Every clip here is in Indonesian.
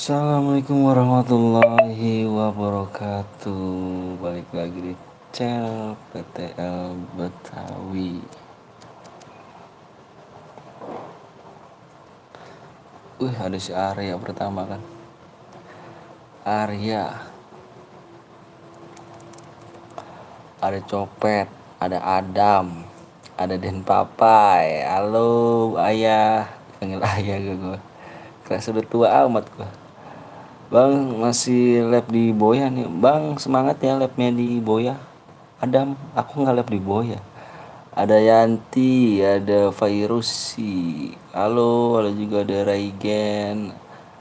Assalamualaikum warahmatullahi wabarakatuh. Balik lagi di channel PTL Betawi. Ada si Arya pertama kan. Arya. Ada Copet, ada Adam, ada Den Papai. Halo ayah. Panggil ayah gue. Kerasa udah tua amat gue. Bang masih lab di Boya nih. Bang semangat ya labnya di Boya. Adam, aku nggak lab di Boya. Ada Yanti, ada Fairusi. Halo, ada juga ada Raigen.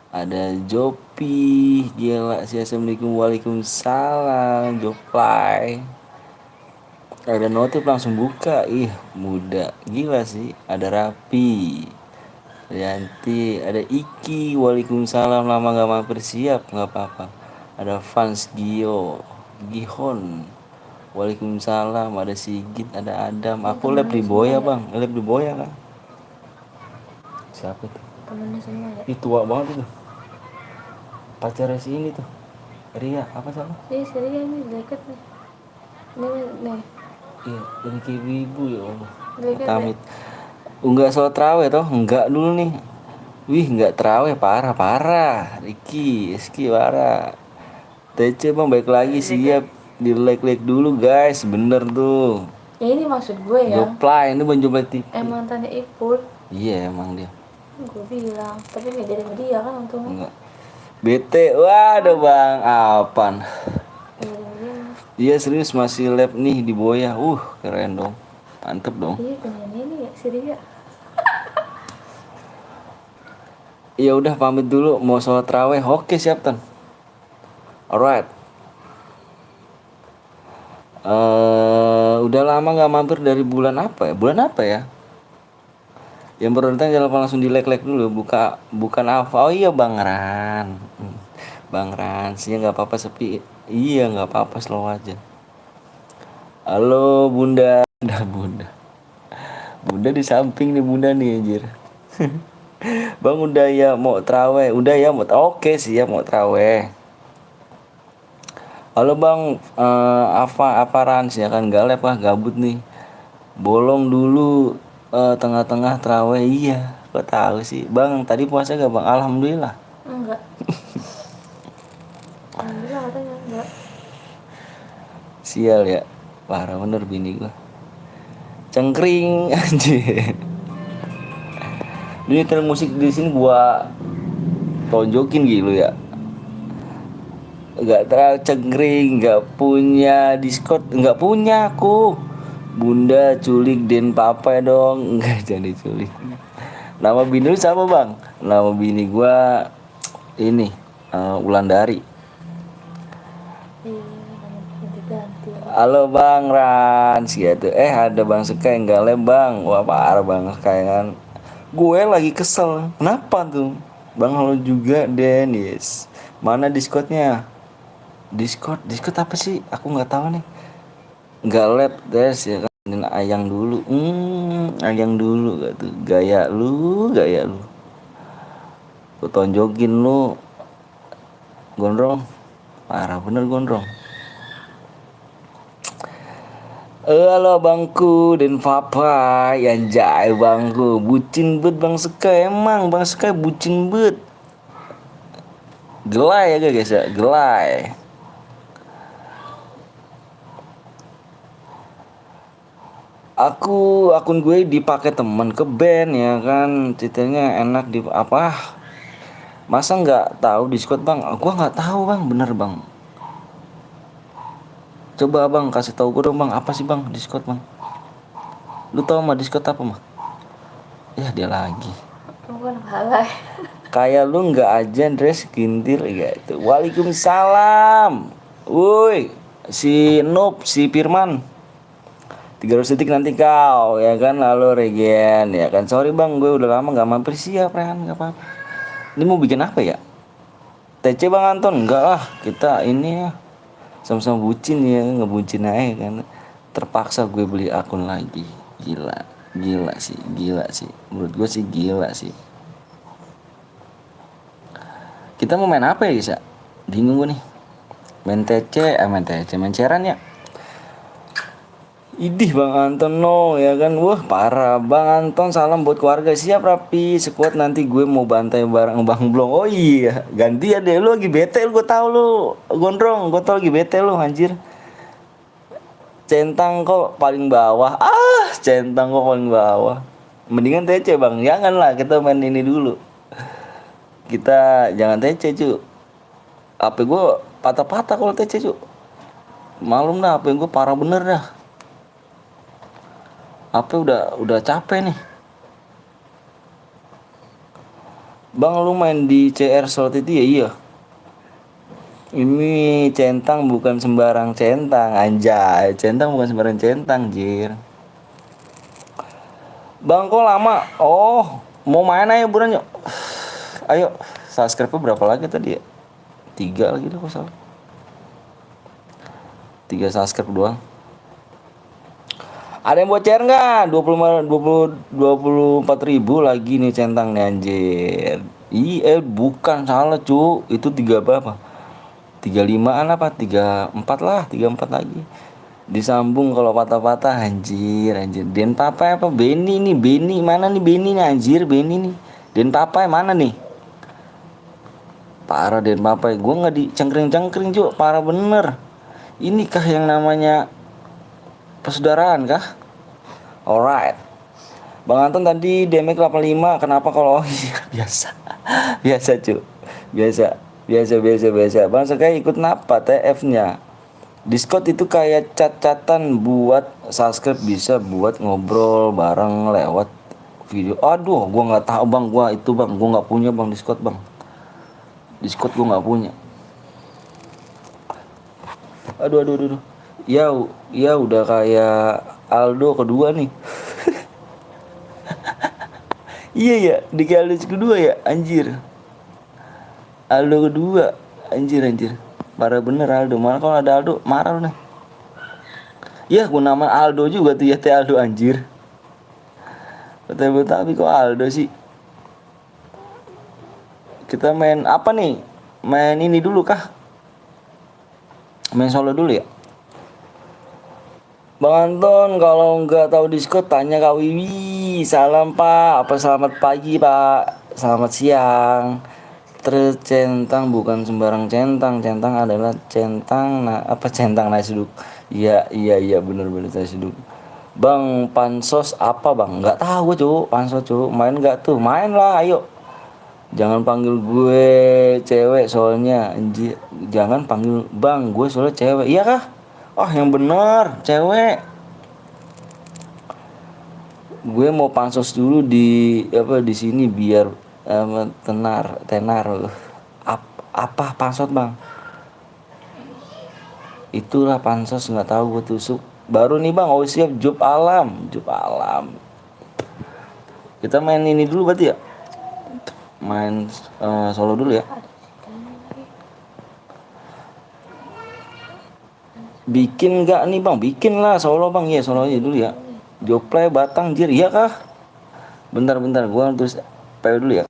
Ada Jopi. Gila sih, assalamualaikum, waalaikumsalam. Joplay. Ada notif langsung buka. Ih, muda. Gila sih. Ada Rapi. Yanti, ada Iki, waalaikumsalam, lama gak mampir, siap nggak apa-apa. Ada Fans Gio, Gihon, waalaikumsalam, ada Sigit, ada Adam. Aku lab di Boya bang, lab di Boya kan. Siapa itu? Temennya semua ya? Ih tua banget itu. Pacarnya si ini tuh, Ria, apa sama? Si Ria ini deket nih. Nih. Iya, dari kayak ibu ya Allah. Deket Tamit. Enggak sholat terawih toh? Enggak dulu nih. Wih, enggak terawih, parah. Rizky parah. TC bang, baik lagi, siap. Di like dulu guys, bener tuh. Ya ini maksud gue ya. Joplay, ini bang Joplay TV. Mantannya Ipul. Iya emang dia. Gue bilang, tapi gak jadi sama dia kan untungnya. Enggak. BT, waduh bang, apaan? Iya serius masih lab nih di Boya. Keren dong. Mantep dong. Iya penyanyi ini ya, si Ria. Ya udah pamit dulu, mau sholat raweh. Oke siap Tan. Alright. Udah lama nggak mampir dari bulan apa ya? Bulan apa ya? Yang beruntung jangan lupa langsung di like dulu. Bukan apa? Oh iya Bang Ran. Bang Ran, sih nggak apa-apa sepi. Iya nggak apa-apa, slow aja. Halo Bunda. Udah Bunda. Bunda di samping nih Bunda nih anjir. Bang udah ya mau traweh. Udah ya mau. Oke siap mau traweh. Halo Bang, apa Rans ya kan galep lah gabut nih. Bolong dulu tengah-tengah traweh. Iya, kok tahu sih. Bang, tadi puasa gak Bang? Alhamdulillah. Enggak. Alhamdulillah katanya enggak. Sial ya. Parah bener bini gua. Cengkring anjir. Ini nyetel musik di sini gua tonjokin gitu ya. Gak terlalu cengkring, gak punya Discord, gak punya aku. Bunda culik Den Papa dong. Enggak jadi culik. Nama bini lu siapa bang? Nama bini gua ini Wulandari. Iya, namanya ganti. Halo bang Rans gitu. Ada bang Sky yang galem bang. Wah parah bang Sky kan. Gue lagi kesel. Kenapa tuh? Bang halo juga Dennis. Mana Discordnya? Discord apa sih? Aku nggak tahu nih. Nggak lab des ya kan. Ayang dulu. Ayang dulu gak tuh. Gaya lu. Gue tonjokin lu. Gondrong. Parah bener gondrong. Halo bangku dan papa yang jai bangku bucin bet bang Sky, emang bang Sky bucin bet. Gelai ya guys ya, gelai. Akun gue dipakai temen ke band ya kan, ceritanya enak di apa? Masa nggak tahu Discord bang? Gua nggak tahu bang, bener bang. Coba bang kasih tahu gue dong bang, apa sih bang Discord bang? Lu tau mah Discord apa mah? Ya dia lagi. Bukan halai. Kayak lu nggak aja dress kintil gitu. Waalaikumsalam. Woi, si Noob, si Firman. 300 detik nanti kau ya kan, lalu Regen ya kan. Sorry bang, gue udah lama nggak mampir, siap Rehan, nggak apa-apa. Ini mau bikin apa ya? TC bang Anton, enggak lah, kita ini ya sama-sama bucin ya, ngebucin aja kan. Terpaksa gue beli akun lagi. Gila sih. Menurut gue sih gila sih. Kita mau main apa ya Isa? Bingung gue nih. Main TC, main ceran ya. Idih Bang Anton no ya kan. Wah parah Bang Anton, salam buat keluarga. Siap rapi sekuat, nanti gue mau bantai bareng Bang Blong. Oh iya ganti ya deh, lu lagi bete lu, gue tau lu gondrong, gue tau lagi bete lu anjir. Centang kok paling bawah, centang kok paling bawah. Mendingan TC Bang, janganlah kita main ini dulu. Kita jangan TC cu. HP gue patah-patah kalau TC cu. Malum dah, HP gue parah bener dah. HP udah capek nih. Bang lu main di CR slot itu ya? Iya. Ini centang bukan sembarang centang, anjay. Centang bukan sembarang centang, jir. Bang kok lama? Oh, mau main aja buruan yuk. Ayo, subscribe-nya berapa lagi tadi ya? 3 lagi deh kok salah. 3 subscribe doang. Ada yang bocor nggak? 24 ribu lagi nih centang nih anjir. Bukan salah cu. Itu 3 berapa? 35an apa? 34 lah, 34 lagi. Disambung kalau patah-patah anjir. Den Papa apa? Benny nih, Benny mana nih, Benny nih anjir, Benny nih. Den Papa mana nih? Parah Den Papa, gue nggak dicengkring-cengkring cu, parah bener. Ini kah yang namanya persaudaraan kah? Alright. Bang Anton tadi damage 85, kenapa kalau biasa. Biasa cu. Biasa. Bang Sekai ikut napa TF-nya? Discord itu kayak chat-chatan buat subscribe, bisa buat ngobrol bareng lewat video. Aduh, gua nggak tahu bang, gua nggak punya bang Discord bang. Discord gua nggak punya. Aduh. Ya udah kayak Aldo kedua nih. Iya ya, di Aldo kedua ya, anjir. Aldo kedua, anjir. Parah bener Aldo. Mana kalau ada Aldo, marah lu nih. Ya, gue nama Aldo juga tuh ya, teh Aldo anjir. Tapi kok Aldo sih? Kita main apa nih? Main ini dulu kah? Main solo dulu ya? Bang Anton, kalau nggak tahu Discord tanya Kak Wiwi. Salam Pak, apa selamat pagi Pak? Selamat siang. Terus centang bukan sembarang centang. Centang adalah centang centang nasi uduk. Iya bener nasi uduk. Bang pansos apa bang? Nggak tahu gue cu, pansos cu. Main nggak tuh? Main lah, ayo. Jangan panggil gue cewek soalnya anjir. Jangan panggil bang, gue soalnya cewek. Iya kah? Oh yang bener cewek. Gue mau pansos dulu di sini biar tenar. Apa pansot bang? Itulah pansos, nggak tahu gue tusuk. Baru nih bang, oh siap job alam. Kita main ini dulu berarti ya. Main solo dulu ya. Bikin nggak nih bang? Bikin lah solo bang, ya solo aja dulu ya. Joplay Batang jir, iya kah? Bentar, gua terus PW dulu ya.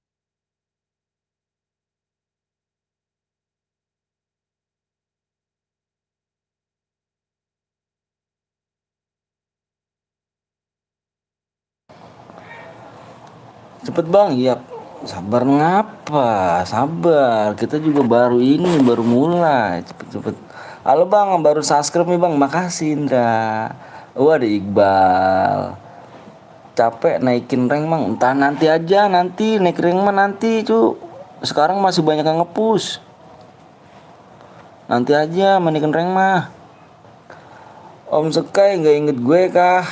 Cepet bang, iya. Sabar ngapa? Sabar, kita juga baru mulai. Cepet. Halo bang, baru subscribe nih bang, makasih Indra. Oh ada Iqbal. Capek naikin rank bang, entah nanti aja, nanti naik rank mah nanti cu. Sekarang masih banyak yang ngepush. Nanti aja naikin rank mah. Om Sekai nggak inget gue kah?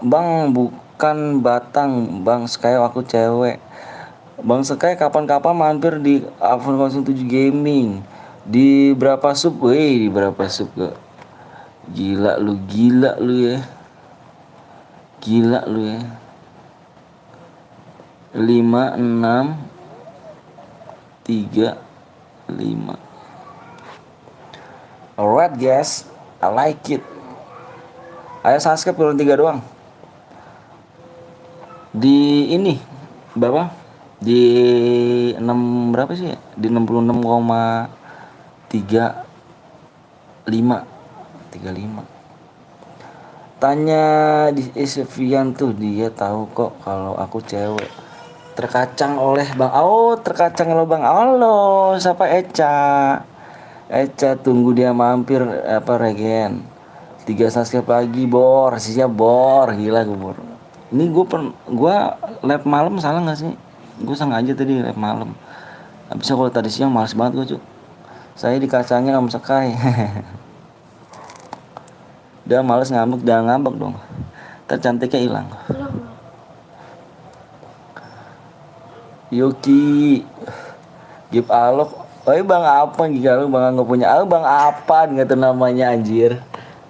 Bang bukan Batang, Bang Sky aku cewek. Bang Sky kapan-kapan mampir di Avon 07 Gaming. Di berapa sub? Di berapa sub ke? Gila lu ya. Gila lu ya. 5 6 3 5. Alright guys, I like it. Ayo subscribe turun 3 doang. Di ini berapa di 6 berapa sih ya? Di 66,35 35. Tanya di Esevian tuh, dia tahu kok kalau aku cewek. Terkacang oleh Bang. Oh, terkacang oleh Bang. Halo, siapa Eca? Eca tunggu dia mampir apa regen. 3 Sasuke pagi bor, siap bor, gila gue bor. Ini gue lab malam salah nggak sih? Gue sengaja tadi lab malam. Habisnya kalau tadi siang males banget gue cuk. Saya dikacangin sama Sekai. Dia males ngambek, jangan ngambek dong. Ntar cantiknya hilang. Belum. Yoki, Gip Alok. Oh bang apa jika lu bang nggak punya? Ah bang apa nggak tuh namanya anjir.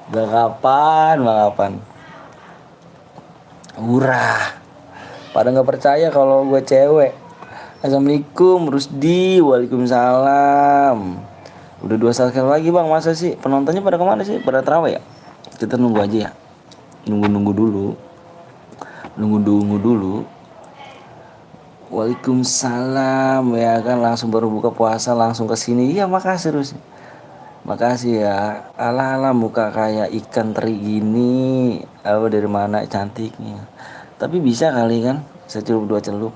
Bang apaan, bang apaan? Urah. Pada nggak percaya kalau gue cewek. Assalamualaikum Rusdi, waalaikumsalam. Udah 2 saat lagi bang, masa sih penontonnya pada kemana sih? Pada terawih ya? Kita nunggu aja ya. Nunggu dulu. Nunggu dulu. Waalaikumsalam ya kan, langsung baru buka puasa langsung ke sini. Iya makasih Rus. Makasih ya. Ala muka kayak ikan teri gini. Apa dari mana cantiknya? Tapi bisa kali kan secelup 2 celup.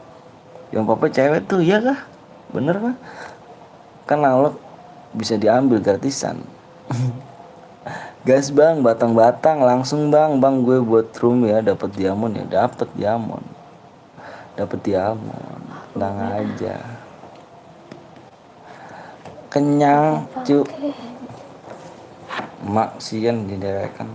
Yang papa cewek tuh ya kah? Bener kah? Kan nalok bisa diambil gratisan. Gas bang, batang-batang langsung bang, bang gue buat room ya, dapat diamond ya, dapat diamond, tenang aja, kenyang cu, Oke. mak sian diderekan.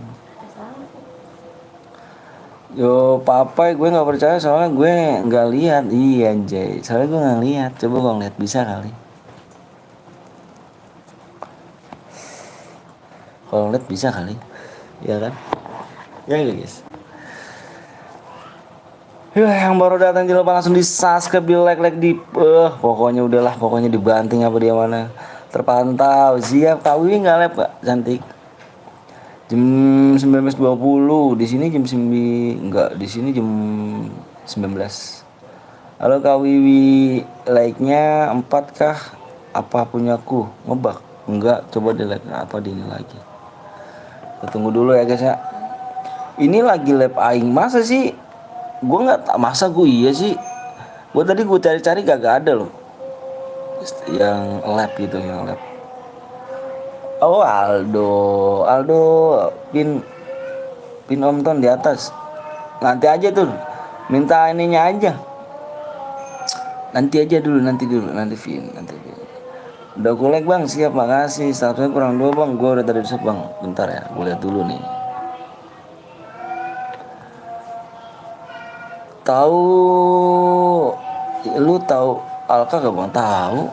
Yo papa gue nggak percaya soalnya gue nggak lihat, iya anjay, soalnya gue nggak lihat, coba gue ngeliat bisa kali, kalau ngeliat bisa kali, ya kan, ya guys. Yang baru datang di lupa langsung di subscribe, di like di pokoknya udahlah, pokoknya dibanting apa dia mana. Terpantau, siap Kawi nggak lep Pak? Cantik. Jam 19.20 di sini jam 9 enggak di sini jam 19. Halo Kak Wiwi, like-nya 4 kah? Apa punyaku? Ngebak? Enggak, coba di like apa di ini lagi. Kita tunggu dulu ya guys ya. Ini lagi lab aing masa sih? Gue nggak masa gue iya sih. Gue tadi gue cari-cari gak ada loh. Yang lab gitu, yang lab. Oh Aldo pin Om Ton di atas. Nanti aja tuh. Minta ininya aja. Nanti aja dulu, nanti Vin. Udah gue like bang, siap makasih. Subscribe kurang 2 bang, gue udah tadi subscribe bang. Bentar ya, gue lihat dulu nih. Tahu lu tahu Alka gak bang? Tahu.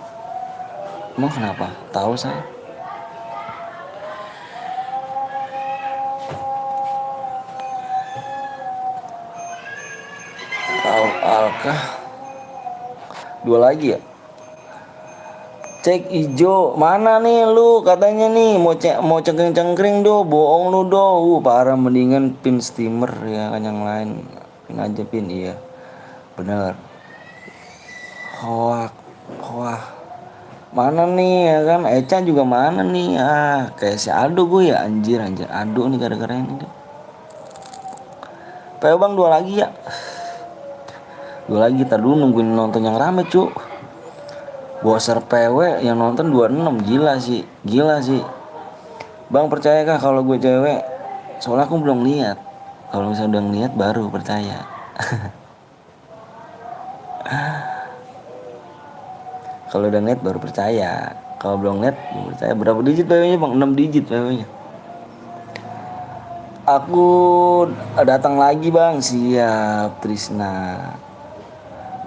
Emang kenapa? Tahu saya. Tahu Alka. 2 lagi ya? Cek ijo mana nih lu katanya nih mau cengkring do, bohong lu do. Parah, mendingan pin steamer ya kan yang lain. Pin aja pin, iya. Bener. Hoak. Wah. Mana nih ya kan? Eca juga mana nih? Ah, kayak si Aldo gue ya, anjir Aldo nih gara-gara ini deh. PO bang 2 lagi ya. 2 lagi, tar dulu nungguin nonton yang rame cu. Boser PW yang nonton 26, gila sih. Bang percayakah kalau gue cewek? Soalnya aku belum lihat. Kalau misalnya udah ngeliat baru percaya. Kalau udah ngeliat baru percaya. Kalau belum ngeliat belum percaya. Berapa digit PW-nya bang? 6 digit PW-nya. Aku datang lagi bang, siap Trisna.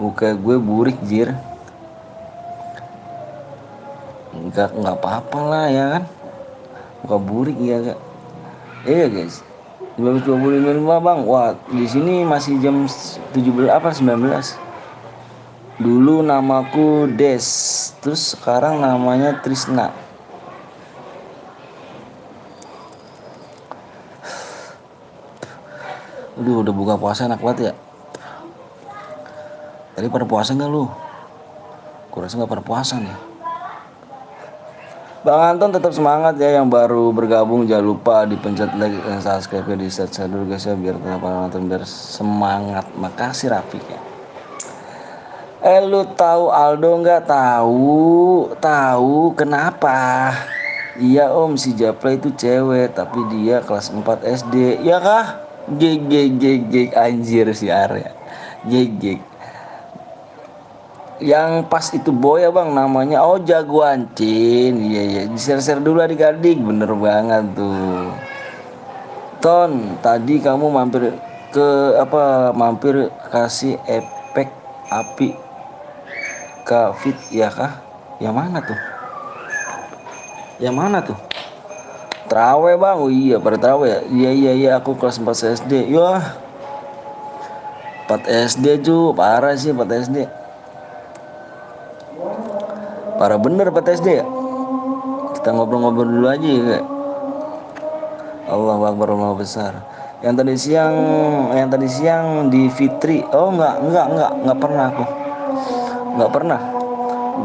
Muka gue burik jir. Enggak apa-apa lah ya kan. Muka burik ya kak. Iya guys. 15.25 bang. Wah di sini masih jam 17 apa 19. Dulu namaku Des, terus sekarang namanya Trisna. Aduh udah buka puasa enak banget ya. Tadi pada puasa nggak lu? Kurasa nggak pada puasa nih. Bang Anton tetap semangat ya, yang baru bergabung jangan lupa dipencet like dan subscribe di share dulu guys ya, biar para nonton biar semangat. Makasih Rafiq ya. Lu tahu Aldo nggak? Tahu kenapa? Iya om, si Japla itu cewek tapi dia kelas 4 SD ya kah? Geg anjir si Arya. Geg. Yang pas itu boy ya bang, namanya jagoan Cin. Iya di share dulu adik-adik, bener banget tuh. Ton, tadi kamu mampir ke mampir kasih efek api ke fit ya kah? Yang mana tuh? Yang mana tuh? Trawe bang, oh iya pada trawe ya. Iya aku kelas 4 SD. Yah 4 SD cu, parah sih 4 SD. Parah bener 4 SD ya. Kita ngobrol-ngobrol dulu aja ya. Allahu Akbar, Allah besar. Yang tadi siang di Fitri. Oh enggak pernah aku. Enggak pernah.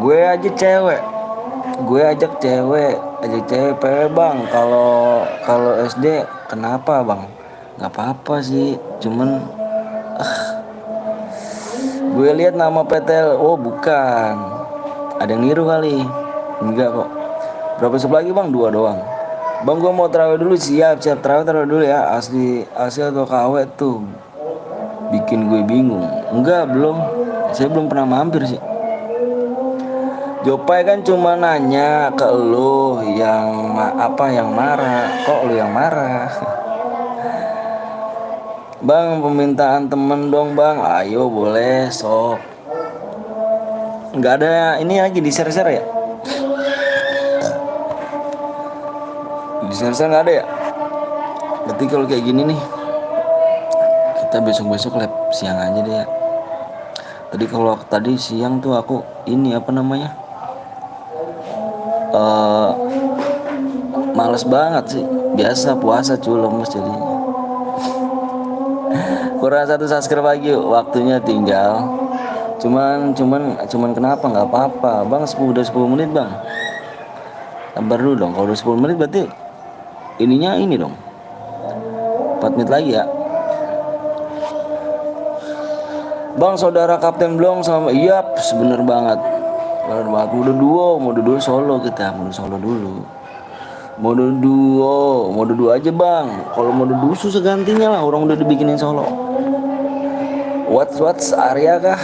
Gue aja cewek. Ajak cewek PW bang. Kalau SD kenapa bang? Nggak apa-apa sih. Cuman gue lihat nama PTL. Oh bukan. Ada yang niru kali. Enggak kok. Berapa sub lagi bang? 2 doang. Bang gue mau terawih dulu. Siap terawih dulu ya. Asli atau KW tuh bikin gue bingung. Enggak belum. Saya belum pernah mampir sih. Jopai kan cuma nanya ke lu yang yang marah. Kok lu yang marah? Bang permintaan temen dong bang. Ayo boleh sok. Nggak ada ini lagi di share ya? Di share nggak ada ya? Berarti kalau kayak gini nih, kita besok lab siang aja deh ya. Tadi siang tuh aku ini males banget sih. Biasa puasa lemes jadinya. Kurang 1 subscribe lagi, waktunya tinggal. Cuman kenapa nggak apa-apa bang, udah 10 menit bang. Sabar dulu dong, kalau udah 10 menit berarti ininya ini dong 4 menit lagi ya bang. Saudara Kapten Blong sama iya bener banget mode duo solo. Kita mode duo aja bang. Kalau mode duo susah gantinya lah, orang udah dibikinin solo. What's Arya kah?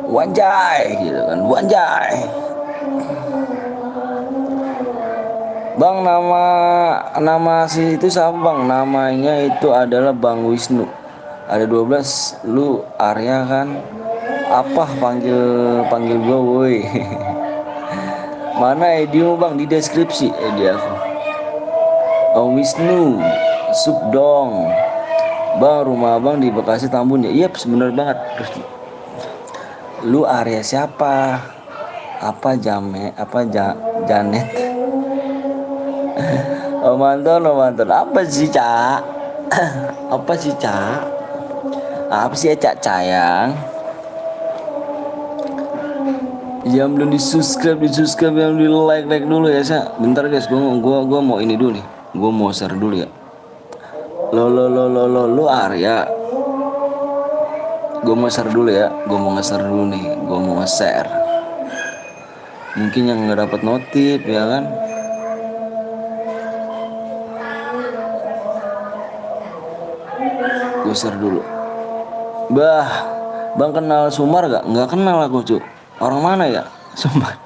Wanjay gitu kan, wanjay. Bang nama si itu siapa bang? Namanya itu adalah Bang Wisnu. Ada 12. Lu Arya kan? Apa panggil gue woi. Mana idemu bang? Di deskripsi ID aku. Bang Wisnu sub dong. Bang rumah abang di Bekasi Tambun ya. Iya bener banget. Terus lu Arya siapa? Janet. Om Anton apa sih Cak? Apa sih Cak? Apa sih ya Cak sayang? Yang belum di subscribe yang di like dulu ya sa. Bentar guys, gua mau ini dulu nih. Gua mau share dulu ya. Lu Arya. Gua mau share dulu ya. Gua mau nge-share dulu nih. Gua mau nge-share. Mungkin yang nggak dapat notif ya kan. Gue share dulu. Bah, bang kenal Sumar gak? Nggak kenal aku cu. Orang mana ya Sumar?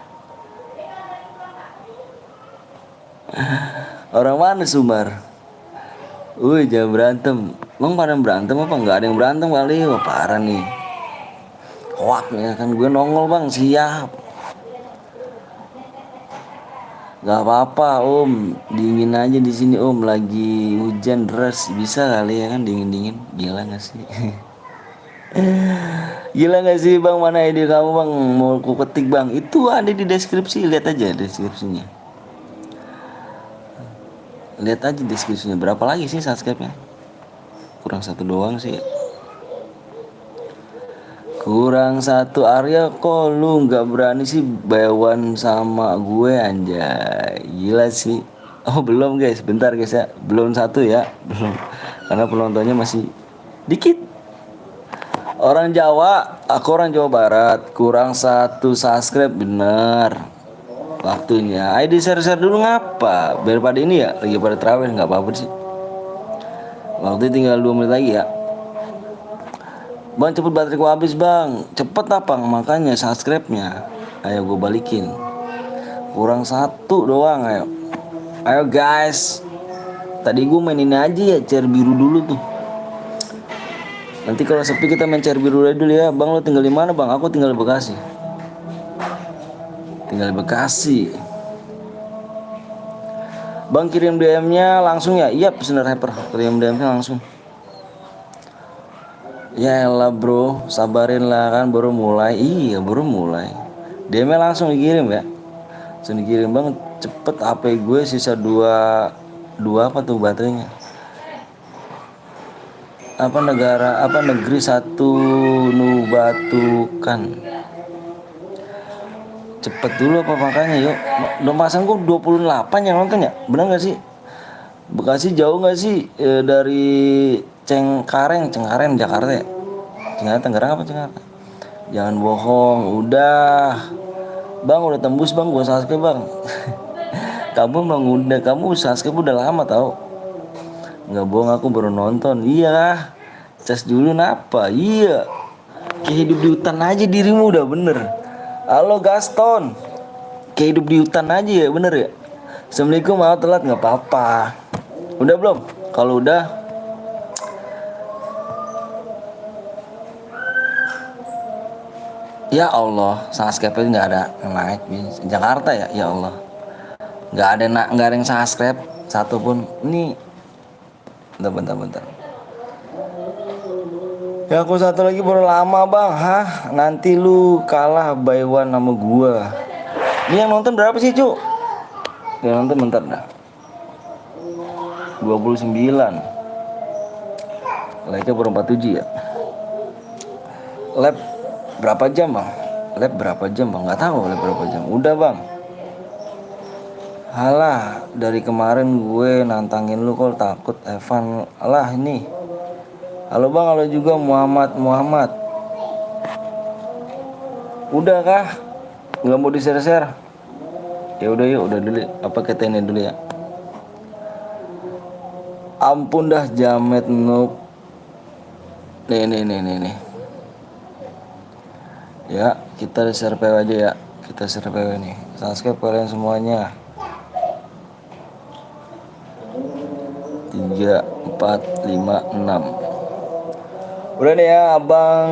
Orang mana Sumar? Jangan berantem. Bang pada berantem apa? Nggak ada yang berantem kali. Wah parah nih. Hoak ya kan, gue nongol bang, siap. Gak apa-apa om, dingin aja di sini om, lagi hujan deras, bisa kali ya kan dingin, gila gak sih? Gila gak sih bang, mana ide kamu bang, mau ku ketik bang, itu ada di deskripsi, lihat aja deskripsinya. Lihat aja deskripsinya, berapa lagi sih subscribe-nya? Kurang 1 doang sih. Kurang satu Arya, kok lu nggak berani sih bayawan sama gue anjay. Gila sih. Oh belum guys, bentar guys ya. Belum satu ya, belum. Karena penontonnya masih dikit. Orang Jawa, aku orang Jawa Barat. Kurang satu subscribe, bener. Waktunya. Ayo di share-share dulu ngapa? Biar pada ini ya, lagi pada terawih nggak apa-apa sih. Waktu tinggal 2 menit lagi ya. Bang cepet bateraiku habis bang. Cepet apa? Makanya subscribe-nya. Ayo gue balikin. Kurang satu doang ayo. Ayo guys. Tadi gue main ini aja ya, chair biru dulu tuh. Nanti kalau sepi kita main chair biru dulu ya. Bang lo tinggal di mana bang? Aku tinggal di Bekasi. Tinggal di Bekasi. Bang kirim DM-nya langsung ya. Iya pesener hyper. Kirim DM-nya langsung. Ya elah bro, sabarin lah kan baru mulai. Iya baru mulai. DM-nya langsung dikirim ya. Langsung dikirim bang, cepet HP gue sisa dua apa tuh baterainya. Apa negara, apa negeri satu Nubatukan. Cepet dulu apa makanya yuk. Udah pasang gue 28 yang nonton ya. Bener gak sih? Bekasi jauh gak sih dari Cengkareng Jakarta ya? Cengkareng Tangerang apa Cengkareng? Jangan bohong, udah. Bang udah tembus bang, gue subscribe bang. Kamu bang udah, kamu subscribe udah lama tau. Nggak bohong aku baru nonton. Iya, cas dulu napa? Iya. Kayak hidup di hutan aja dirimu udah bener. Halo Gaston. Kayak hidup di hutan aja ya bener ya. Assalamualaikum, maaf telat nggak apa-apa. Udah belum? Kalau udah, ya Allah, subscribe nggak ada yang naik di Jakarta ya, ya Allah. Nggak ada yang subscribe satupun. Ini, bentar. Ya aku satu lagi baru lama bang. Hah? Nanti lu kalah by one sama gua. Ini yang nonton berapa sih cuk? Yang nonton bentar dah. 29. Like-nya baru 47 ya. Lab berapa jam bang? Lab berapa jam bang? Nggak tahu lab berapa jam. Udah bang. Halah, dari kemarin gue nantangin lu kok takut Evan. Alah ini. Halo bang, halo juga Muhammad. Udah kah? Nggak mau di-share? Ya udah yuk, udah dulu. Apa katanya dulu ya? Ampun dah jamet noob. Nih. Ya, kita share PW aja ya. Kita share PW nih. Subscribe kalian semuanya. 3, 4, 5, 6. Udah nih ya abang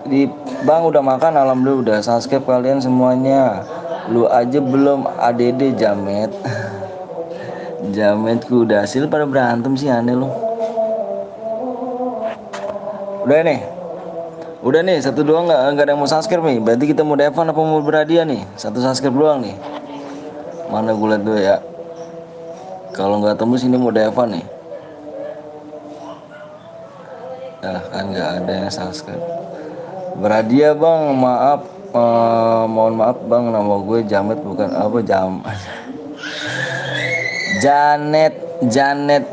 di bang udah makan alhamdulillah udah. Subscribe kalian semuanya. Lu aja belum ADD jamet. Jametku udah hasil pada berantem sih aneh lu. Udah nih satu doang nggak ada yang mau subscribe nih. Berarti kita mau Devan apa mau berhadiah nih? Satu subscribe doang nih. Mana gue liat dulu ya. Kalau nggak tembus ini mau Devan nih. Nah kan nggak ada yang subscribe. Berhadiah bang, maaf, mohon maaf bang, nama gue Jamet bukan apa Janet.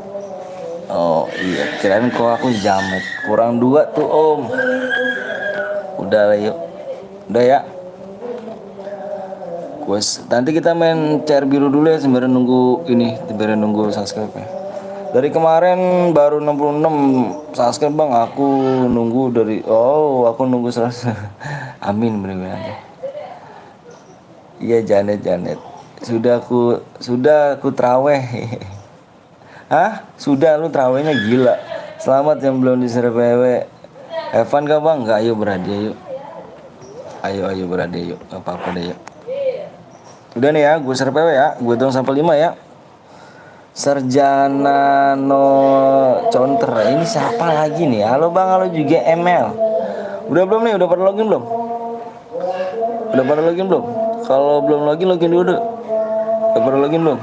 Oh iya, kirain kok aku Jamet. Kurang 2 tuh om. Udah lah yuk. Udah ya. Nanti kita main cair biru dulu ya sembari nunggu ini, sembari nunggu subscribe ya. Dari kemarin baru 66 subscribe bang, aku nunggu 100. Amin bener-bener. Iya Janet. Sudah aku traweh. Hah? Sudah lu trawehnya gila. Selamat yang belum di-share PW. Evan kah bang? Enggak, ayo berhadiah yuk. Ayo berhadiah yuk. Gak apa-apa deh yuk. Udah nih ya, gue share PW ya. Gue hitung sampai 5 ya. Sarjana no conter. Ini siapa lagi nih? Halo bang, halo juga ML. Udah belum nih? Udah pada login belum? Kalau belum login dulu. Udah pada login belum?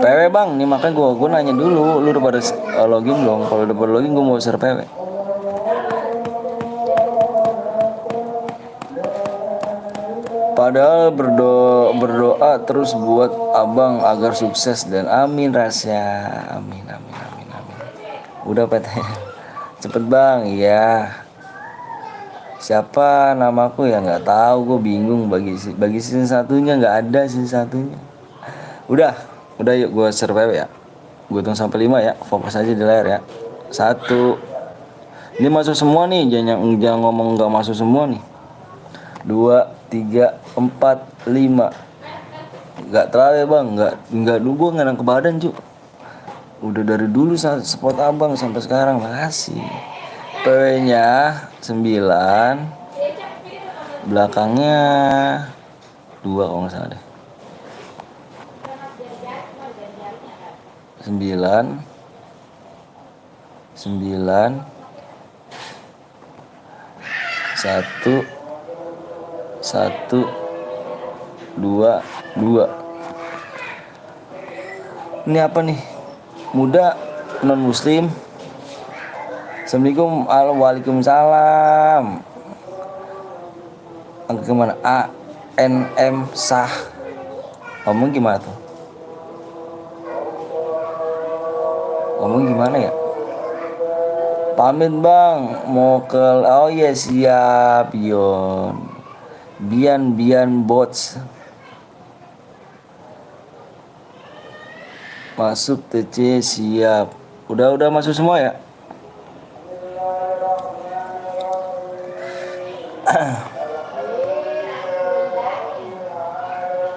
PW bang, nih makanya gue nanya dulu, lu udah pada login belum? Kalau udah pada login gue mau share PW. Padahal berdoa terus buat abang agar sukses dan amin Rasya, amin amin amin amin. Udah PT, cepet bang, iya. Siapa namaku ya nggak tahu, gue bingung bagi season satunya nggak ada season satunya. Udah yuk gue share PW ya. Gue hitung sampai 5 ya, fokus aja di layar ya. 1, ini masuk semua nih, jangan ngomong nggak masuk semua nih. 2, 3, 4, 5. Nggak terlalu ya bang, nggak dulu gue nggak ke badan cu. Udah dari dulu spot abang sampai sekarang, makasih. PW nya 9, belakangnya 2 kalau nggak salah deh. 9, 1, 2. Ini apa nih? Muda non muslim. Assalamualaikum. Waalaikumsalam. Angka kemana? ANM sah. Ngomong gimana tuh? Ngomong gimana ya? Pamit bang, mau ke, oh ya siap Yon. Bian bots. Masuk TC siap. Udah masuk semua ya?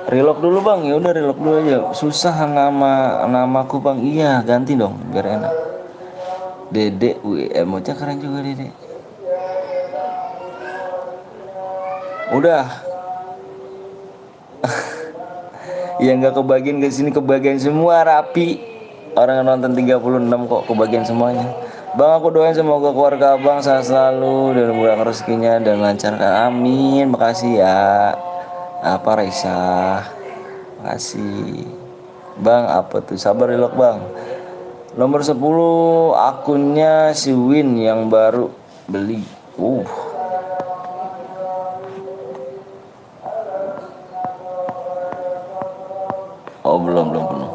Relock dulu bang, ya udah relock dulu aja. Susah namaku bang, iya ganti dong biar enak. Dede, emotnya keren juga Dede. Udah. Yang nggak kebagian ke sini kebagian semua rapi. Orang yang nonton 36 kok kebagian semuanya. Bang aku doain semoga keluarga abang sehat selalu dan murah rezekinya dan lancarkan, amin. Makasih ya. Apa Raisa? Makasih. Bang apa tuh? Sabar relock bang. Nomor 10 akunnya si Win yang baru beli. Oh belum penuh.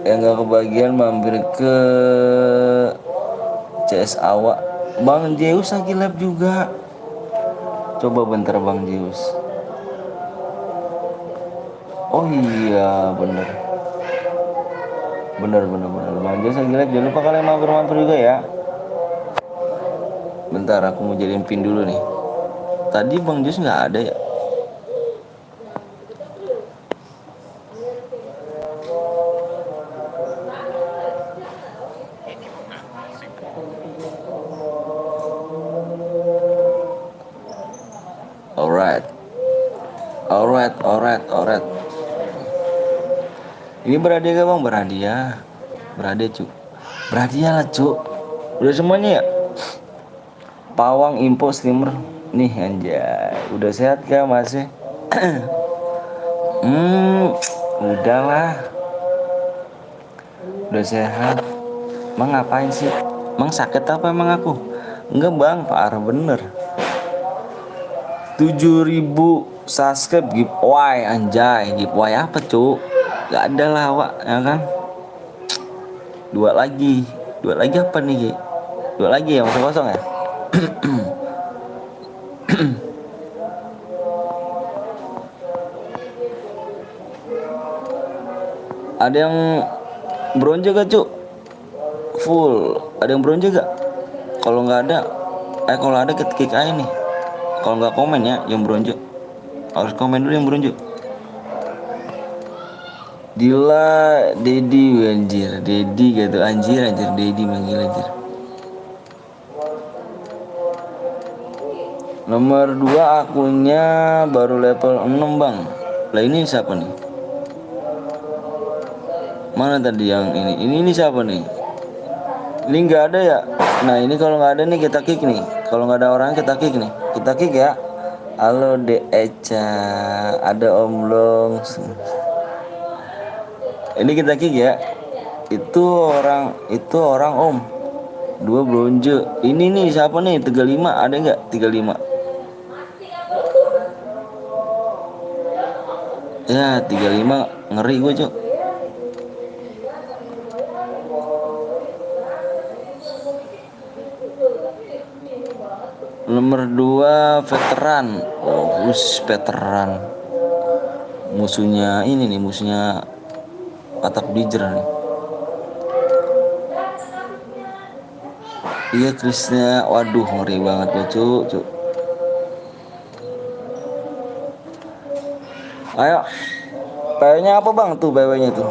Yang gak kebagian mampir ke CS Awak. Bang Zeus lagi live juga. Coba bentar Bang Zeus. Oh iya bener. Bang Zeus lagi live, jangan lupa kalian mampir juga ya. Bentar aku mau jadiin pin dulu nih. Tadi Bang Zeus nggak ada ya. Alright. Ini berhadiah gak bang? Berhadiah cu. Berhadiah lah cu. Udah semuanya ya? Pawang info streamer. Nih anjay. Udah sehat gak masih? Udahlah. Udah sehat. Emang ngapain sih? Emang sakit apa emang aku? Enggak bang, parah bener. 7.000 subscribe giveaway anjay. Giveaway apa cu? Gak ada lah Wak, ya kan? Dua lagi apa nih Gi? 2 lagi ya, masih kosong ya? Ada yang bronze gak cu? Full. Ada yang bronze gak? Kalau nggak ada, kalau ada kick aja nih. Kalau nggak komen ya yang bronze. Harus komen dulu yang bronze. Dila Dedi anjir, Dedi gitu anjir Dedi manggil anjir. Nomor 2 akunnya baru level 6 bang. Lah ini siapa nih? Mana tadi yang ini? Ini siapa nih? Ini nggak ada ya? Nah ini kalau nggak ada nih kita kick nih. Kalau nggak ada orang kita kick nih. Kita kick ya. Halo De Eca, ada Om Long. Ini kita kick ya. Itu orang Om. Dua bronze. Ini nih siapa nih? 35 ada nggak? 35. Ya 35 ngeri gue cok. Nomor 2 veteran. Oh, veteran. Musuhnya ini nih, musuhnya Atap Dijer nih. Iya Krisnya, waduh ngeri banget gue cuk. Ayo, PW-nya apa bang tuh PW-nya tuh?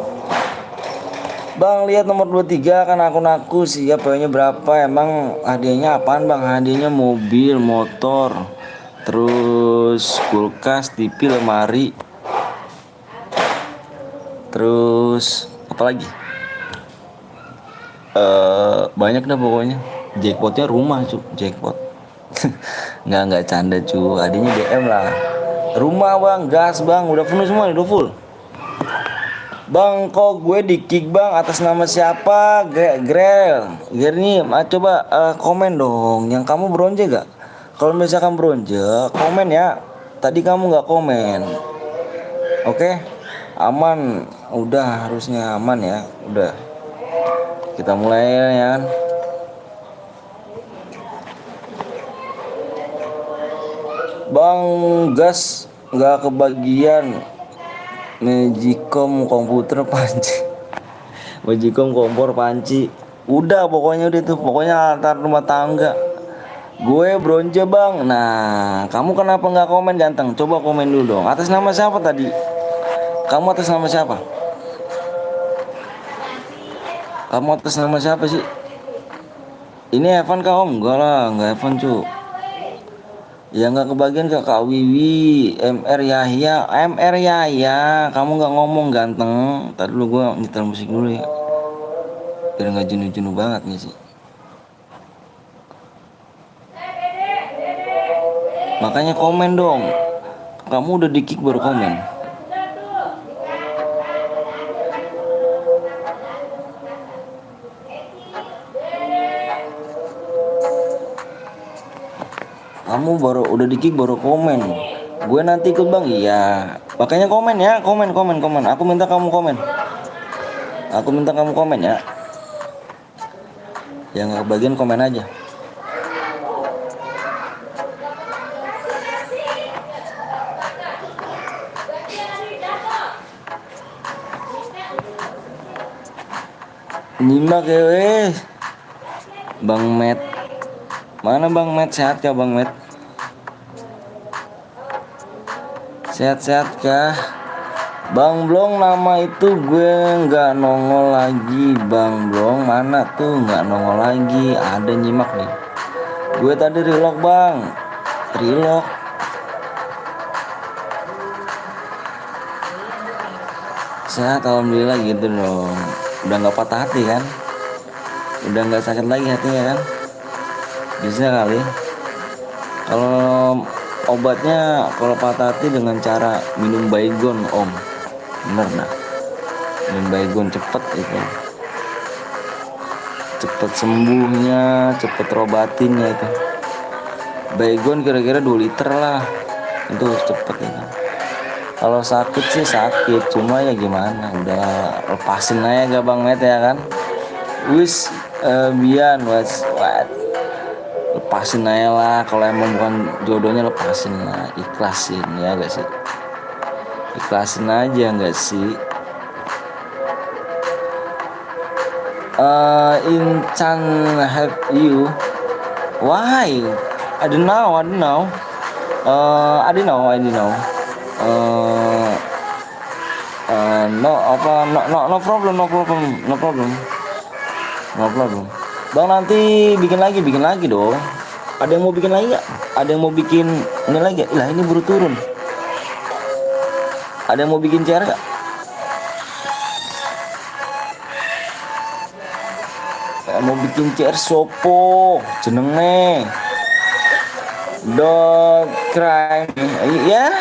Bang lihat nomor 23 kan aku sih ya, PW-nya berapa? Emang hadiahnya apaan bang? Hadiahnya mobil, motor, terus kulkas, TV, lemari, terus apa lagi? Banyak dah pokoknya. Jackpotnya rumah cu, jackpot. nggak canda cu, hadiahnya DM lah. Rumah bang, gas bang, udah penuh semua nih, udah full. Bang, kok gue di kick bang, atas nama siapa? Grel. Gerni, coba komen dong. Yang kamu bronze gak? Kalau misalkan bronze, komen ya. Tadi kamu nggak komen. Oke, aman. Udah harusnya aman ya. Udah. Kita mulai ya kan. Bang, gas nggak kebagian. Magicom komputer panci. Magicom kompor panci. Udah pokoknya udah tuh. Pokoknya antar rumah tangga. Gue bronze bang. Nah, kamu kenapa nggak komen ganteng? Coba komen dulu dong. Atas nama siapa tadi? Kamu atas nama siapa? Kamu atas nama siapa sih? Ini Evan kah om? Enggak lah, enggak Evan cu. Ya nggak kebagian ke Kak Wiwi, MR Yahya, MR Yahya. Kamu nggak ngomong ganteng. Tadi dulu gue nyetel musik dulu ya. Biar nggak jenuh-jenuh banget nih sih. Makanya komen dong. Kamu udah di kick baru komen. Kamu baru udah di kick baru komen. Gue nanti ikut bang. Iya. Makanya komen ya, komen. Aku minta kamu komen. Aku minta kamu komen ya. Yang nggak kebagian komen aja. Nyimak ya weh. Bang Met. Mana Bang Met, sehat kah Bang Met? Sehat-sehat kah? Bang Blong, nama itu gue nggak nongol lagi. Bang Blong mana tuh nggak nongol lagi. Ada nyimak nih. Gue tadi relock bang. Relock. Sehat alhamdulillah gitu dong. Udah nggak patah hati kan? Udah nggak sakit lagi hatinya kan? Bisa kali. Kalau obatnya kalau patah hati dengan cara minum baygon om. Bener nah. Minum baygon cepet itu. Cepet sembuhnya, cepet robatinnya itu. Baygon kira-kira 2 liter lah. Itu cepet itu. Kalau sakit sih sakit, cuma ya gimana, udah lepasin aja gak Bang Met ya kan. Wis Bian what lepasin aja lah, kalau emang bukan jodohnya lepasin lah, ikhlasin ya gak sih, ikhlasin aja gak sih. Incan have you, why I don't know I don't know. No apa no problem bang, nanti bikin lagi dong. Ada yang mau bikin lagi gak? Ada yang mau bikin ini lagi gak? Lah ini baru turun. Ada yang mau bikin CR gak? Mau bikin CR sopo jenenge? Don't cry me. Ya.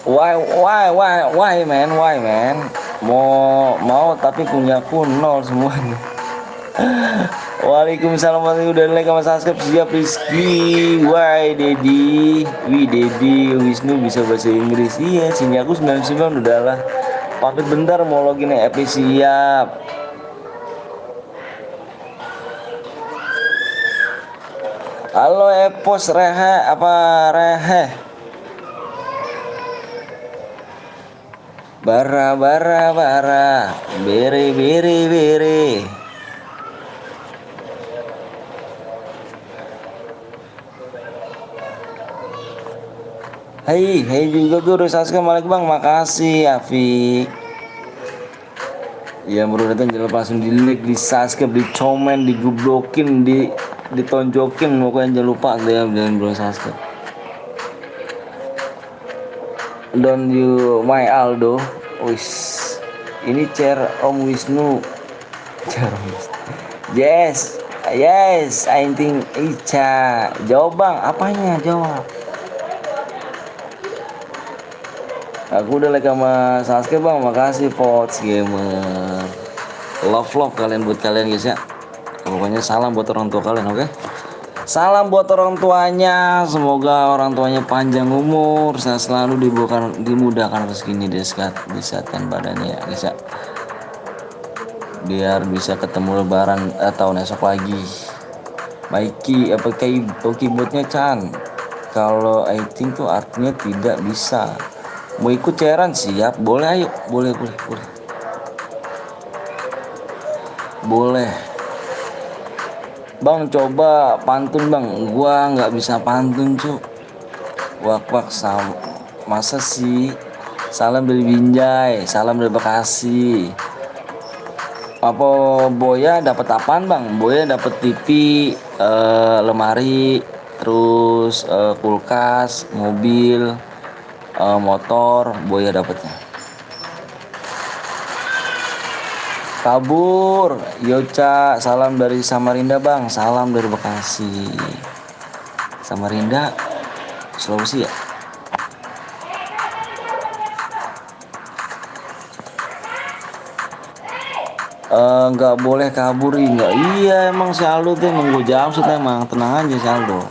Why man? Mau tapi punyaku nol semuanya. Waalaikumsalam warahmatullahi wabarakatuh. Udah like sama subscribe siap Rizky. Why Dedi? Dedi Wisnu bisa bahasa Inggris. Iya, sini aku 99 udahlah. Pamit bentar mau login FB siap. Halo Epos Rehe apa Rehe? Bara bere. Hai juga tuh Rizka Malik bang, makasih Afik. Ya baru datang jangan lupa langsung di like, di subscribe, di komen, digublokin, ditonjokin, pokoknya jangan lupa jangan belum subscribe. Don't you my Aldo, wis ini chair Om Wisnu, chair Om Wisnu. Yes, I think Ica. Jawab bang, apanya jawab? Aku udah like sama subscribe bang, makasih Pots Gamer. Love kalian buat kalian guys ya. Pokoknya salam buat orang tua kalian, oke? Salam buat orang tuanya, semoga orang tuanya panjang umur, sehat selalu, dimudahkan rezekinya, disehatkan badannya ya guys ya. Biar bisa ketemu lebaran tahun esok lagi. Maiki apa keyboardnya Chan? Kalau I think tuh artinya tidak bisa. Mau ikut cairan siap, boleh ayo, boleh. Bang coba pantun bang, gua nggak bisa pantun cu. Wak sama masa sih. Salam dari Binjai, salam dari Bekasi. Apa Boya dapat apaan bang? Boya dapat TV, lemari, terus kulkas, mobil, motor. Boya dapatnya. Kabur, Yoca, salam dari Samarinda bang, salam dari Bekasi. Samarinda, Sulawesi ya? Nggak boleh kabur, nggak. Iya emang si Aldo tuh emang gue jamsut emang, tenang aja si Aldo.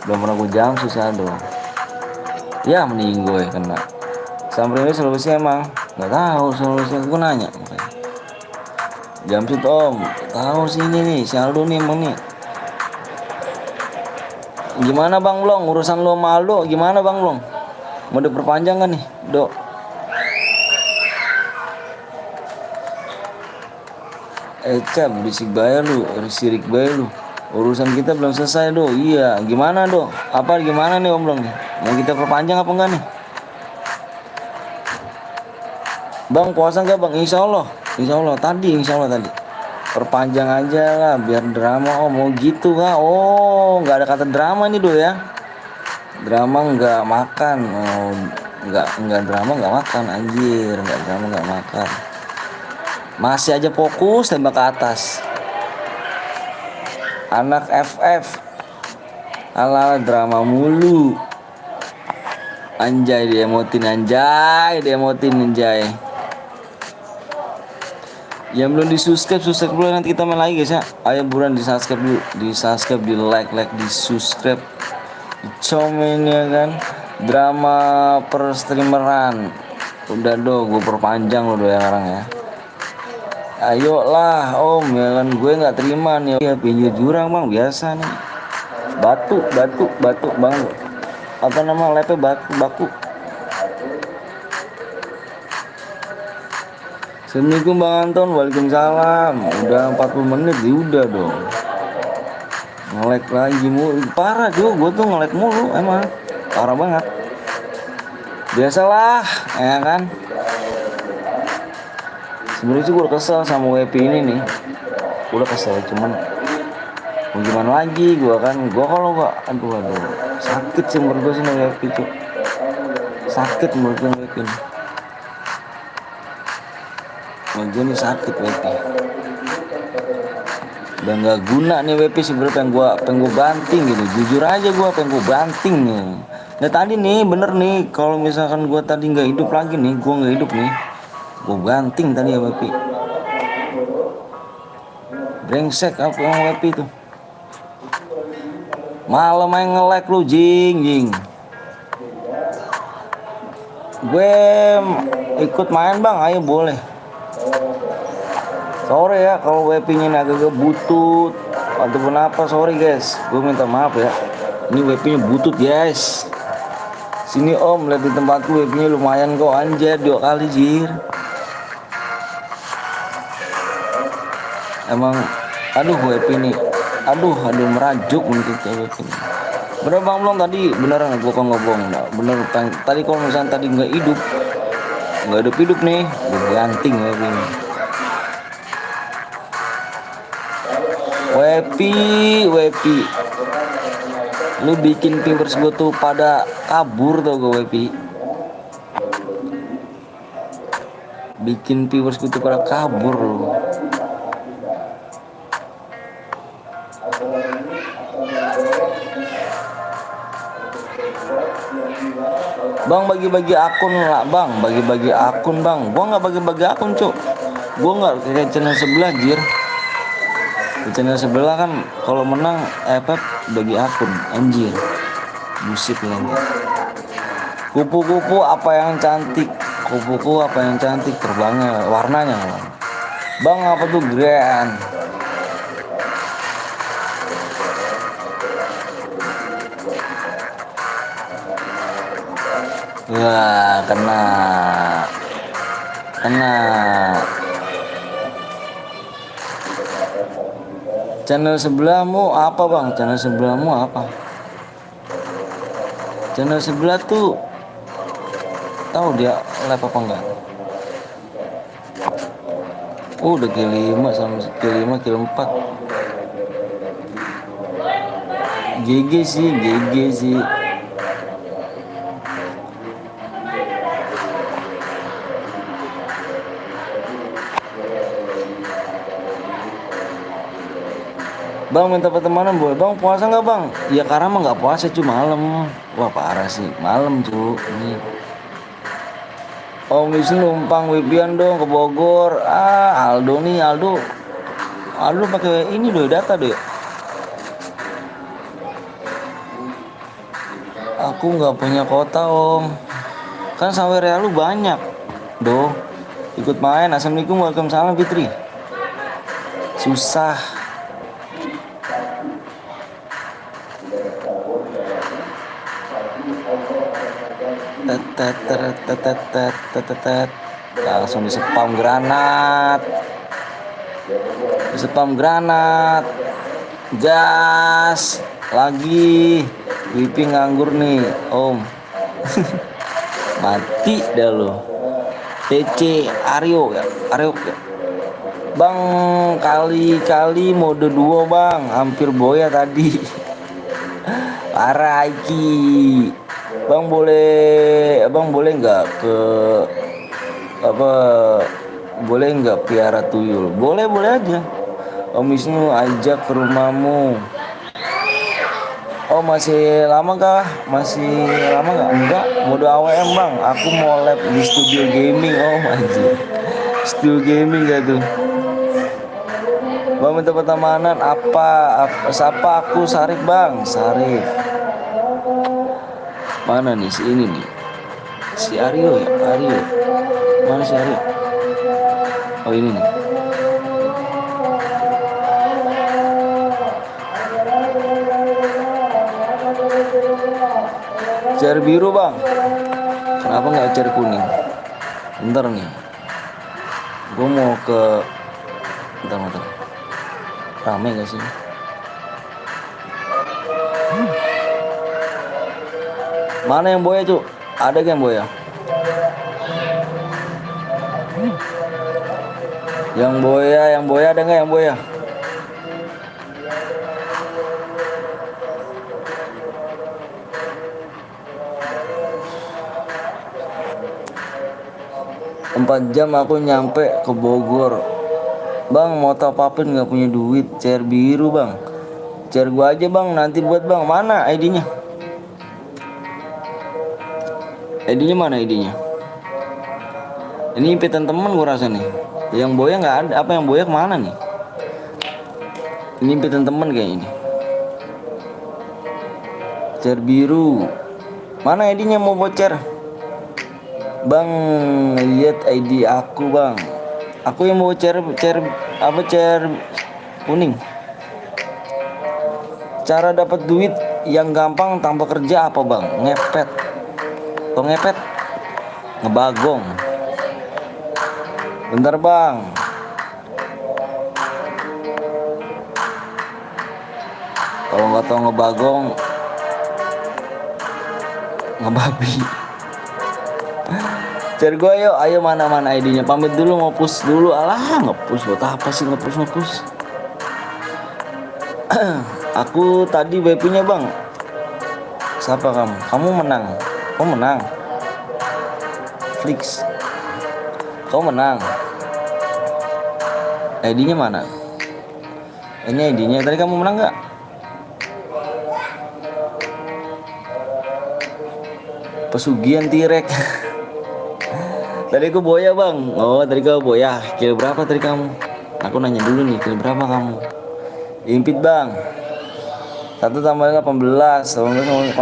Belum pernah gue jamsut si Aldo. Ya mending gue kena. Samarinda Sulawesi emang, nggak tahu Sulawesi, gue nanya. Jamsut om, tahu sini nih si Aldo nih emang nih. Gimana bang Long, urusan lo sama Aldo gimana bang Long? Mau diperpanjang kan nih dok? Cap berisik bayar lu, sirik bayar lu. Urusan kita belum selesai do. Iya gimana do? Apa gimana nih om Long nih? Mau kita perpanjang apa enggak nih? Bang puasa enggak bang? Insya Allah tadi perpanjang aja lah biar drama. Oh mau gitu kah? Oh nggak ada kata drama nih do ya. Drama nggak makan. Oh nggak drama nggak makan anjir. Nggak drama nggak makan. Masih aja fokus tembak ke atas. Anak FF ala drama mulu. Anjay diemotin anjay. Yang belum subscribe dulu, nanti kita main lagi guys ya. Ayo buruan subscribe dulu, di like, di subscribe, komen ya kan. Drama per streameran udah do, gue perpanjang lo do ya sekarang ya. Ayo lah om ya kan, gue nggak terima nih ya, pinggir jurang bang biasa nih. Batu bang, apa nama lepe baku. Assalamualaikum Bang Anton, waalaikumsalam. Udah 40 menit, udah dong. Nge-lag lagi mulu, parah juga, gue tuh nge-lag mulu emang, parah banget. Biasalah, ya kan. Sebenarnya sih gue kesel sama WP ini nih, udah kesel cuman mau gimana lagi gue kan, kalau gak, aduh sakit sih menurut gue sih nih WP itu, sakit menurut gue WP ini. Gue nih sakit WP. Udah nggak guna nih WP sebenarnya, pengen gua banting gitu, jujur aja gua pengen gua banting nih. Nah tadi nih bener nih, kalau misalkan gua tadi nggak hidup lagi nih, gua nggak hidup nih, gua banting tadi ya WP. Brengsek apa yang WP itu, malah main nge-lag lu jing. Gue ikut main bang, ayo boleh. Sorry ya kalau WP-nya ini agak butut ataupun apa, sorry guys, gue minta maaf ya. Ini WP-nya butut guys. Sini om, lihat di tempatku WP-nya lumayan kok, anjir 2 kali jir. Emang aduh WP ini, aduh merajuk untuk WP ini. Bener bang belum tadi, beneran gue kok ngobong. Nah, bener tadi kalau misalnya tadi nggak hidup nih, gue ganting WP ini. Wepi, lu bikin viewers gue tuh pada kabur tau gue Wepi, bikin viewers gue tuh pada kabur lu. Bang bagi-bagi akun lah bang, bagi-bagi akun bang, gua nggak bagi-bagi akun cuk, gua nggak kayak channel sebelah jir. Di channel sebelah kan kalau menang bagi akun anjir, busit lagi. Kupu-kupu apa yang cantik, kupu-kupu apa yang cantik terbangnya warnanya bang, apa tuh grand. Wah kena channel sebelahmu apa bang, channel sebelahmu apa, channel sebelah tuh tahu dia live apa enggak? Udah kill 5 sama kill 5 kill 4. GG sih. Bang minta pertemanan boleh bang, puasa nggak bang? Ya karena mah nggak puasa cuma malam. Wah parah sih, malam cu nih. Om Wisnu numpang Wibian dong ke Bogor. Aldo pakai ini doy, data doy. Aku nggak punya kota om, kan saweria lu banyak doh. Ikut main. Assalamualaikum, waalaikumsalam Fitri. Susah. Langsung disepam granat, gas lagi. Wipi nganggur nih om. Mati dah lo. TC Aryo ya bang, kali mode 2 bang, hampir boya tadi. Parah iki. Bang boleh nggak ke apa, boleh nggak piara tuyul? Boleh aja Om Wisnu, ajak ke rumahmu. Oh masih lama kah? Enggak, mode AWM bang, aku mau lab di studio gaming. Oh anjir, studio gaming gak tuh bang? Minta pertemanan siapa? Aku Sarif bang, Sarif. Mana nih si ini nih, si Aryo ya, mana si Aryo? Oh ini nih. Cer biru bang, kenapa nggak cer kuning? Bentar nih, gue mau ke bentar rame gak sih? Mana yang boya cu? Ada yang boya? Yang boya ada nggak yang boya? Empat jam aku nyampe ke Bogor. Bang mau top upin nggak punya duit, cair biru bang. Cair gua aja bang, nanti buat bang. Mana ID-nya? ID-nya mana ID-nya? Ini impitan temen gua rasa nih. Yang boya nggak ada. Apa yang boya kemana nih? Ini impitan temen kayak ini. Cair biru. Mana ID-nya mau voucher? Bang, lihat ID aku bang. Aku yang mau cair apa cair kuning. Cara dapat duit yang gampang tanpa kerja apa bang? Ngepet. Atau ngepet? Ngebagong. Bentar bang. Kalau nggak tahu ngebagong, ngebabi. Cari gue ayo mana ID-nya, pamit dulu mau push dulu. Alah nge-push buat apa sih nge-push. Aku tadi BP-nya bang. Siapa kamu? Kamu menang. Flix. Kamu menang. ID-nya mana? Ini ID-nya. Tadi kamu menang nggak? Pesugihan Tirek. Tadi aku boya bang. Oh tadi kamu boya. Kill berapa tadi kamu? Aku nanya dulu nih, kill berapa kamu? Impit bang. 1 tambah 18 sama 0.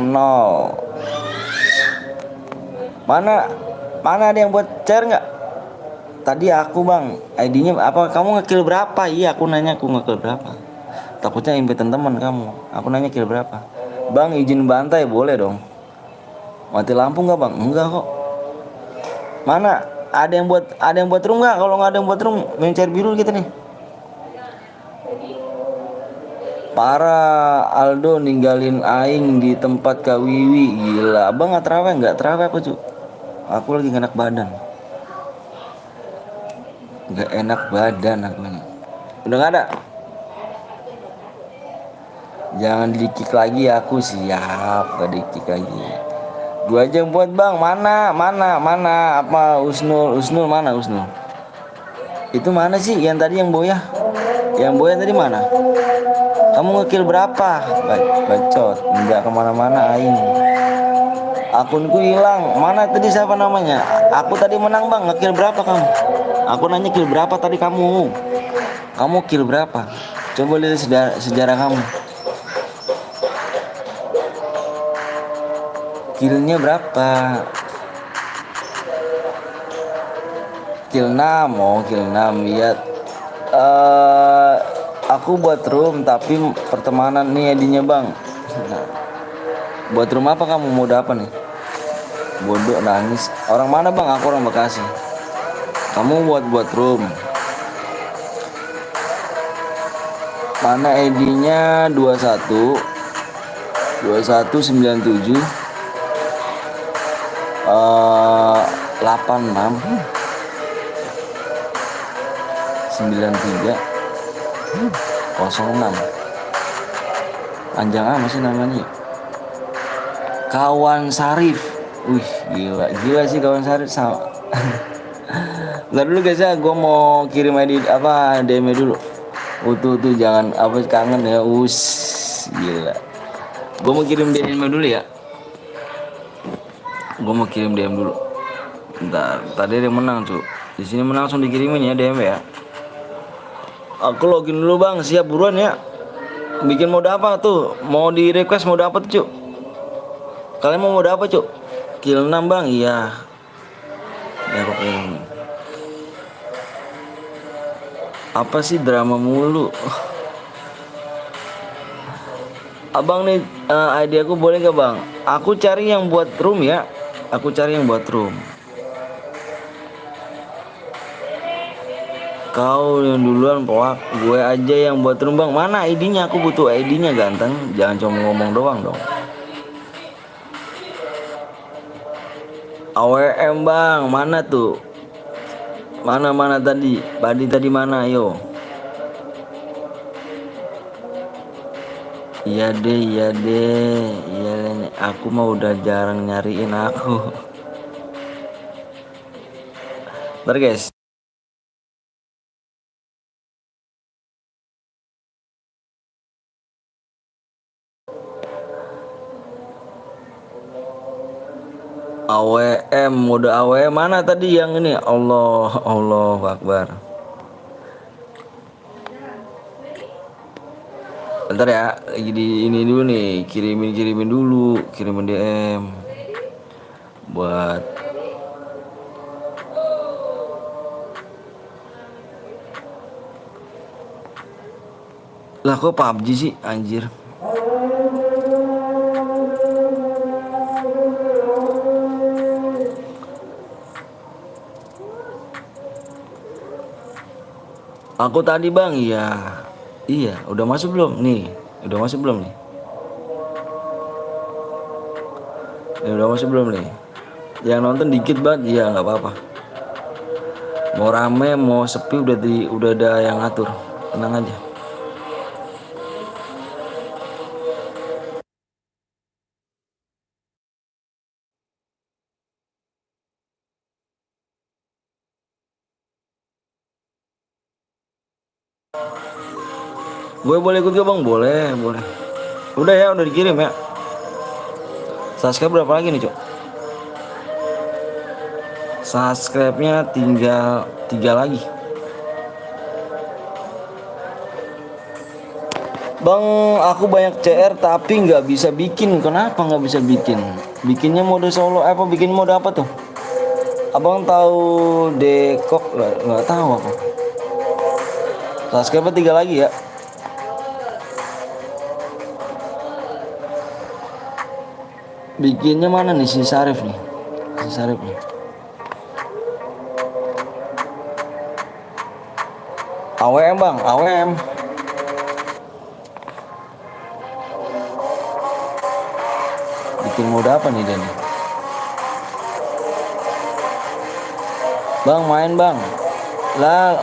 Mana ada yang buat share nggak? Tadi aku bang. ID-nya apa? Kamu ngekill berapa? Iya aku nanya aku ngekill berapa. Takutnya impitan teman kamu. Aku nanya kill berapa. Bang izin bantai boleh dong. Mati lampu nggak bang? Enggak kok. Mana ada yang buat room nggak? Kalau nggak ada yang buat room, main cair biru kita nih. Para Aldo ninggalin aing di tempat Kak Wiwi. Gila abang nggak terawih aku cu. Aku lagi gak enak badan. Gak enak badan aku ini. Udah gak ada. Jangan di-kick lagi, aku siap gak di-kick lagi. 2 jam buat bang. Mana apa Usnul mana Usnul? Itu mana sih yang tadi yang boya? Yang boya tadi mana? Kamu ngekill berapa? Bacot. Enggak kemana-mana aing. Akunku hilang. Mana tadi siapa namanya? Aku tadi menang bang. Ngekill berapa kamu? Aku nanya kill berapa tadi kamu? Kamu kill berapa? Coba lihat sejarah kamu. Killnya berapa? Kill 6. Oh kill 6. Lihat. Aku buat room tapi pertemanan nih ID-nya bang. Nah, buat room apa kamu? Mau apa nih? Bodoh nangis. Orang mana bang? Aku orang Bekasi. Kamu buat room. Mana ID-nya? 21 97 86 93 06. Panjang apa sih namanya? Kawan Sarif. Wih gila sih kawan Sarif sama. Ntar dulu guys ya, gue mau kirim ID apa DM dulu. Tuh jangan apa kangen ya. Gila. Gue mau kirim DM dulu ya. Gue mau kirim DM dulu. Bentar, tadi ada yang menang tuh. Di sini menang langsung dikirimin ya DM ya. Aku login dulu bang, siap buruan ya. Bikin mode apa tuh? Mau di request mode apa tuh cuk? Kalian mau mode apa cuk? Kill 6 bang, iya. Ya aku kirim. Apa sih drama mulu? Abang nih ID aku boleh gak bang? Aku cari yang buat room ya. Kau yang duluan poak, gue aja yang buat room bang. Mana ID-nya? Aku butuh ID-nya ganteng. Jangan cuma ngomong doang dong. AWM bang, mana tuh? Mana tadi? Tadi mana? Ayo. Iya deh. Aku mah udah jarang nyariin aku. Ntar guys. AWM, mode AWM mana tadi yang ini? Allah Akbar. Bentar ya, lagi di ini dulu nih, kirimin dulu, kirimin DM buat. Lah kok PUBG sih anjir. Aku tadi bang, iya. Iya, udah masuk belum? Nih, udah masuk belum nih? Nih udah masuk belum nih? Yang nonton dikit banget, iya nggak apa-apa. Mau rame, mau sepi udah ada yang ngatur. Tenang aja. Gue boleh ikut gak bang? Boleh, boleh. Udah ya, udah dikirim ya. Subscribe berapa lagi nih cok? Subscribe-nya tinggal 3 lagi. Bang, aku banyak CR tapi nggak bisa bikin. Kenapa nggak bisa bikin? Bikinnya mode solo apa? Bikin mode apa tuh? Abang tahu dekok? Nggak tahu aku. Subscribe 3 lagi ya. Bikinnya mana nih si Sarif nih? Si Sarif nih. AWM bang, AWM. Bikin mode apa nih dia nih? Bang main bang. Lah,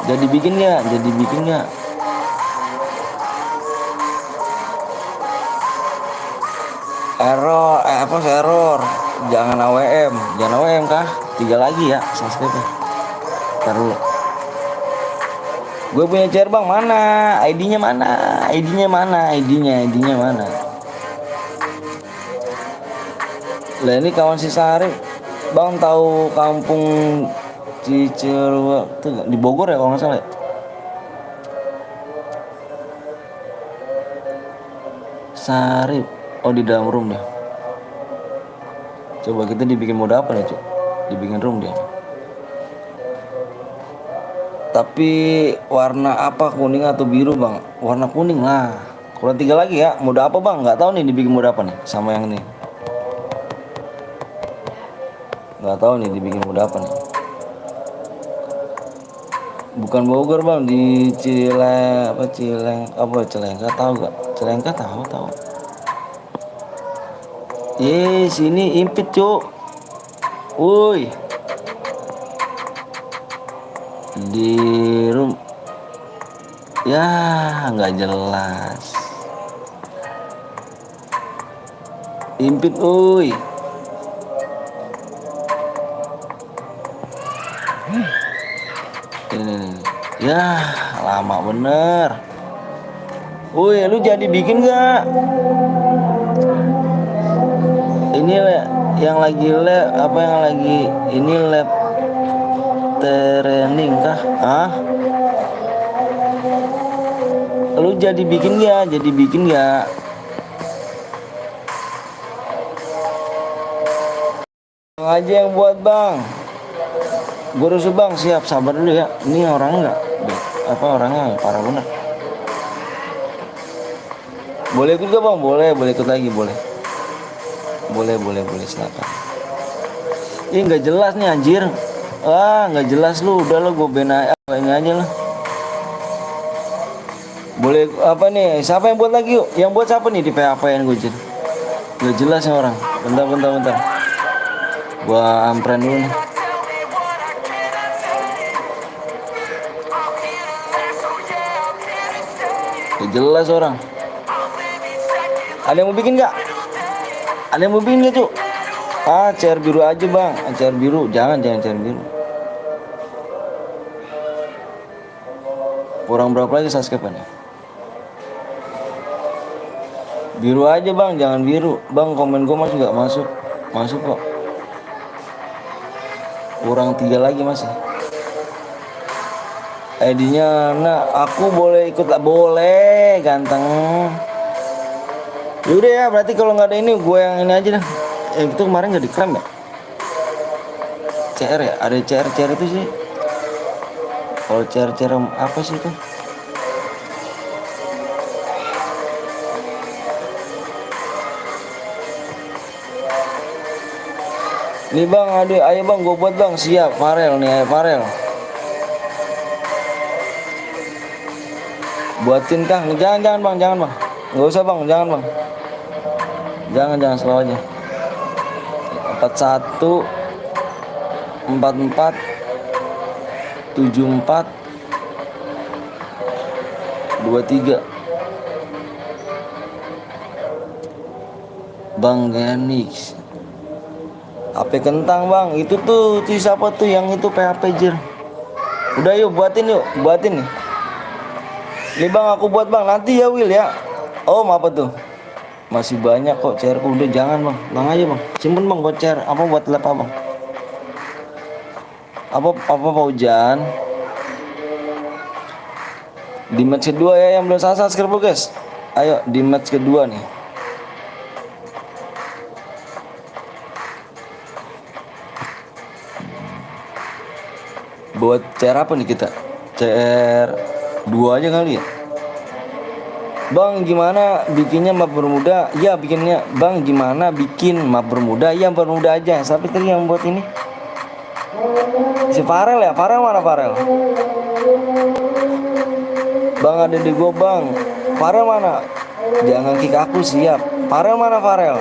jadi bikin nggak? Jadi bikin nggak? Error, apa error? Jangan AWM, jangan AWM kah? 3 lagi ya, subscribe. Ntar dulu. Gue punya CR bang, mana? ID-nya mana? ID-nya mana? ID-nya mana? Lah ini kawan si Sarif. Bang tahu kampung Cicerua tuh di Bogor ya kalau nggak salah ya? Sarif. Oh di dalam room dia. Coba kita dibikin mode apa nih, Cuk? Dibikin room dia. Tapi warna apa, kuning atau biru, Bang? Warna kuning lah. Kurang 3 lagi ya. Mode apa, Bang? Nggak tahu nih dibikin mode apa nih sama yang ini. Nggak tahu nih dibikin mode apa nih. Bukan Bogor, Bang, di Cilengka tahu gak? Cilengka tahu. Sini impit, Cuk. Woi. Di room. Ya, nggak jelas. Impit, woi. Ini. Ya, lama bener. Woi, lu jadi bikin gak? Ini yang lagi ini lab training kah? Ah? Lu jadi bikin gak? Bang aja yang buat bang. Gue rusuh bang, siap, sabar dulu ya. Ini orang orangnya parah bener. Boleh ikut gak bang? Boleh ikut lagi, boleh. Boleh, silakan. Ih nggak jelas nih anjir. Nggak jelas lu, udah lo gue ini aja lah. Boleh apa nih? Siapa yang buat lagi yuk? Yang buat siapa nih di PHP yang gue jadi? Nggak jelas nih orang. Bentar. Gua ampren dulu nih. Nggak jelas orang. Ada yang mau bikin nggak? Cuk? CR biru aja bang. CR biru, jangan CR biru. Kurang berapa lagi subscribe-nya? Biru aja bang, jangan biru. Bang komen gue masuk nggak? Masuk kok. kurang 3 lagi masih. ID-nya, nah aku boleh ikut lah, boleh ganteng. Yaudah ya, berarti kalau nggak ada ini gue yang ini aja dah. Itu kemarin nggak diklaim ya? CR ya, ada CR itu sih. Kalau CR apa sih itu? Nih bang, ayo bang, gue buat bang, siap. Farel nih, ayo Farel. Buatin kah? Nih, jangan bang. Nggak usah bang, jangan bang. Jangan slow aja. 41 44 74 23. Bang Genix. HP kentang bang, itu tuh siapa tuh yang itu PHP jir. Udah yuk buatin nih. Nih bang aku buat bang, nanti ya Will ya. Oh apa tuh? Masih banyak kok CR ku, udah jangan bang aja bang. Simpen bang buat CR, apa buat lap bang? Apa Pak Hujan? Di match kedua ya yang belum subscribe guys. Ayo di match kedua nih. Buat CR apa nih kita? CR 2 aja kali ya. Bang gimana bikinnya map bermuda? Ya bikinnya bang, gimana bikin map bermuda? Ya bermuda aja. Siapa tadi yang buat ini? Si Farel ya? Farel mana Farel? Bang ada di gua bang. Farel mana? Jangan kick aku, siap. Farel mana Farel?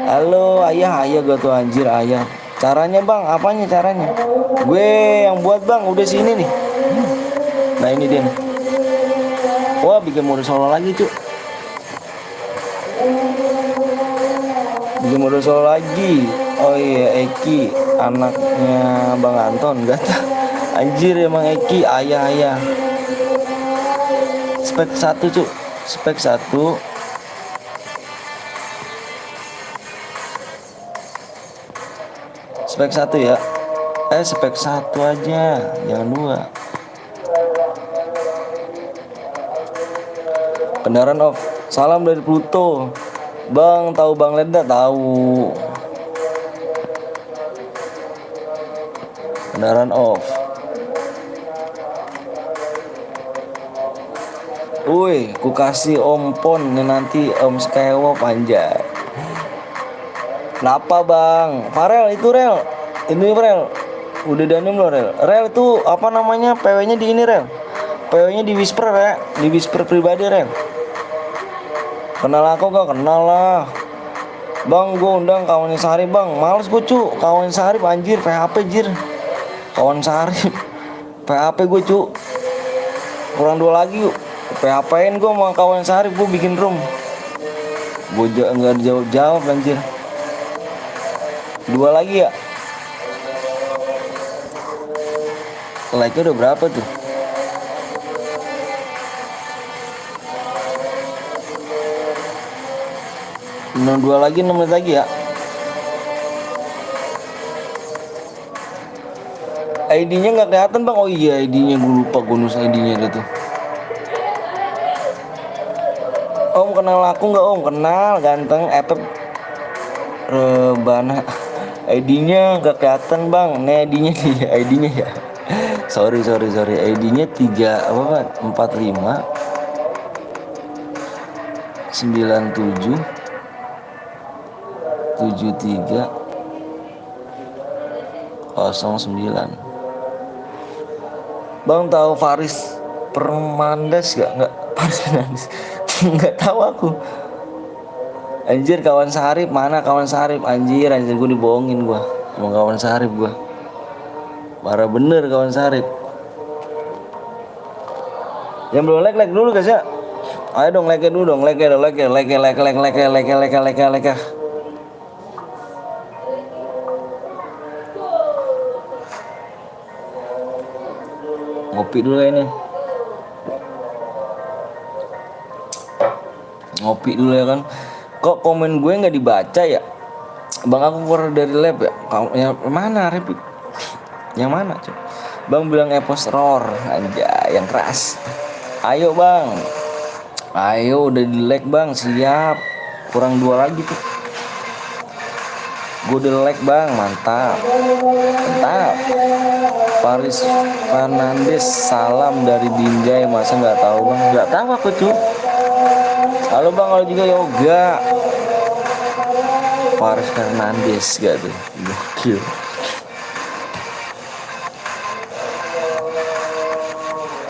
Halo ayah gua tuh anjir ayah. Caranya bang, apanya caranya? Gue yang buat bang, udah sini nih. Nah ini dia nih. Wah bikin mode solo lagi cuy. Bikin mode solo lagi. Oh iya Eki, anaknya Bang Anton. Gak tau. Anjir emang Eki ayah. Spek 1 cuy. Spek 1. Spek 1 ya. Spek 1 aja, jangan 2. Kendaraan off. Salam dari Pluto. Bang, tahu Bang Lenda? Tahu. Kendaraan off. Woi, ku kasih Om Pon nanti Om Skywalk panjang. Kenapa Bang? Farel itu Rel. Ini Rel. Udah danem lo Rel. Rel itu apa namanya? PW-nya di ini Rel. PW-nya di Whisper ya. Di Whisper pribadi Rel. Kenal aku gak? Kenal lah bang, gue undang kawannya Sarip bang. Males gue cu, kawannya Sarip anjir, PHP jir. Kawan Sarip PHP gue cu. Kurang 2 lagi yuk. PHP-in gue sama kawan Sarip, gue bikin room. Gue gak jawab anjir. 2 lagi ya. Like-nya udah berapa tuh? 2 lagi, 6 menit lagi ya. ID-nya nggak kelihatan bang. Oh iya ID-nya gue lupa, gue nulis ID-nya ada tuh. Om kenal aku nggak om? Kenal, ganteng, Rebana. ID-nya nggak kelihatan bang. Nih ID-nya nih, ID-nya ya. sorry. ID-nya 3 apa bang? 45 97 73 09. Bang tahu Faris Permandas gak? Nggak, Faris Permandas. Nggak tahu aku. Anjir kawan Sarip, mana kawan Sarip? Anjir gue dibohongin gue. Emang kawan Sarip gue. Parah bener kawan Sarip. Yang belum like dulu guys ya. Ayo dong like dulu dong, like. Ngopi dulu ini. Ngopi dulu ya kan. Kok komen gue nggak dibaca ya? Bang aku keluar dari lab ya. Kamu yang mana Repit? Yang mana cuy? Bang bilang epos roar aja yang keras. Ayo bang. Ayo udah di lag bang, siap. Kurang 2 lagi tuh. Gue udah lag bang, mantap. Mantap. Faris Fernandes, salam dari Binjai. Masa nggak tahu bang? Nggak tahu aku tuh. Halo bang, kalau juga yoga. Faris Fernandes gak tuh? Gokil.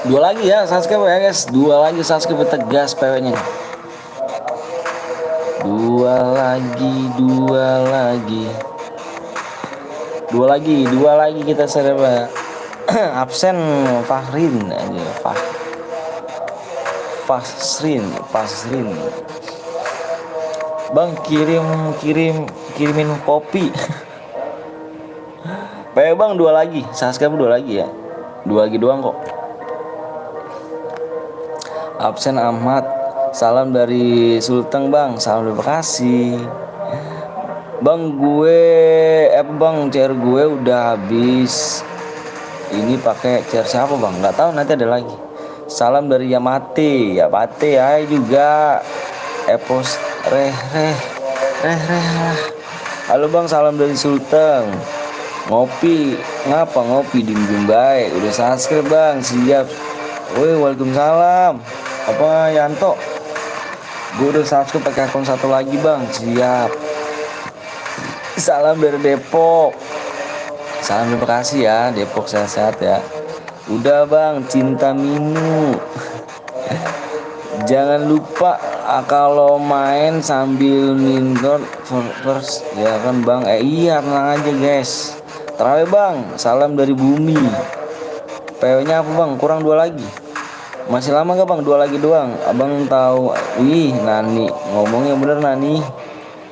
Dua lagi ya subscribe ya guys. 2 lagi subscribe tegas PW nya. 2 lagi, 2 lagi. 2 lagi kita serba. Absen Fahrin aja. Fasrin. Bang kirimin kopi. PW bang 2 lagi. Subscribe 2 lagi ya. 2 lagi doang kok. Absen Ahmad, salam dari Sulteng bang, salam dari Bekasi. Bang bang chair gue udah habis. Ini pakai chair siapa bang? Nggak tahu, nanti ada lagi. Salam dari Yamate ya juga. Epos reh. Halo bang, salam dari Sulteng. Ngapa ngopi di baik. Udah subscribe bang, siap. Woi, waalaikumsalam. Apa Yanto? Gue udah subscribe pakai akun 1 lagi bang, siap. Salam dari Depok. Salam dari Bekasi ya, Depok sehat-sehat ya. Udah bang, cinta Minu. Jangan lupa kalau main sambil nonton first ya kan bang. Iya tenang aja guys. Terawih bang, salam dari Bumi. PW nya apa bang? Kurang 2 lagi. Masih lama gak bang? 2 lagi doang. Abang tahu. Wih Nani, ngomongnya bener Nani.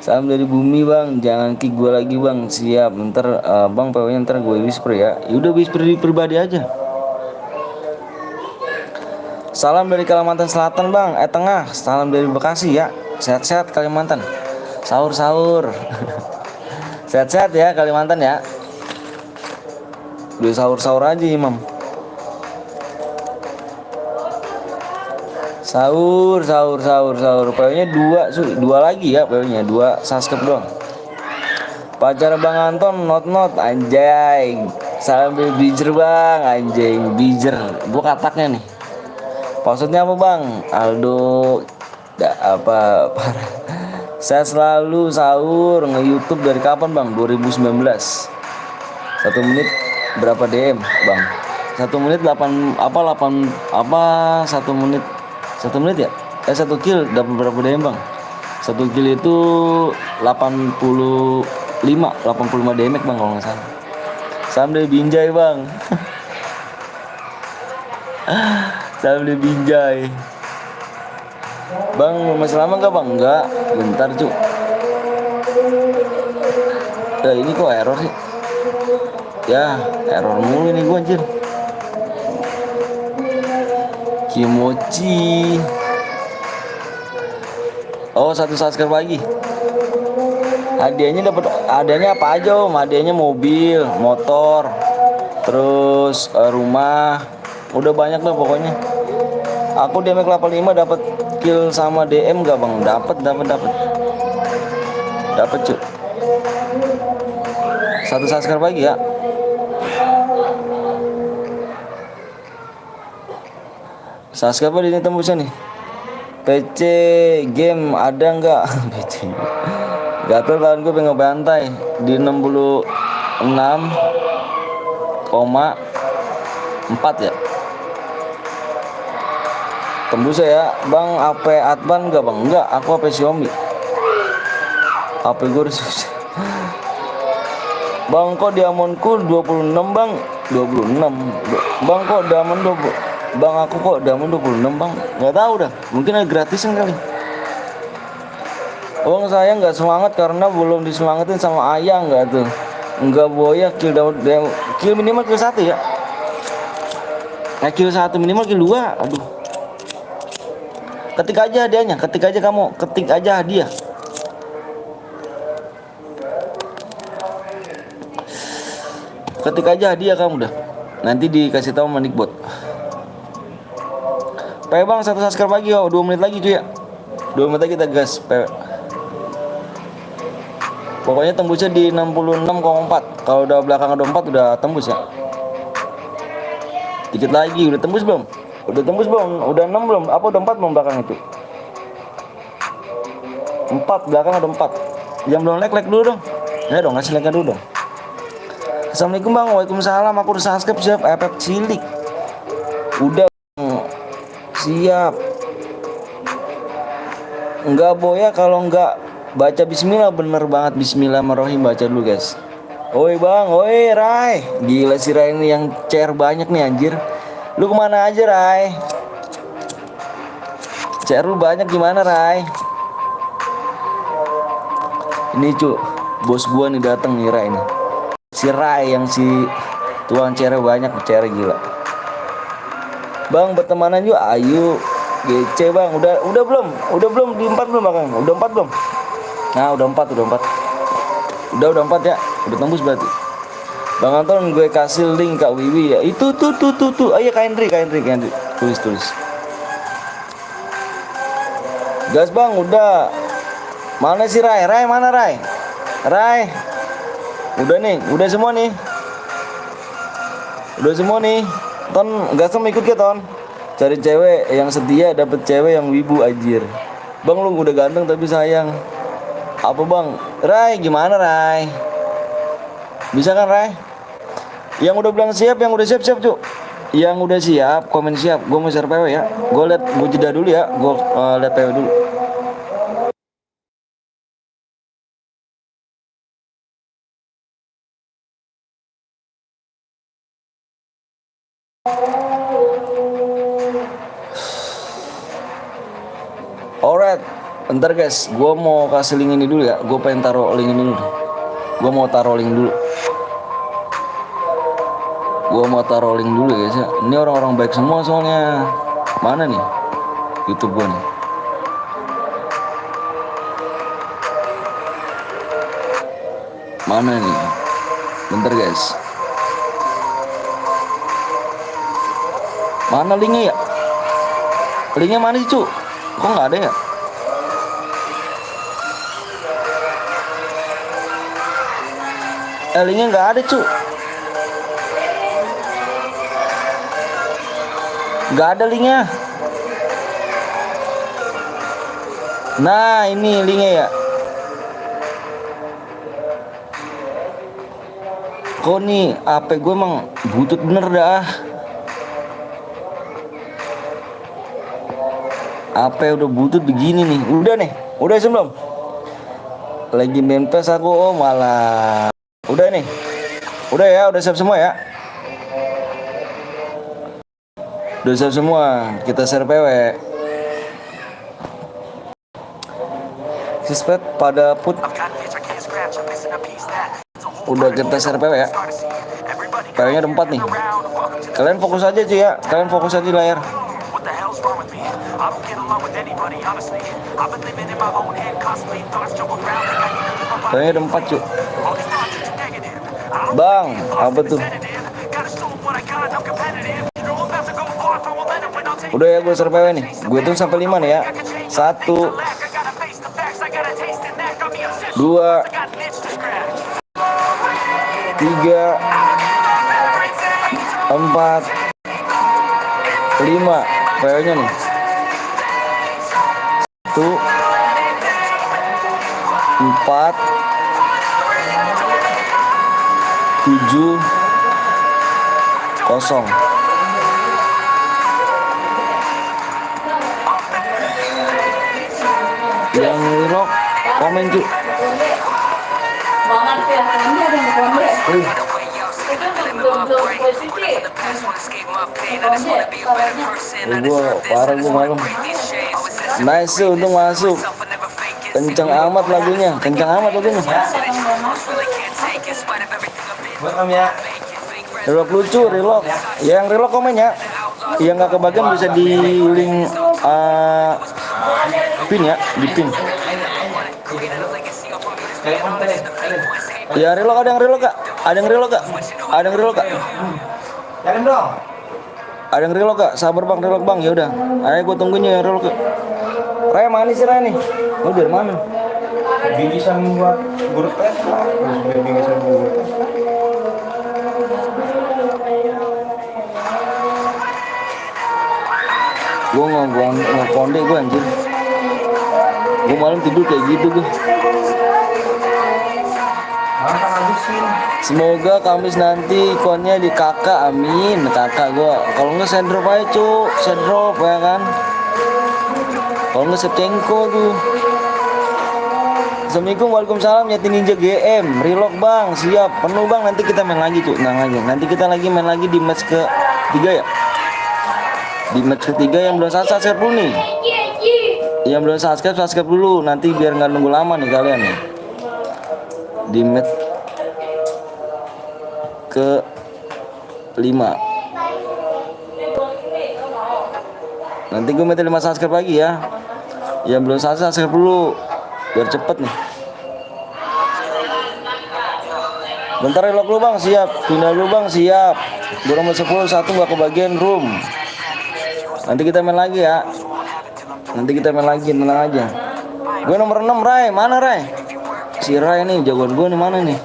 Salam dari Bumi bang. Jangan kick gue lagi bang. Siap. Ntar bang PW nya ntar gue whisper ya. Yaudah whisper pribadi aja. Salam dari Kalimantan Selatan bang. Tengah. Salam dari Bekasi ya. Sehat-sehat Kalimantan. Sahur. Sehat-sehat ya Kalimantan ya. Udah sahur aja Imam. Sahur. PW-nya 2 lagi ya, PW-nya 2 subscribe doang. Pacar Bang Anton not anjay. Salam dari Bijer bang, anjay Bijer. Gua kataknya nih. Maksudnya apa bang? Aldo apa parah. Saya selalu sahur nge-YouTube dari kapan bang? 2019. 1 menit berapa DM bang? 1 menit 8 1 menit 1 menit ya? 1 kill dapat berapa DM bang? 1 kill itu 85 DM bang kalau nggak salah. Salam dari Binjai bang. Salam dari Binjai. Bang masih lama gak bang? Enggak, bentar cu. Ini kok error sih? Ya error mulu ini gua anjir. Kimochi. Oh 1 subscribe lagi. Hadiahnya apa aja om? Hadiahnya mobil, motor, terus rumah. Udah banyak lah pokoknya. Aku di MX 85 dapat kill sama DM gak bang? Dapat. Dapat cuy. 1 subscribe lagi ya. Subscribe di ini tembusnya nih. PC game ada nggak? PC gatel kan gue pengen ngebantai di 66,4 ya. Tembus ya bang. HP Advan nggak bang? Enggak, aku HP Xiaomi. HP gue susah. Bang kok diamondku 26 bang? 26 bang kok diamond 20. Bang aku kok diamond 26 bang? Nggak tahu dah, mungkin ada gratisan kali. Bang saya nggak semangat karena belum disemangatin sama ayah nggak tuh. Nggak boya kill minimal kill 1 ya. Kill 1 minimal kill 2. Aduh. Ketik aja hadiahnya, ketik aja hadiah. Ketik aja hadiah kamu dah. Nanti dikasih tahu sama Nickbot. PW bang, 1 subscribe lagi, 2 menit lagi cuy ya. 2 menit lagi kita gas PW. Pokoknya tembusnya di 66,4. Kalau udah belakang ada 4 udah tembus ya. Dikit lagi, udah tembus belum? Udah tembus belum? Udah 6 belum? Apa udah 4 belum belakang itu? 4, belakang ada 4. Yang belum like dulu dong. Ya dong, kasih like dulu dong. Assalamualaikum bang, waalaikumsalam. Aku udah subscribe, siap. Efek cilik. Udah bang. Siap. Enggak boya kalau enggak baca bismillah. Bener banget, bismillahirrahmanirrahim. Baca dulu guys. Oi bang, oi Rai. Gila si Rai ini yang chair banyak nih anjir. Lu kemana aja Rai? Chair lu banyak gimana Rai? Ini cu, bos gua nih dateng nih Rai ini. Si Rai yang si tuang chair banyak, chair gila. Bang bertemanan yuk, ayo. GC bang, udah belum? Udah belum di 4 belum bang? Udah 4 belum? Nah udah 4. Udah 4 ya, udah tembus berarti. Bang Anton gue kasih link Kak Wiwi ya. Itu tuh. Ayo Kak Henry. Tulis. Gas bang, udah. Mana si Rai? Rai mana Rai? Rai. Udah nih, udah semua nih. Ton, gas sama ikut ke Ton. Cari cewek yang setia, dapet cewek yang wibu anjir. Bang lu udah ganteng tapi sayang. Apa bang? Rai gimana Rai? Bisa kan Rai? Yang udah bilang siap, yang udah siap cuk. Yang udah siap, komen siap. Gue mau share PW ya. Gue jeda dulu ya. Gue liat PW dulu. Alright, bentar guys. Gue mau kasih link ini dulu ya. Gue pengen taruh link ini dulu. Gue mau taruh link dulu guys ya. Ini orang-orang baik semua soalnya. Mana nih YouTube gue nih? Mana nih? Bentar guys. Mana linknya ya? Linknya mana sih cu? Kok nggak ada ya? Linknya nggak ada cu. Nggak ada linknya. Nah ini linknya ya. Kok nih HP gue emang butut bener dah. HP udah butut begini nih. Udah sebelum lagi main PES aku malah. Udah nih. Udah ya, udah siap semua ya. Udah siap semua. Kita share PW. Sispet pada put. Udah kita share PW ya. PW-nya ada 4 nih. Kalian fokus aja cuy ya. Kalian fokus aja di layar. PW-nya ada 4 cuy. Bang, apa tuh? Udah ya gue share PW nih. Gue tuh sampai 5 nih ya. 1 2 3 4 5 PW-nya nih. 1 4 7 0. Yang relock komen cu. Banget ya, ini ada yang komen. Itu belum posisi. Gue parah gue malam. Nice tuh, untung masuk. Kenceng amat lagunya. Welcome ya. Relock lucu, relock. Yang relock komen ya. Yang nggak kebagian bisa di link pin ya, di pin. Ya reload, ada yang reload kak, ada yang reload kak, ada yang reload kak, Jalan dong. ada yang reload kak, sabar bang, reload bang, ya udah, ayo gue tungguin yang reload kak. Ray mana sih Ray nih? Lu dari mana? Bingkisan buat guru tes lah. Terus beli bingkisan buat guru tes. Gue ngekonde gue anjir. Gue malam tidur kayak gitu gue. Makan habisin. Semoga Kamis nanti ikonnya di kakak, amin kakak gue. Kalau nggak saya drop aja cuk, saya drop ya kan. Kalau nggak Shevchenko tuh. Assalamualaikum, waalaikumsalam, Yati Ninja GM, relock bang, siap, penuh bang, nanti kita main lagi cuk, tenang aja. Nanti kita lagi main lagi di match ke-3 ya. Di match ke-3 yang belum subscribe dulu nih. Yang belum subscribe dulu, nanti biar nggak nunggu lama nih kalian nih. Di match ke-5. Nanti gue minta 5 subscribe lagi ya. Yang belum subscribe dulu biar cepet nih. Bentar relock lu bang, siap. Pindah lu bang, siap. Gue nomor 10, 1 gak kebagian room. Nanti kita main lagi ya. Nanti kita main lagi, tenang aja. Gue nomor 6 Ray, mana Ray? Si Ray nih, jagoan gue nih mana nih?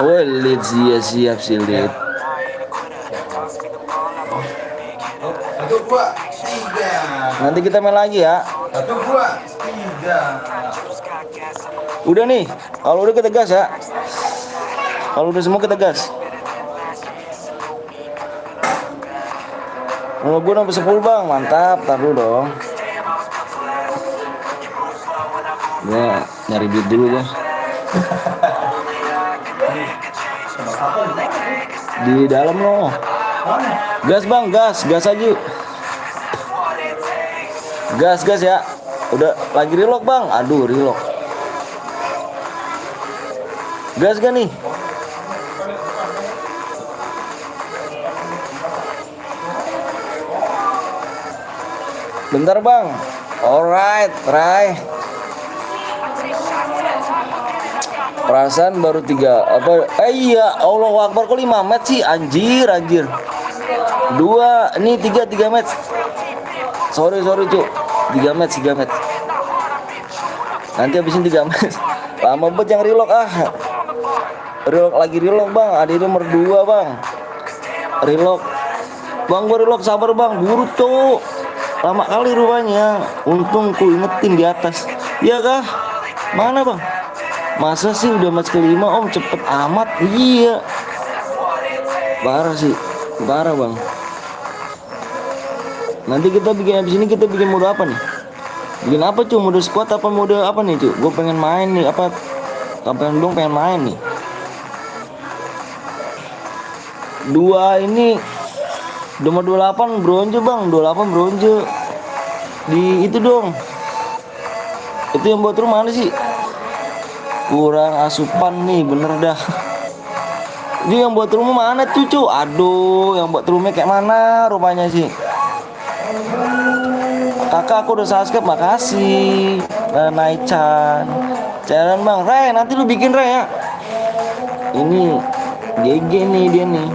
Oh lead, siap si lead. Satu gua, 3. Nanti kita main lagi ya. Satu gua, 3. Udah nih, kalau udah kita gas ya. Kalau udah semua kita gas. Nomor gue nomor 10 bang, mantap, taruh dong. Ya, nyari duit dulu gue. Di dalam loh. Gas bang, gas aja. Gas ya. Udah lagi relock bang, aduh relock. Gas gak nih? Bentar bang. Alright, try. Perasaan baru 3 apa? Iya, Allah Akbar, kok 5 match sih, anjir. 2, ini 3 match. Sorry cuk. 3 match. Nanti habisin 3 match. Lama banget yang relock relock bang. Ada nomor 2 bang. Relock. Bang gua relock, sabar bang, buru cuk. Lama kali rupanya. Untung ku ingetin di atas. Iya kah? Mana bang? Masa sih udah match ke-5 om, cepet amat. Iya. Parah sih. Parah bang. Nanti kita bikin abis ini kita bikin mode apa nih? Bikin apa cuy? Mode squad apa mode apa nih cuy? Gue pengen main nih, pengen main nih. 2 ini nomor 28 bronze bang, 28 bronze. Di itu dong. Itu yang buat rumah mana sih? Kurang asupan nih, bener dah. Ini yang buat rumah mana cucu? Aduh, yang buat rumah kayak mana rumahnya sih? Kakak aku udah subscribe, makasih. Naichan. Jalan bang, Ray, nanti lu bikin Ray ya. Ini GG nih dia nih.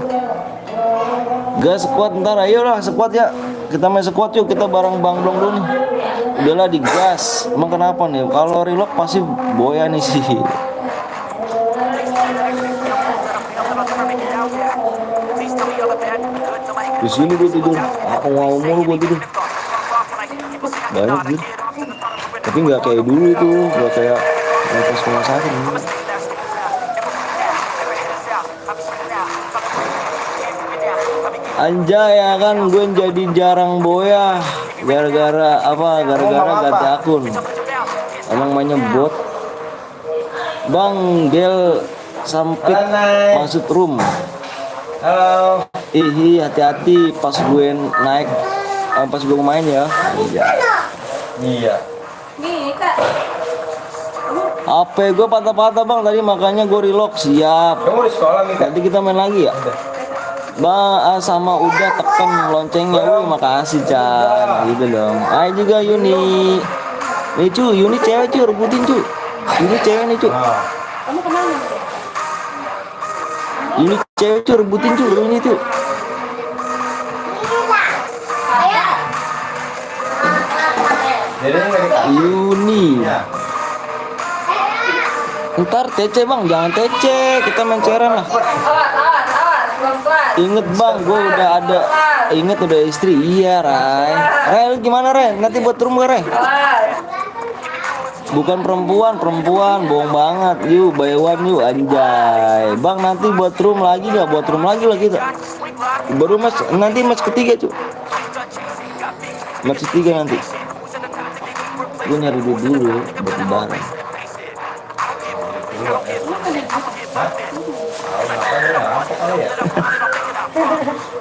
Gas squad ntar, ayo lah squad ya. Kita main squad yuk, kita bareng Bang Blong dulu nih. Udahlah digas. Emang kenapa nih? Kalau relock pasti boya nih sih. Di sini gue tidur. Aku mau mulu gue tidur. Banyak gitu. Tapi nggak kayak dulu itu, nggak kayak pas rumah sakit. Anjay ya kan, gue jadi jarang boya gara-gara apa? Gara-gara ganti akun. Emang mainnya bot. Bang Gel Sampit masuk room. Halo. Ih, hati-hati pas gue naik, pas gue main ya. Iya. Nih, Kak. HP gue patah-patah bang tadi, makanya gue relock. Siap. Kamu di sekolah nih kak? Nanti kita main lagi ya. Bang, sama udah tekan loncengnya. Wih, makasih Chan. Gitu dong. Ayo juga Yuni. Nih cu, Yuni cewek cu, rebutin cu. Ini cewek nih cu. Nah, Kamu kemana? Ini cewek cu, rebutin cu ini tuh. jadi nggak dikasih. Yuni. Ya. Ntar TC bang, jangan TC, kita main ceren lah. Awas, pelan-pelan. Inget bang, gue udah ada. Inget udah istri, iya Ray. Ray lu gimana Ray? Nanti buat room gak Ray? Awas. Bukan perempuan, bohong banget. Yuk, buy one yuk, anjay. Bang nanti buat room lagi gak? Buat room lagi lah kita. Baru nanti match ketiga cu. Match ketiga nanti. Gue nyari duit dulu buat lebaran.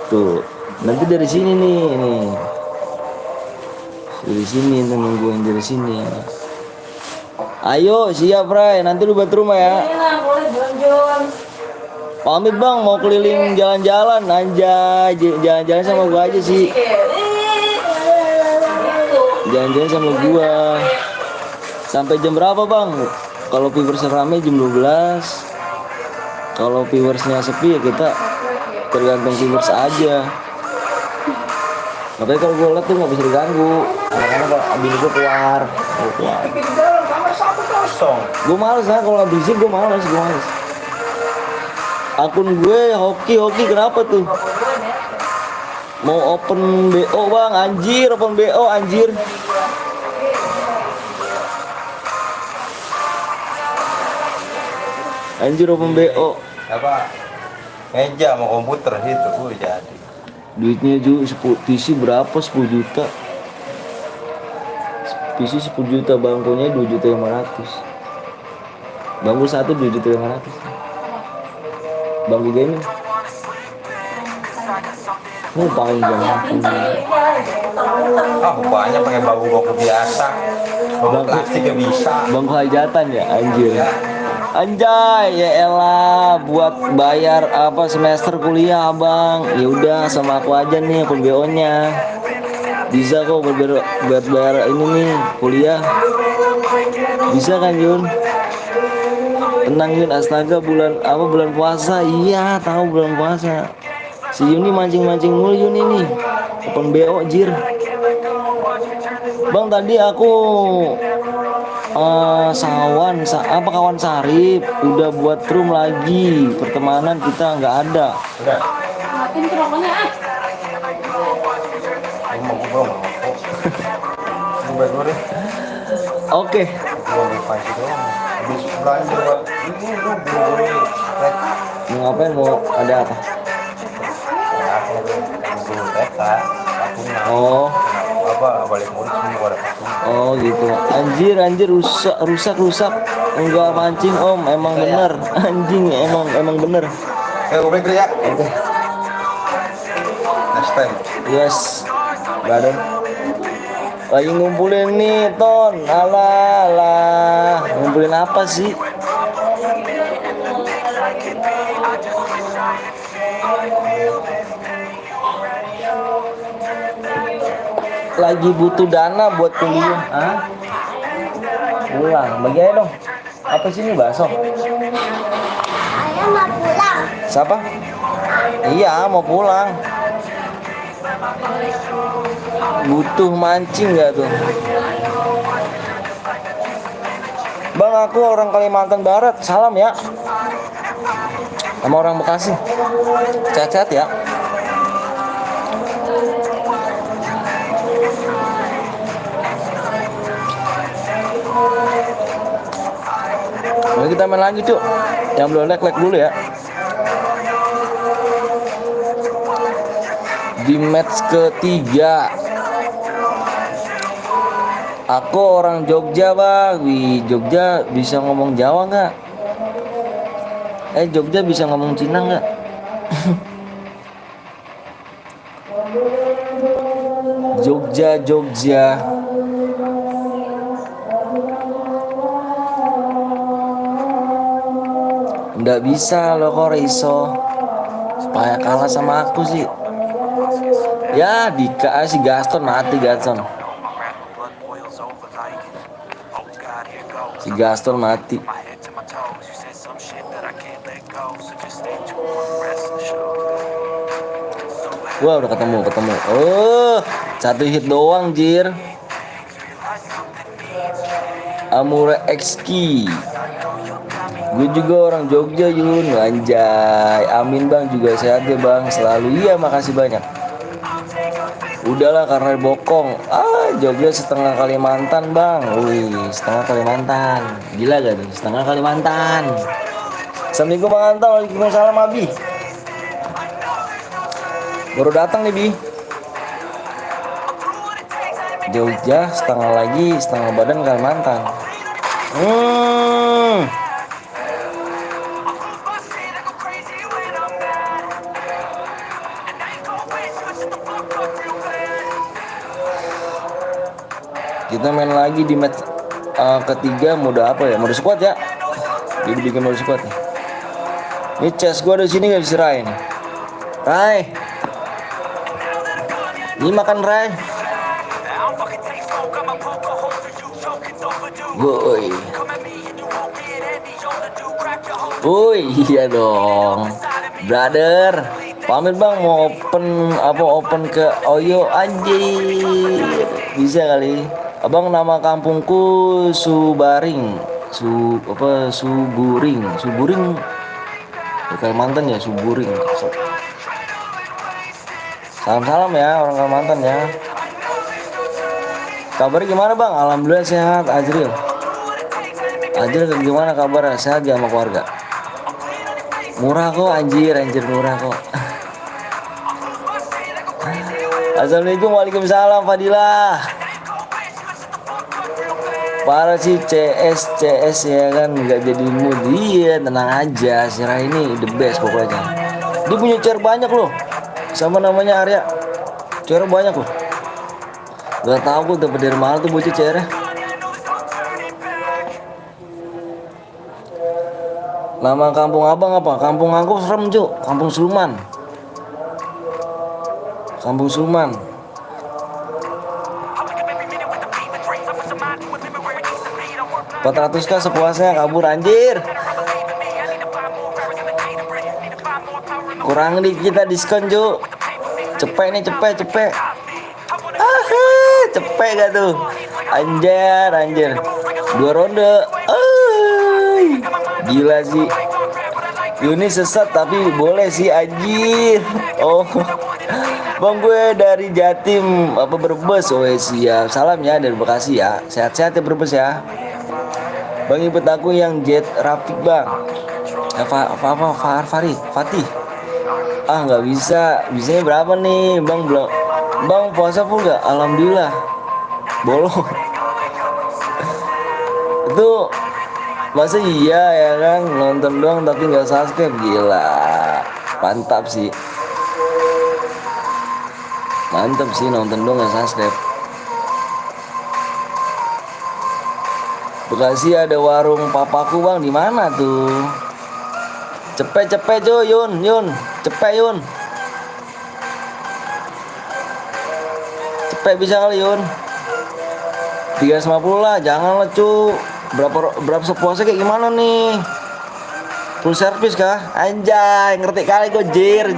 Tuh, nanti dari sini nih. Dari sini temen gue yang dari sini. Ayo siap Ray, nanti lu buat rumah ya. Nah, boleh jalan-jalan. Pamit bang, mau keliling jalan-jalan anjay. Jalan-jalan sama gue aja sih. Jalan-jalan sama gue. Sampai jam berapa bang? Kalau viewersnya rame jam 12. Kalau viewersnya sepi ya kita tergantung viewers aja. Makanya kalau gue liat tuh nggak bisa diganggu. Anak-anak kalau abis gue keluar. Di dalam kamar 1-0. Gue males lah kalau nggak berisik, gue males. Akun gue hoki kenapa tuh? Mau open BO bang, anjir, open BO anjir. Anjir open BO. Apa? Meja sama komputer situ, jadi. Duitnya juga PC berapa? 10 juta. PC 10 juta, bangkunya 2.500.000. Bangku satu 2.500.000. Bangku gaming. Ini panjang. Banyak pakai bangku biasa. Bangku plastik ya bisa. Bangku hajatan ya, anjir. Anjay, ya elah, buat bayar apa semester kuliah abang. Ya udah sama aku aja nih akun BO-nya. Bisa kok buat bayar ini nih kuliah. Bisa kan Yun? Tenang Yun, astaga bulan puasa. Iya, tahu bulan puasa. Si Yuni mancing mulu Yun ini. Open BO jir. Bang tadi aku kawan Sarip udah buat room lagi, pertemanan kita nggak ada. Udah. Matiin tuh rokoknya ah. Belum. Buat deh. Oke. Belum pagi doang. Habis belanja buat ini lu beli Mau ngapain, mau ada apa? Oh, balik mudik semua ada patung. oh gitu. Anjir rusak. Enggak mancing om, emang bener. Anjing emang bener. Gue balik dulu ya. Oke. Next time. Yes, brother. Lagi ngumpulin nih Ton. Alah. Ngumpulin apa sih? Lagi butuh dana buat kuliah. Hah? Pulang. Bagi aja dong. Apa sih ini bakso? Ayah mau pulang. Siapa? Iya, mau pulang. Butuh mancing nggak tuh? Bang, aku orang Kalimantan Barat. Salam ya. Sama orang Bekasi. Sehat-sehat ya. Mari kita main lagi cuk. Yang belum like dulu ya. Di match ketiga. Aku orang Jogja bang. Wih, Jogja bisa ngomong Jawa nggak? Jogja bisa ngomong Cina nggak? Jogja. Nggak bisa lo kok Reiso. Supaya kalah sama aku sih. Ya dikasih Gaston mati Gaston. Si Gaston mati. Wah udah ketemu. Oh, satu hit doang jir. Amura XQ. Gue juga orang Jogja Yun. Anjay. Amin bang, juga sehat ya bang. Selalu. Iya makasih banyak. Udahlah karena bokong. Jogja setengah Kalimantan bang. Wih, setengah Kalimantan. Gila gak tuh? Setengah Kalimantan. Assalamualaikum Bang Anton. Waalaikumsalam Abi. Baru datang nih Bi. Jogja setengah lagi, setengah badan Kalimantan. Kita main lagi di match ketiga, mode apa ya? Mode squad ya. Jadi bikin mode squad nih. Ini chest gua di sini gak bisa Rai nih. Rai. Ini makan Rai. Woi. Woi, iya dong. Brother, pamit bang mau open ke Oyo anjir. Bisa kali. Abang nama kampungku Subaring. Suburing di Kalimantan ya, Suburing. Salam ya orang Kalimantan ya. Kabarnya gimana bang? Alhamdulillah sehat. Ajril gimana kabarnya? Sehat ya sama keluarga? Murah kok anjir murah kok. Assalamualaikum. Waalaikumsalam Fadilah. Para si CS ya kan nggak jadi mood. Iya tenang aja, si Rai ini the best pokoknya. Dia punya chair banyak loh, sama namanya Arya. Chair banyak loh. Gak tahu gue dapet dari mana tuh bocah chairnya. Nama kampung abang apa? Kampung aku serem Cuk. Kampung Sulman. 400k sepuasnya kabur anjir. Kurang nih kita diskon Ju. Cepet nih cepet. Cepet gak tuh? Anjir. 2 ronde. Gila sih. Ini sesat tapi boleh sih anjir. Oh. Bang gue dari Jatim Brebes. Oh siap. Salam ya dari Bekasi ya. Sehat-sehat ya Brebes ya. Bang ikut aku yang Jet Rafiq bang. Fatih. Nggak bisa. Bisanya berapa nih bang? Belum. Bang puasa full gak? Alhamdulillah. Bolong. Itu masa iya ya kan nonton doang tapi nggak subscribe. Gila. Mantap sih nonton doang nggak subscribe. Bekasi ada warung papaku bang, di mana tuh? Cepet Jo Yun, cepet Yun. Cepet bisa kali Yun. 350 lah, jangan lah cu. Berapa sepuasnya kayak gimana nih? Full service kah? Anjay, ngerti kali gue jir.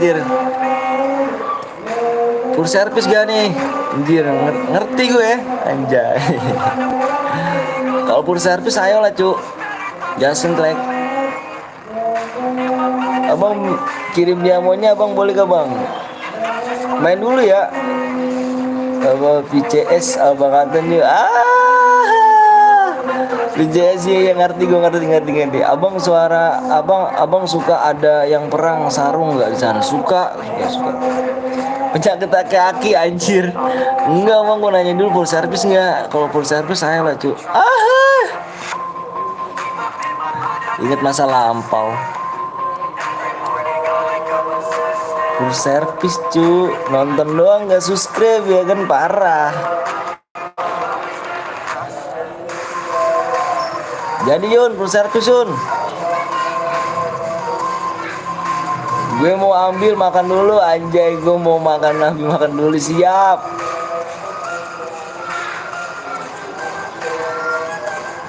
Full service gak nih? Anjir, ngerti gue ya. Anjay. Kalau full service ayo lah cu. Jasin Track. Abang kirim diamonnya abang boleh gak bang? Main dulu ya. Abang VCS abang kanten yuk. VCS yang ngerti. Abang suara abang suka ada yang perang sarung nggak di sana? Suka. Pencak kaki anjir. Enggak bang, gue nanya dulu full service nggak? Kalau full service saya lah cu. Ingat masa lampau. Full service cu, nonton doang nggak subscribe ya kan, parah. Jadi Yun, full service Yun. Gue mau ambil makan dulu anjay, gue mau makan dulu siap.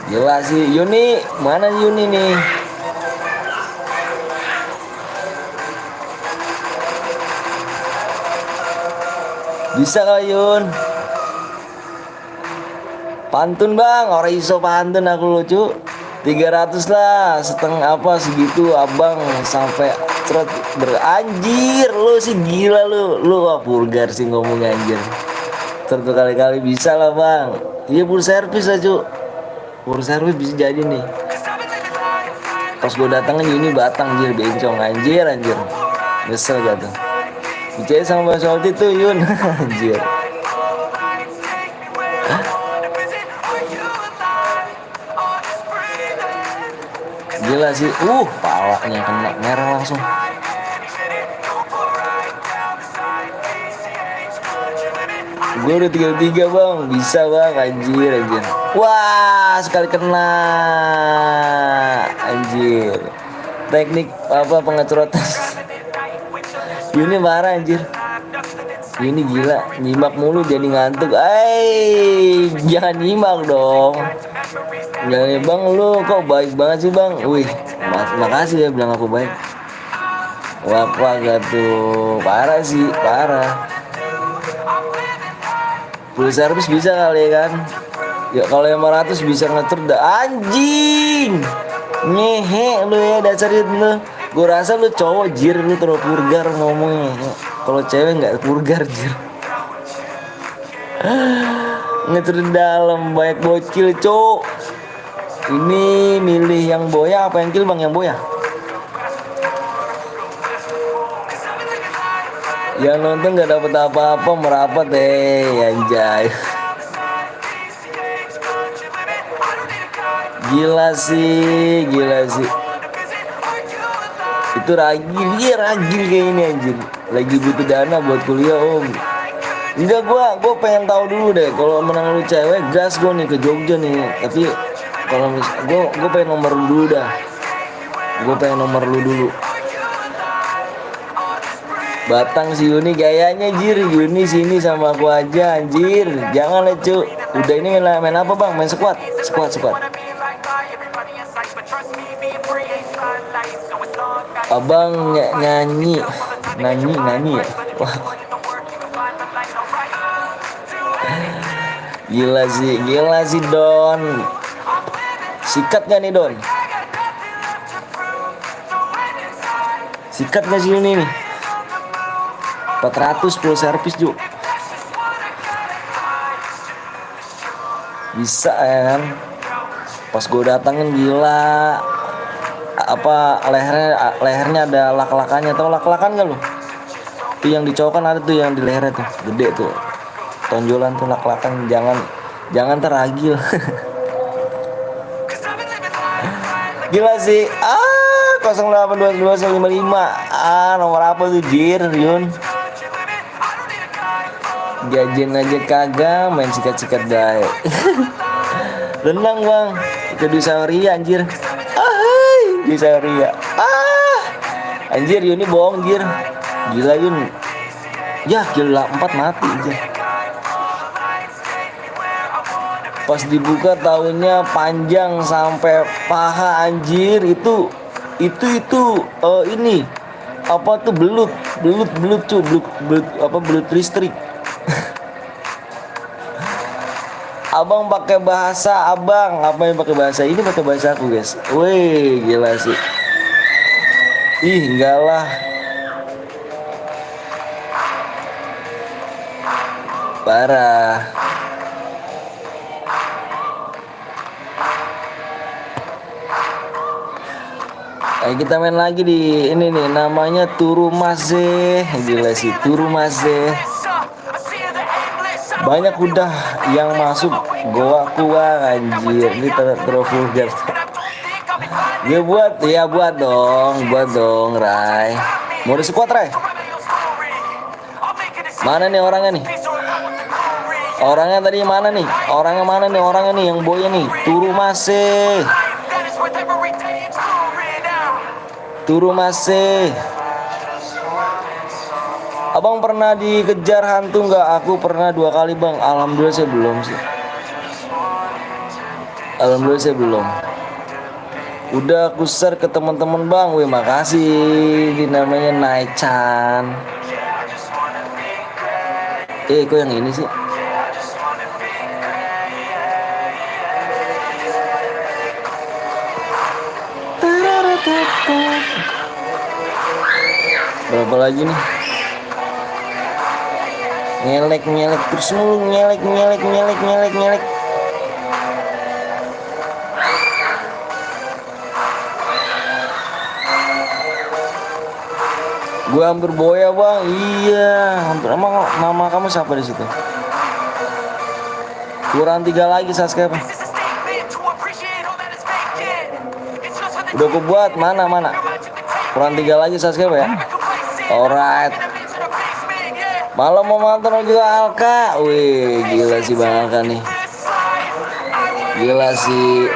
Gila sih Yuni, mana Yuni nih? Bisa kali Yun. Pantun bang, orang iso pantun aku lucu. 300 lah, setengah apa segitu abang sampai cerut beranjir lu sih gila lu wah vulgar sih ngomong anjir. Terus kali-kali bisa lah bang. Iya full servis lah cu. Full servis bisa jadi nih. Pas gue datangin ini batang anjir bencong anjir. Nyesel gak tuh. Bicara sama Bang Solti tuh Yun anjir. Gila sih, palanya kena merah langsung. Gue udah 33 bang, bisa bang, anjir. Wah, sekali kena, anjir. Teknik apa pengecoran? Ini marah anjir. Ini gila, nyimak mulu jadi ngantuk. Jangan nyimak dong. Jangan bang, lu kok baik banget sih bang. Wih, makasih ya bilang aku baik. Wah, gak tuh, parah sih, parah. Full service bisa kali kan. Ya kalau 500 bisa ngetur dah anjing. Ngehe lu ya dasar lu. Gue rasa lu cowok jir, lu terlalu vulgar ngomongnya. Kalau cewek nggak vulgar jir. Ngetur dalam banyak bocil cowok. Ini milih yang boya apa yang kill bang? Yang boya. Yang nonton nggak dapet apa-apa merapat anjay. Gila sih. Itu ragil kayak ini anjir. Lagi butuh dana buat kuliah om. Enggak gua pengen tahu dulu deh kalau menang lu cewek gas gua nih ke Jogja nih. Tapi kalau gua pengen nomor lu dulu dah. Batang si Yuni gayanya jir. Yuni sini sama aku aja anjir. Jangan lah cu. Udah ini main apa bang? Main squad. Abang nyanyi ya. Wah. Gila sih Don. Sikat gak nih Don? Sikat gak sih ini nih? 400 full servis Ju. Bisa ya kan? Pas gue datangin gila. Apa lehernya ada lak-lakannya. Tahu lak-lakan gak lu? Itu yang dicokan ada tuh yang di lehernya tuh. Gede tuh. Tonjolan tuh lak-lakan, jangan teragil. Gila sih. 082255. Nomor apa tuh jir Yun? Gajian aja kagak, main sikat-sikat baik. Renang bang, itu di Sauria anjir. Di Sauria. Anjir Yun ini bohong jir. Gila Yun. Ya gila 4 mati aja. Pas dibuka tahunnya panjang sampai paha anjir. Itu ini apa tuh belut listrik. Abang pakai bahasa abang, apa yang pakai bahasa ini pakai bahasa aku guys. Wih gila sih. Enggak lah. Parah. Kita main lagi di ini nih namanya Turumase. Gila sih Turumase. Banyak udah yang masuk goa anjir. Ini terlalu vulgar. Buat dong Rai. Mau di squad Rai? Mana nih orangnya nih? Orangnya tadi mana nih? Orangnya nih yang boya nih. Turumase. Abang pernah dikejar hantu nggak? Aku pernah 2 kali bang. Alhamdulillah saya belum sih. Alhamdulillah saya belum. Udah aku share ke teman-teman bang. Wih makasih. Ini namanya Naichan. Kok yang ini sih? Berapa lagi nih? Ngelek terus mulu, ngelek. Gue hampir boya bang, iya hampir. Emang nama kamu siapa di situ? Kurang 3 lagi subscribe. Udah gue buat, mana? Kurang 3 lagi subscribe ya. Alright. Malam mau mantan juga Alka. Wih gila sih bang Alka nih. Gila sih.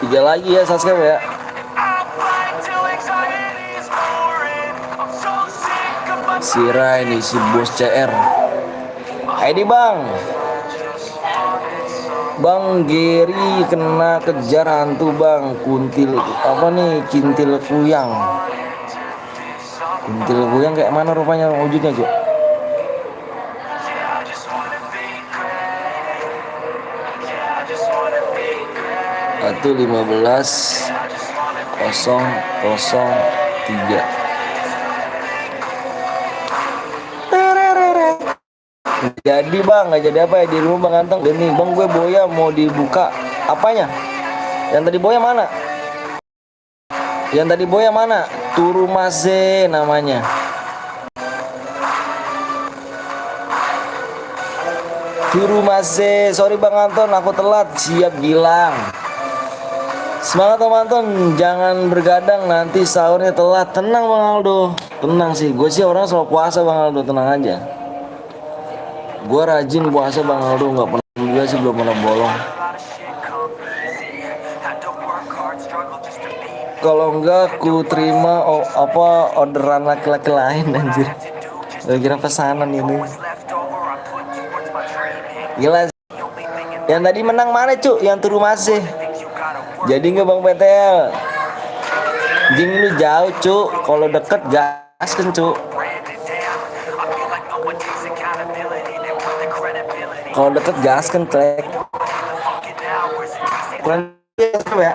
3 lagi ya subscribe ya. Si Rai nih, si bos CR. ID bang. Bang Geri kena kejar hantu bang. Kintil kuyang. Kuntil kuyang kayak mana rupanya wujudnya Cuk? Itu 15.003. Jadi bang, nggak jadi apa ya di rumah bang Anteng. Dan nih bang gue boya mau dibuka apanya? Yang tadi boya mana? Turumase namanya. Turumase. Sorry bang Anton, aku telat. Siap Gilang. Semangat bang Anton, jangan bergadang nanti sahurnya telat. Tenang bang Aldo, tenang sih. Gue sih orang selalu puasa bang Aldo, tenang aja. Gue rajin puasa bang Aldo, nggak pernah juga sih, belum pernah bolong. Kalau enggak ku terima orderan laki-laki lain anjir. Gue kira pesanan ini. Gila. Yang tadi menang mana Cuk? Yang Turumase. Jadi nggak bang PTL? Jing lu jauh Cuk. Kalau deket gaskan Cuk. Kalau deket gas kan trek. Kurang ya.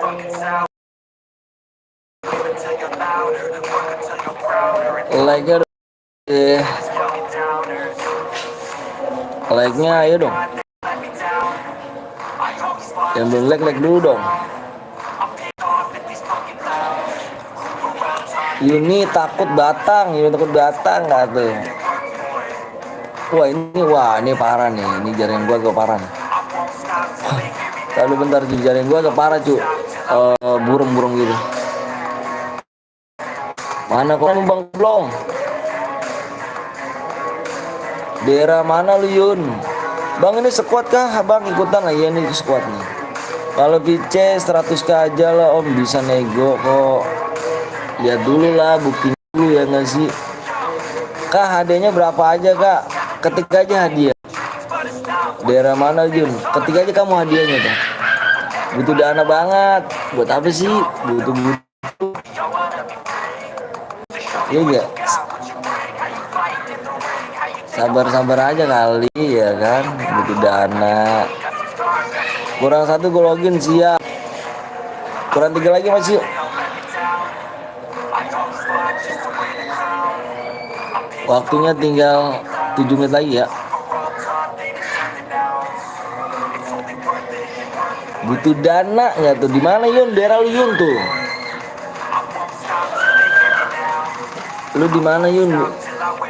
Like-nya ayo dong. Yang belum like dulu dong. Yuni takut batang nggak tuh? Wah ini parah nih. Ini jaring gua agak parah nih. Lalu bentar jaring gua agak parah Cuk. Burung gitu. Mana kok bang Blong? Daerah mana lu Yun? Bang ini squad kah? Bang ikutan lah ya, ini squad nih. Kalau VC 100k aja lah om, bisa nego kok. Lihat dulu lah, bukti dulu ya nggak sih? Kak hadiahnya berapa aja kak? Ketik aja hadiah. Daerah mana Jun? Ketik aja kamu hadiahnya kak. Butuh dana banget. Buat apa sih? Butuh. Iya gak? Sabar aja kali ya kan. Butuh dana. Kurang 1 gue login siap. Kurang 3 lagi masih. Waktunya tinggal 7 menit lagi ya. Butuh dana nggak tuh? Di mana Yun? Daerah lu Yun tuh. Lu di mana Yun?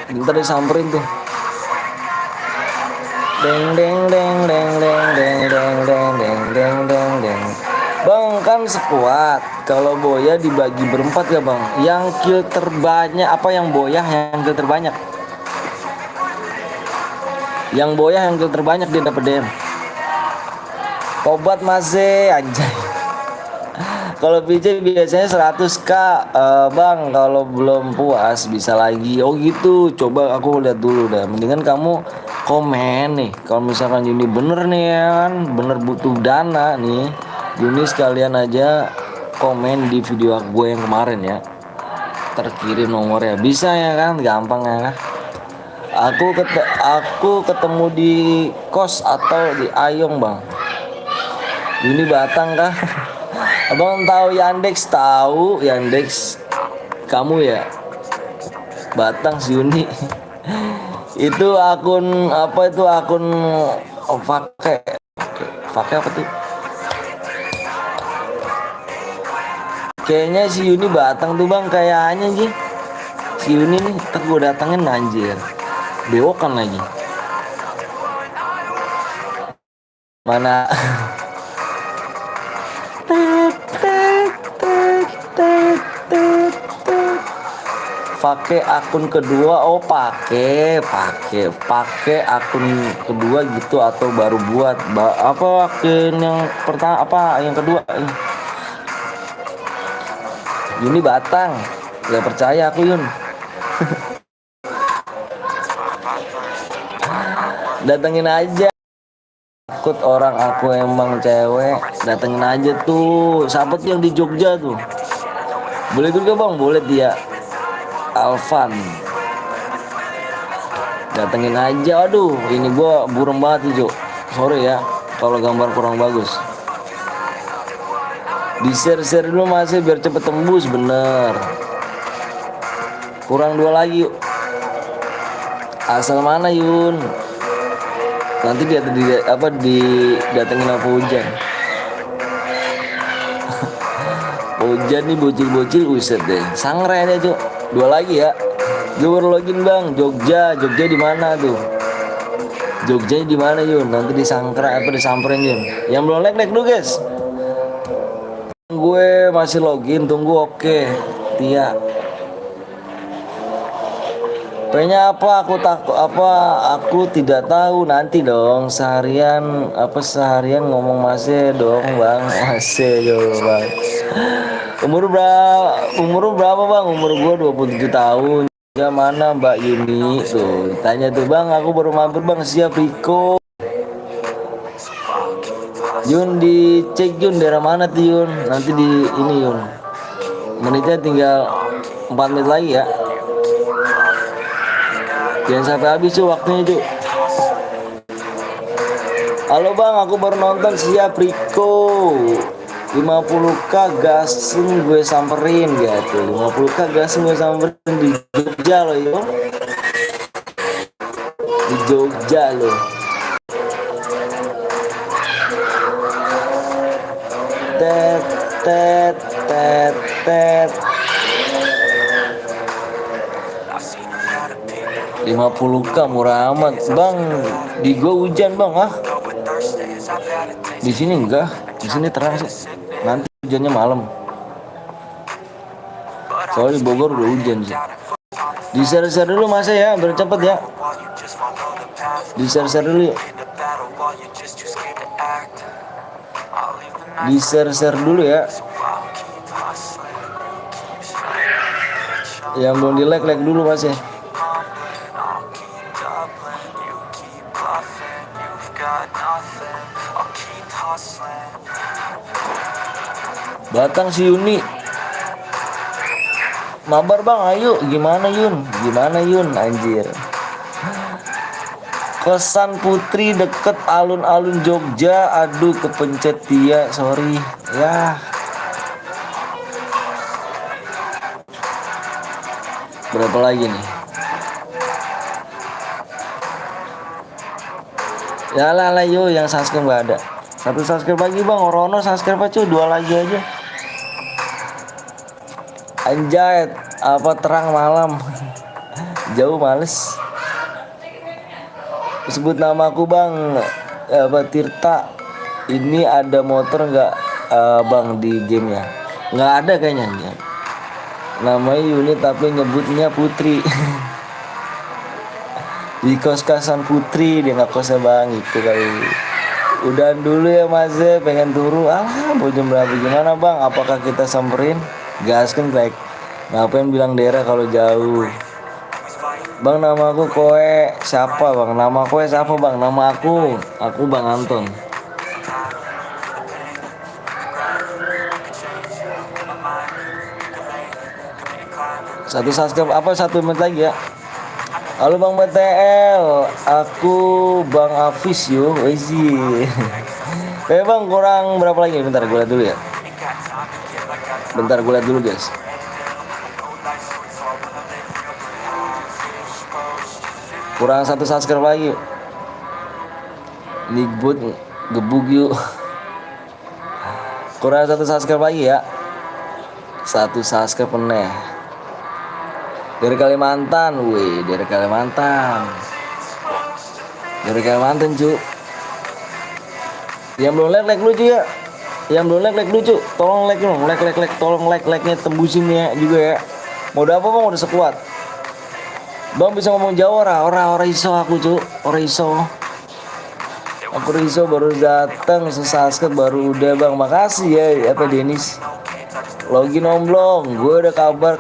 Bentar disamperin tuh. Deng. Bang kan sekuat. Kalau boya dibagi berempat ya bang. Yang kill terbanyak yang boya yang kill terbanyak? Yang boya yang kill terbanyak dia dapat DM. Tobat masih anjay. Kalau VJ biasanya 100k. Bang, kalau belum puas bisa lagi. Oh gitu, coba aku lihat dulu dah. Mendingan kamu komen nih. Kalau misalkan Yuni bener nih ya kan, bener butuh dana nih, Yuni sekalian aja komen di video gue yang kemarin ya. Terkirim nomornya, bisa ya kan, gampang ya. Aku ketemu di kos atau di Ayong bang. Yuni Batang kah? Abang tahu Yandex? Tahu Yandex. Kamu ya Batang si Yuni. Itu akun apa itu akun pakai apa tuh? Kayaknya si Yuni Batang tuh bang, kayaknya sih. Si Yuni nih, ntar gue datengin anjir. Bewokan lagi. Mana? Pakai akun kedua. Oh pakai akun kedua gitu atau baru buat apa akun yang pertama apa yang kedua ini Batang gak percaya aku Yun. Datengin aja, takut orang aku emang cewek, datengin aja tuh. Siapa tuh yang di Jogja tuh? Boleh juga bang, boleh dia Alvan. Datengin aja. Aduh ini gua burem banget nih Jo, sorry ya kalau gambar kurang bagus. Di share dulu masih biar cepet tembus. Bener, kurang 2 lagi yuk. Asal mana Yun? Nanti dia datengin apa hujan. Hujan nih bocil-bocil uset deh. Sangre deh Cuk. 2 lagi ya. Gue baru login bang. Jogja di mana tuh? Jogja di mana Yun? Nanti disamperin Yun. Yang belum like dulu guys. Gue masih login, tunggu. Oke Tia. Kayaknya aku tidak tahu. Nanti dong seharian ngomong masih dong bang. Masih yo bang. Umur berapa bang? Umur gua 27 tahun. Ya mana Mbak Yuni tuh? Tanya tuh bang, aku baru mampir bang. Siap Riko. Yun dicek Yun daerah mana tuh Yun? Nanti di ini Yun. Menitnya tinggal 4 menit lagi ya. Jangan sampai habis tuh waktunya tuh. Halo bang, aku baru nonton. Siap Riko. 50k gasin gue samperin gitu. 50k gasin gue samperin di Jogja loh yo. Di Jogja loh. Tet tet tet tet. 50k murah amat bang. Di gua hujan bang ah. Di sini enggak. Di sini terang sih. Nanti hujannya malam. Soalnya di Bogor udah hujan sih. Di share dulu masa ya, biar cepet ya. Di share dulu yuk. Di share dulu ya. Yang belum di like dulu mas ya. Batang si Yuni. Mabar bang, ayo. Gimana Yun? Anjir. Kosan Putri deket alun-alun Jogja. Aduh kepencet dia, sorry ya. Berapa lagi nih? Ya lah yo, yang subscribe gak ada. 1 subscribe lagi bang. Orono subscribe aja, 2 lagi aja. Anjay, apa terang malam. Jauh males. Sebut nama aku bang. Apa Tirta. Ini ada motor nggak bang di gamenya? Nggak ada kayaknya. Namanya Yuni tapi nyebutnya Putri. Di kos-kosan Putri, dia nggak kosnya bang itu kali. Udahan dulu ya Mas, pengen turu. Mau jam berapa gimana Bang? Apakah kita samperin? Gaskan like. Ngapain bilang daerah kalau jauh? Bang, nama aku Koe. Siapa Bang? Nama Koe siapa Bang? Nama aku Bang Anton. Satu subscribe apa 1 menit lagi ya? Halo Bang BTL, aku Bang Afis yo, Wezi. Bang, kurang berapa lagi? Bentar gue lihat dulu ya. Bentar gue lihat dulu guys. Kurang 1 subscribe lagi. Nickbot gebuk yuk. Kurang 1 subscribe lagi ya. 1 subscribe peneh. Dari Kalimantan, wih, dari Kalimantan. Dari Kalimantan, cu. Yang belum like dulu cu ya. Yang belum like dulu cu. Tolong like dong, like. Tolong like-nya tembusin ya juga ya. Mau udah apa Bang, udah sekuat. Bang bisa ngomong Jawa ora iso aku cu, ora iso. Aku iso baru datang, subscribe baru udah Bang. Makasih ya apa Denis. Login omblong, gue udah kabar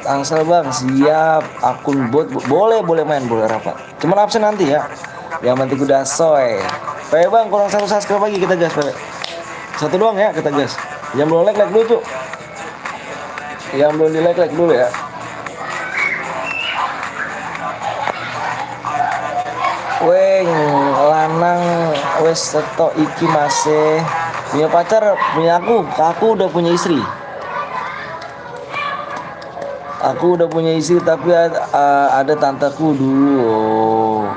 Tangsel Bang, siap. Akun bot boleh main, boleh rapat. Cuman absen nanti ya. Yang penting udah soy. Bang, kurang 1 subscribe lagi kita gas, Pak. 1 doang ya kita gas. Yang belum like dulu, Cuk. Yang belum di like dulu ya. Weng lanang wes setok iki masih punya pacar, punya aku udah punya istri. Aku udah punya istri tapi ada tanteku dulu.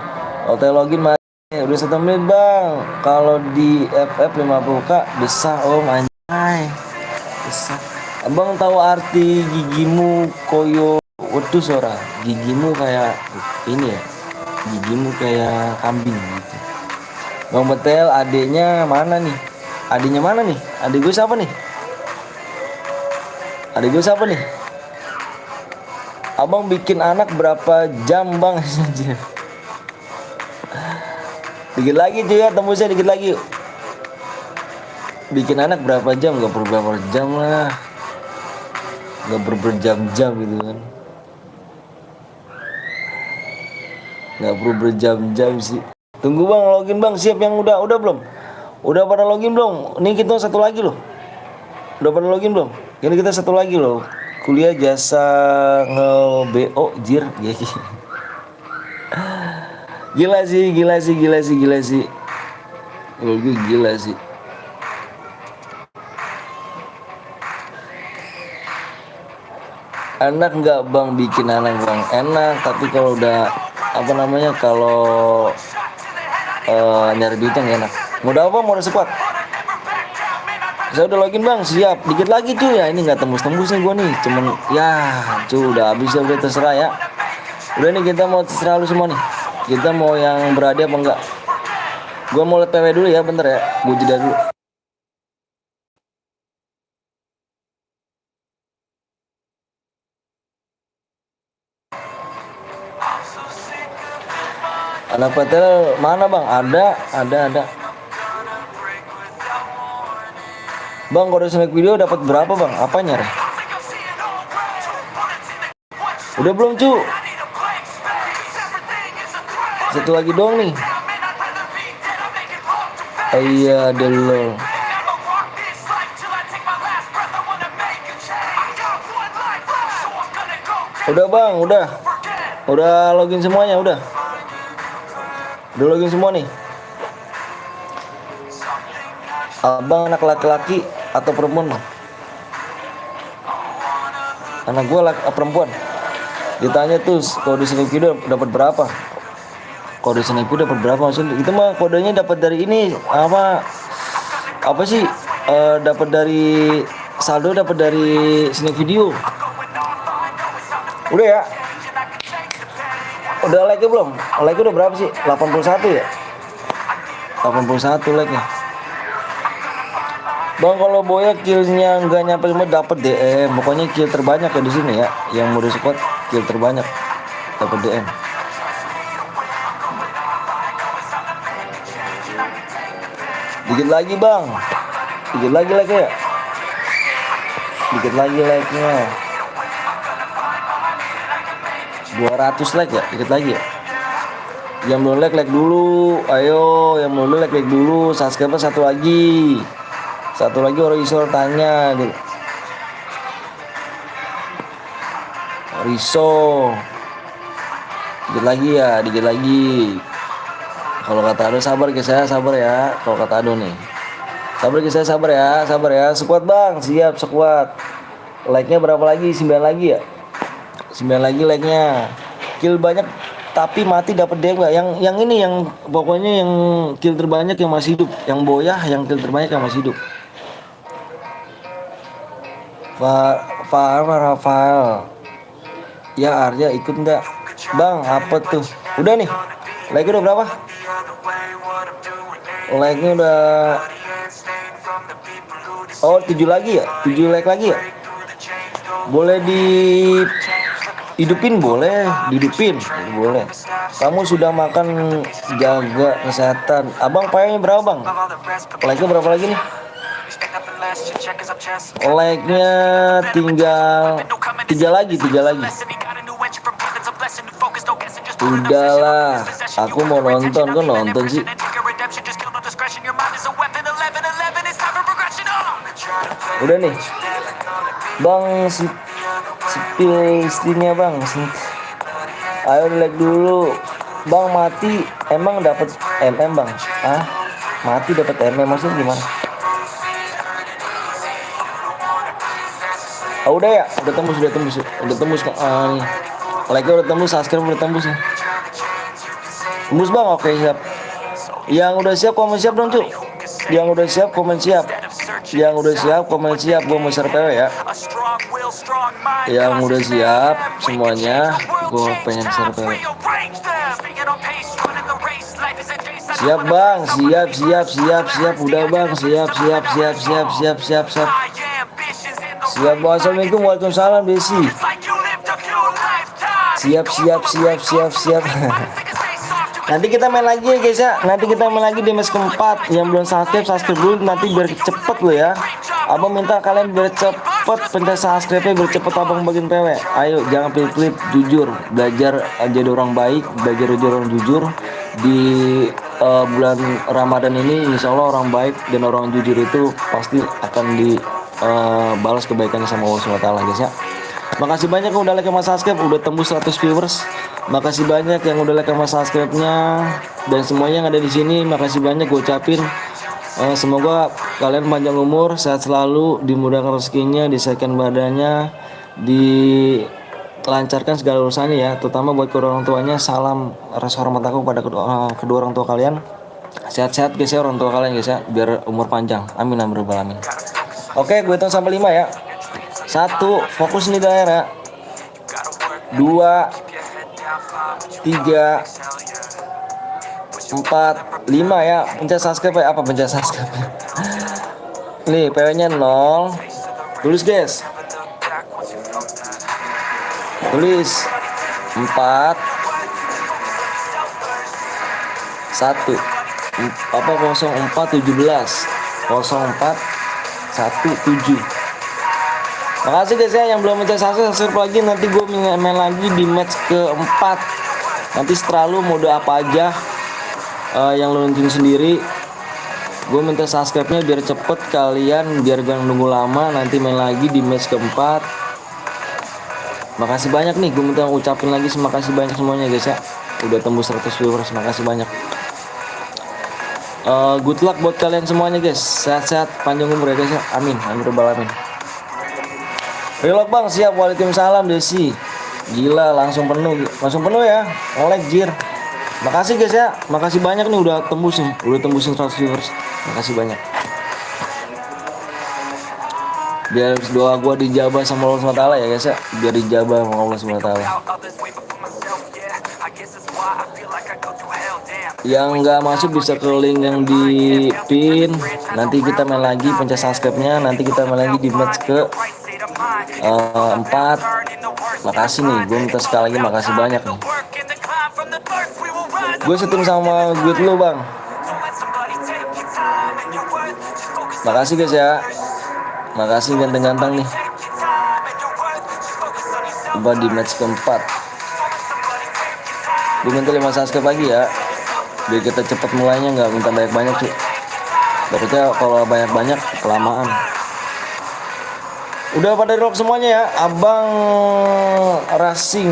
Hotel login mas, udah 1 menit Bang. Kalau di FF 50k besar om anjay. Besar. Abang tahu arti gigimu koyo wedus ora? Gigimu kayak ini ya. Gigimu kayak kambing gitu. Bang Betel, adiknya mana nih? Adiknya mana nih? Adik gue siapa nih? Adik gue siapa nih? Abang bikin anak berapa jam Bang? Dikit lagi cuy ya, tembusnya dikit lagi. Bikin anak berapa jam? Gak perlu berapa jam lah. Gak berjam-jam gitu kan. Gak perlu berjam-jam sih. Tunggu Bang, login Bang, siap yang udah belum? Udah pada login belum? Ini kita 1 lagi loh. Udah pada login belum? Ini kita 1 lagi loh. Kuliah jasa nge-BO jir. Gila sih. Gila sih. Enak nggak Bang bikin anak Bang? Enak, tapi kalau udah kalau nyari duitnya nggak enak. Mau apa? Mau sekuat? Saya udah login Bang, siap. Dikit lagi cuy ya, ini nggak tembus nih gua nih. Cuman ya cuy udah habis ya, udah terserah ya. Udah nih kita mau terserah lu semua nih. Kita mau yang berhadiah apa enggak? Gua mau liat PW dulu ya, bentar ya. Gua jeda dulu. Anak PTL mana Bang? Ada. Bang, kode snack video dapat berapa Bang? Apanya Re? Udah belum cu? 1 lagi dong nih. Iya dulu. Udah Bang, udah login semuanya udah login semua nih. Abang anak laki-laki atau perempuan Bang? Anak gua perempuan. Ditanya tuh kode snack video dapat berapa? Kode snack video dapat berapa maksudnya? Itu mah kodenya dapat dari ini apa sih? Dapat dari saldo, dapat dari snack video. Udah ya? Udah like-nya belum? Like udah berapa sih? 81 ya? 81 like-nya. Bang, kalau Boya killnya nggak nyampe 5 dapat DM. Pokoknya kill terbanyak ya di sini ya. Yang mode squad kill terbanyak dapat DM. Dikit lagi bang. Dikit lagi like-nya. Dikit lagi like-nya. 200 like ya. Dikit lagi ya. Yang belum like dulu. Ayo yang belum like dulu. Subscribe satu lagi. Satu lagi orang Isor tanya. Riso. Dikit lagi ya. Dikit lagi. Kalau kata Ado sabar guys ya. Sabar ya. Kalau kata Ado nih. Sabar guys saya, sabar ya, sabar ya. Sekuat bang, siap sekuat. Like-nya berapa lagi? 9 lagi ya? 9 lagi like-nya. Kill banyak tapi mati dapat DM gak? Yang ini yang pokoknya yang kill terbanyak yang masih hidup. Yang boyah yang kill terbanyak yang masih hidup. Rafael. Ya Arya ikut nggak? Bang, apa tuh? Udah nih. Like-nya udah berapa? Like-nya udah 7 lagi ya? 7 like lagi ya? Boleh dihidupin boleh, dihidupin boleh. Kamu sudah makan, jaga kesehatan. Abang payahnya berapa bang? Like-nya berapa lagi nih? Like-nya tinggal 3 lagi. Udahlah, aku mau nonton. Kok nonton sih? Udah nih bang, spill istrinya bang. Ayo like dulu bang. Mati emang dapat MM bang? Mati dapat MM maksudnya gimana? Udah ya, udah tembus nih. Like udah tembus, subscribe udah tembus nih. Tembus bang, oke siap. Yang udah siap komen siap dong cuy. Yang udah siap komen siap. Gue mau share PW ya. Yang udah siap semuanya, gue pengen share PW. Siap bang, siap. Udah bang, siap. Siap bang. Assalamualaikum, waalaikumsalam Desi. Siap. Nanti kita main lagi ya guys ya. Nanti kita main lagi di match keempat. Yang belum subscribe dulu nanti biar cepet lo ya. Abang minta kalian biar cepet pencet subscribe biar cepet abang bagiin PW. Ayo jangan pilih jujur. Belajar jadi orang baik, belajar jadi orang jujur. Di bulan Ramadan ini insya Allah orang baik dan orang jujur itu pasti akan dibalas kebaikannya sama Allah SWT guys ya. Makasih banyak yang udah like sama subscribe, udah tembus 100 viewers. Makasih banyak yang udah like sama subscribe-nya dan semuanya yang ada di sini. Makasih banyak gue ucapin. Semoga kalian panjang umur, sehat selalu, dimudahkan rezekinya, disehatkan badannya, dilancarkan segala urusannya ya. Terutama buat kedua orang tuanya, salam rasa hormat aku pada kedua orang tua kalian. Sehat-sehat guys ya orang tua kalian guys ya, biar umur panjang. Amin amin rabbal alamin. Oke, gue hitung sampai 5 ya. 1, fokus nih daerah. 2, 3, 4, 5 ya. Pencet subscribe ya. Apa pencet subscribe? Nih PW-nya 0. Tulis guys. Tulis 4 1 04 17 04 17. Makasih guys ya yang belum mencet subscribe lagi. Nanti gue main lagi di match keempat. Nanti setelah lu mode apa aja yang lu nentuin sendiri. Gue minta subscribe-nya biar cepet kalian, biar jangan nunggu lama. Nanti main lagi di match keempat. Makasih banyak nih, gue minta ucapin lagi makasih banyak semuanya guys ya. Udah tembus 100 viewers, makasih banyak. Good luck buat kalian semuanya guys. Sehat-sehat, panjang umur ya guys ya. Amin, amin rabbal alamin. Relok bang, siap. Waalaikumsalam Desi. Gila, langsung penuh ya. Like jir. Makasih guys ya. Makasih banyak nih udah tembus nih. Udah tembusin 100 viewers. Makasih banyak. Biar doa gua dijabah sama Allah SWT ya guys ya. Biar dijabah sama Allah SWT. Yang nggak masuk bisa ke link yang di pin. Nanti kita main lagi, pencet subscribe-nya. Nanti kita main lagi di match ke 4. Makasih nih, gue minta sekali lagi makasih banyak nih. Gue setim sama gue dulu bang. Makasih guys ya. Makasih ganteng-ganteng nih. Coba di match keempat. Gue minta 5 subscribe lagi ya. Biar kita cepet mulainya, nggak minta banyak-banyak cuy. Takutnya kalau banyak-banyak kelamaan. Udah pada rock semuanya ya. Abang racing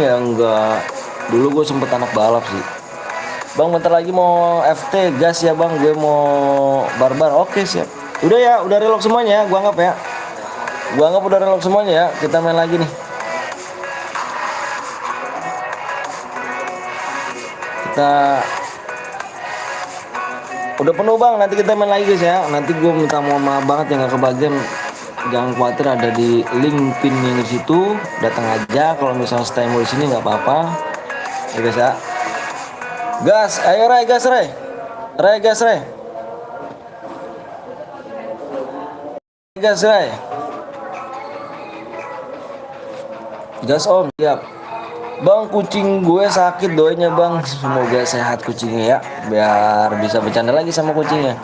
ya enggak. Dulu gue sempet anak balap sih. Bang bentar lagi mau FT gas ya bang, gue mau barbar. Oke siap. Udah ya, udah relok semuanya ya, gua anggap ya. Gua anggap udah relok semuanya ya. Kita main lagi nih. Kita udah penuh bang, nanti kita main lagi guys ya. Nanti gue minta mohon maaf banget yang gak kebagian. Jangan khawatir, ada di link pin yang di situ. Datang aja kalau misalnya stay mau di sini nggak apa-apa. Ya guys ya. Gas, ayo Ray, gas Ray. Ray gas Ray. Gas Ray. Gas om, siap. Bang kucing gue sakit, doanya bang. Semoga sehat kucingnya ya, biar bisa bercanda lagi sama kucingnya.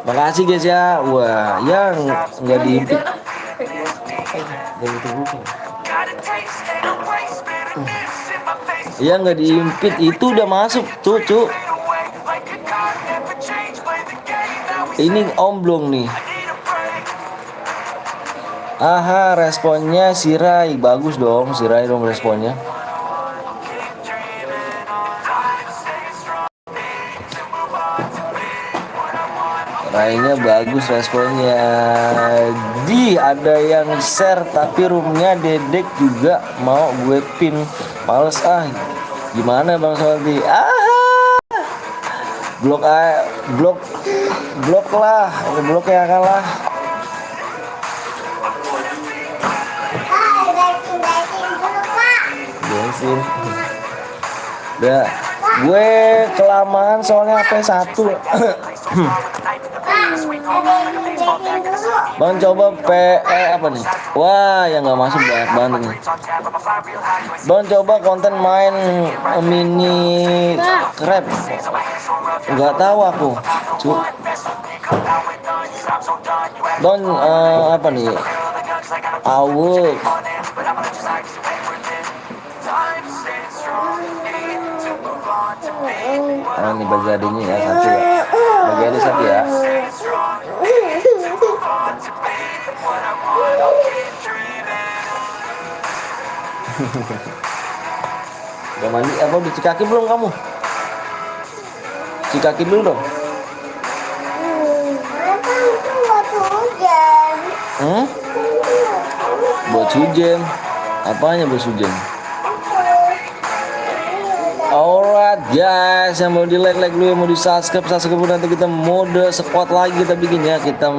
Makasih guys ya. Wah, yang nggak diimpit. Ya nggak diimpit itu udah masuk tuh cu. Ini omblong nih. Aha, responnya si Rai. Bagus dong si Rai dong responnya. Rainya bagus responnya. Ada yang share tapi roomnya Dedek juga mau gue pin. Males ah. Gimana Bang Soldi? Blok lah. Blok ya kalah. Bensin. Udah. Gue kelamaan soalnya HP 1. Bang coba apa nih? Wah, yang nggak masuk banyak banget nih. Bang coba konten main mini crab. Nggak tahu aku. Bang apa nih? Awuk. Ini bagi adiknya ya satu ya. Bagi adik satu ya. Udah mandi apa udah cuci kaki belum kamu? Cuci kaki dulu dong. Buat hujan. Apanya buat hujan? Alright guys, yang mau di like dulu, yang mau di subscribe dulu. Nanti kita mode squad lagi kita bikin ya. Kita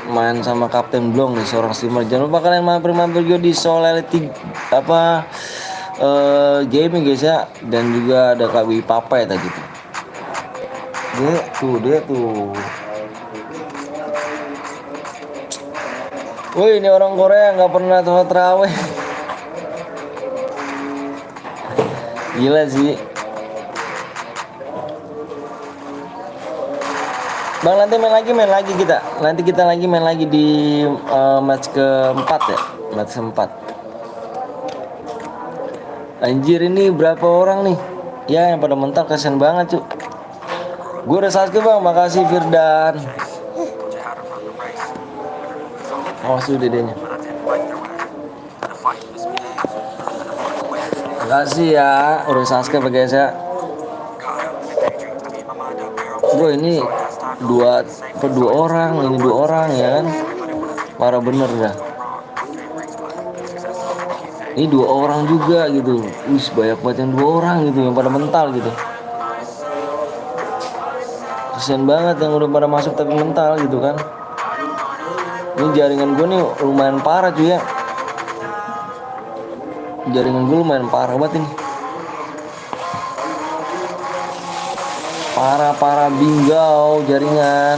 main sama Kapten Blong nih, seorang streamer. Jangan lupa kalian mampir juga di Solality gaming guys ya. Dan juga ada Kak Wi Papa ya tadi tuh. Dia tuh. Wih, ini orang Korea nggak pernah sholat tarawih. Gila sih. Bang nanti main lagi kita. Nanti kita main lagi di match keempat ya. Match keempat. Anjir ini berapa orang nih? Ya yang pada mental kasihan banget cu. Gue udah subscribe bang, makasih Firdan. Awas tuh dedenya. Makasih ya, udah subscribe guys ya. Bro ini dua orang, ini 2 orang ya kan. Parah bener dah. Ini 2 orang juga gitu. Banyak banget yang 2 orang gitu yang pada mental gitu. Kasian banget yang udah pada masuk tapi mental gitu kan. Ini jaringan gue nih lumayan parah cuy ya. Jaringan gue lumayan parah banget ini. Parah binggau jaringan.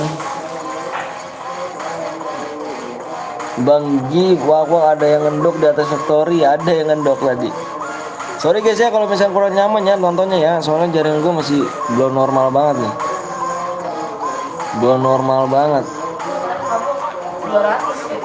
Bang Gi, wah ada yang ngendok di atas story, ada yang ngendok tadi. Sorry guys ya kalau misalnya kurang nyaman ya nontonnya ya, soalnya jaringan gue masih belum normal banget nih. Belum normal banget. 200 ya.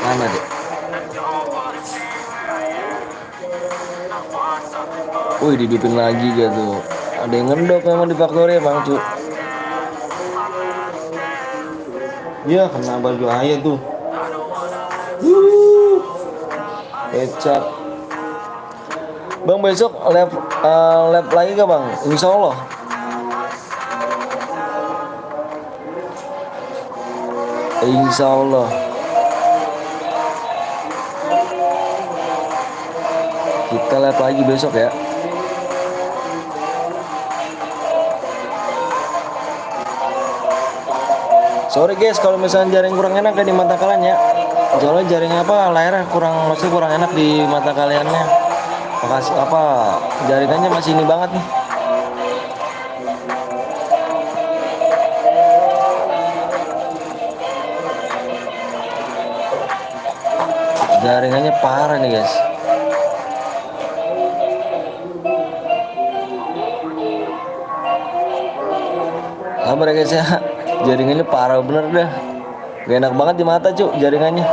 Mana deh? Wih, didupin lagi gitu. Ada yang ngendok memang di Factory emang cu. Iya, kena baju ayah tuh. Kecap. Bang besok lab lagi gak bang? Insya Allah. Insya Allah. Kita lab lagi besok ya. Sorry guys kalau misalnya jaring kurang enak ya di mata kalian ya. Soalnya jaring layarnya maksudnya kurang enak di mata kaliannya. Makasih jaringannya masih ini banget nih. Jaringannya parah nih guys. Sabar ya guys ya. Jaringannya parah bener dah. Gak enak banget di mata cuk jaringannya.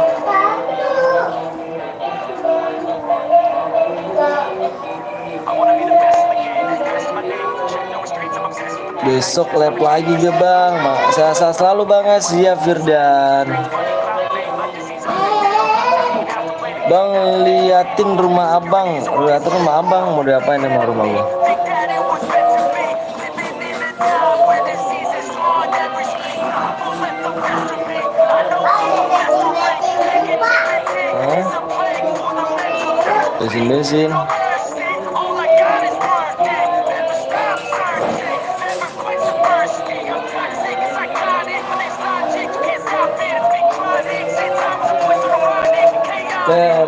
Besok lab lagi ya bang. Saya selalu banget siap Firdan. Bang liatin rumah abang. Liatin rumah abang. Mau diapain emang rumah gua? Bensin.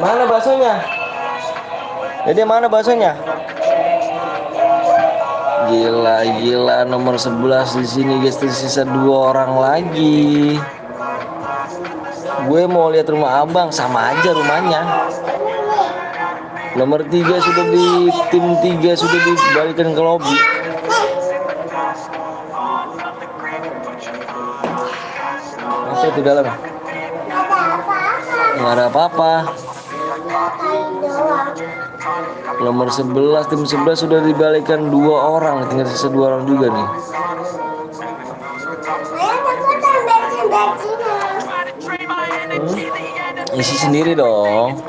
Mana baksonya? Jadi mana baksonya? Gila nomor 11 di sini guys, tersisa 2 orang lagi. Gue mau lihat rumah abang, sama aja rumahnya. Nomor 3 sudah di tim 3 sudah dibalikin ke lobby. Apa itu dalam? Nggak ada apa-apa. Nomor 11 tim 11 sudah dibalikan 2 orang, tinggal sisa 2 orang juga nih. Isi sendiri dong.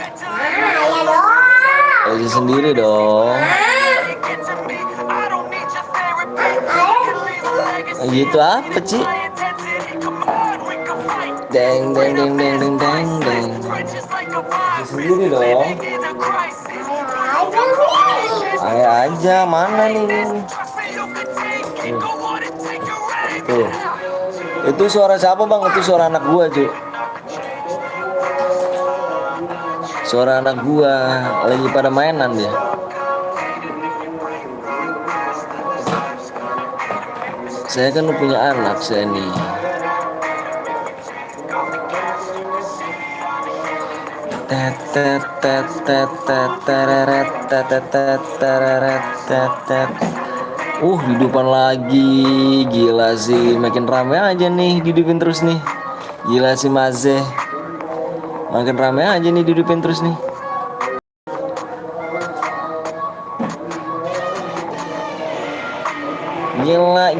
Isi sendiri dong. Gitu apa sih? Deng. Isi sendiri dong. Ayo aja, mana nih? Tuh. Itu suara siapa bang? Itu suara anak gua cuy. Suara anak gua lagi pada mainan dia. Saya kan punya anak saya nih. Hidupan lagi. Gila sih, makin rame aja nih, dihidupin terus nih. Gila sih Mazeh. Makin rame aja nih, dihidupin terus nih.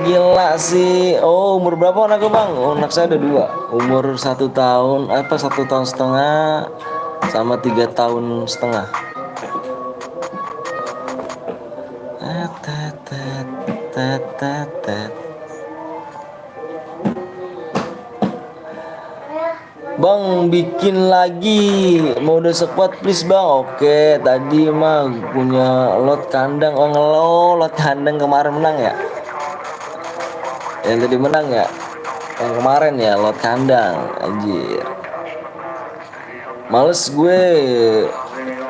Gila sih. Oh, umur berapa anak bang? Oh, anak saya ada 2. Umur 1 tahun, 1 tahun setengah sama 3 tahun setengah. Bang bikin lagi mode squad please bang. Oke, tadi mah punya lot kandang. Oh lot kandang kemarin menang ya. Yang tadi menang ya. Yang kemarin ya lot kandang. Anjir. Males gue.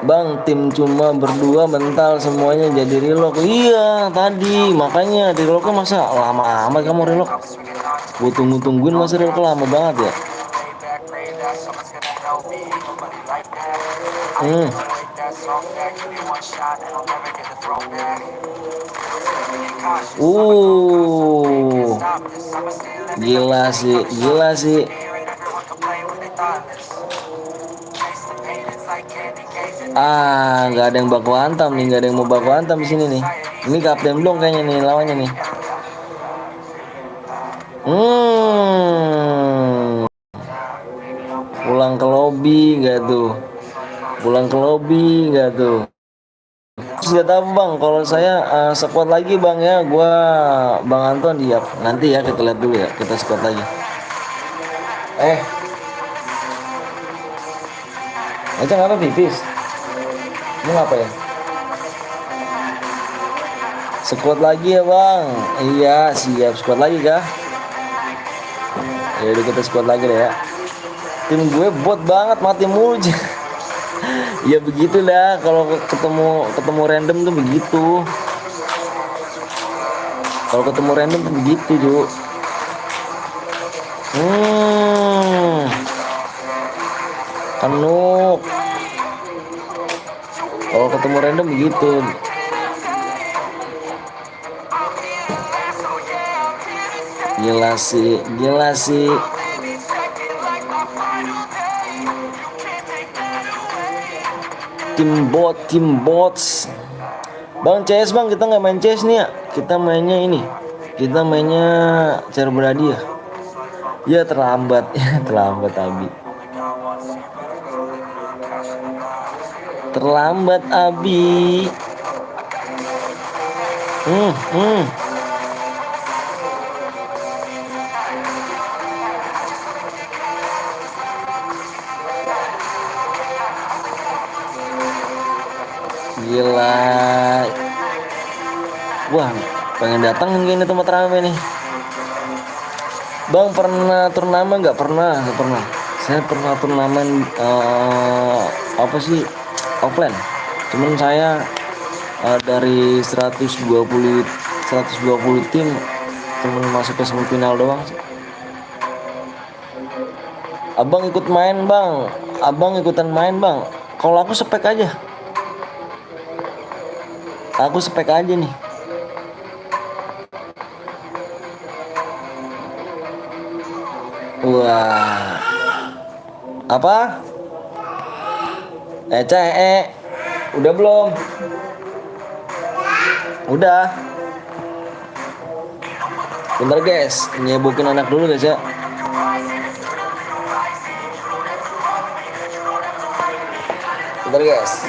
Bang tim cuma berdua mental semuanya jadi relock. Iya tadi makanya relocknya masa lama amat kamu relock. Gue tungguin masa relock lama banget ya. Hmm. Gila sih, gila sih. Nggak ada yang baku hantam nih, nggak ada yang mau baku hantam di sini nih. Ini Kapten Blong kayaknya nih lawannya nih. Hmm. Pulang ke lobby nggak tuh? Pulang ke lobby nggak tuh? Sudah tahu bang, kalau saya squad lagi bang ya, gua bang Anton dia nanti ya kita lihat dulu ya, kita squad lagi. Macam apa pipis? Mau ngapain? Squad lagi ya bang? Iya siap squad lagi kah? Ya udah kita squad lagi deh ya. Tim gue bot banget mati mulu. Ya begitulah kalau ketemu random tuh begitu. Kalau ketemu random tuh begitu Ju. Kanuk. Kalau ketemu random begitu. Gila sih, gila sih. Tim bots. Bang CS bang, kita nggak main CS nih ya. Kita mainnya ini. Kita mainnya cara berhadiah. Ya terlambat, ya terlambat Abi. Terlambat Abi. Gila. Wah, pengen datang ke ini tempat rame nih. Bang pernah turnamen nggak? Nggak pernah. Saya pernah turnamen apa sih offline. Cuman saya dari 120 tim cuman masuk ke semifinal doang. Abang ikut main bang. Abang ikutan main bang. Kalau aku spek aja. Aku spek aja nih. Wah. Apa? Udah belum? Udah. Bentar guys, nyebukin anak dulu guys ya. Bentar guys.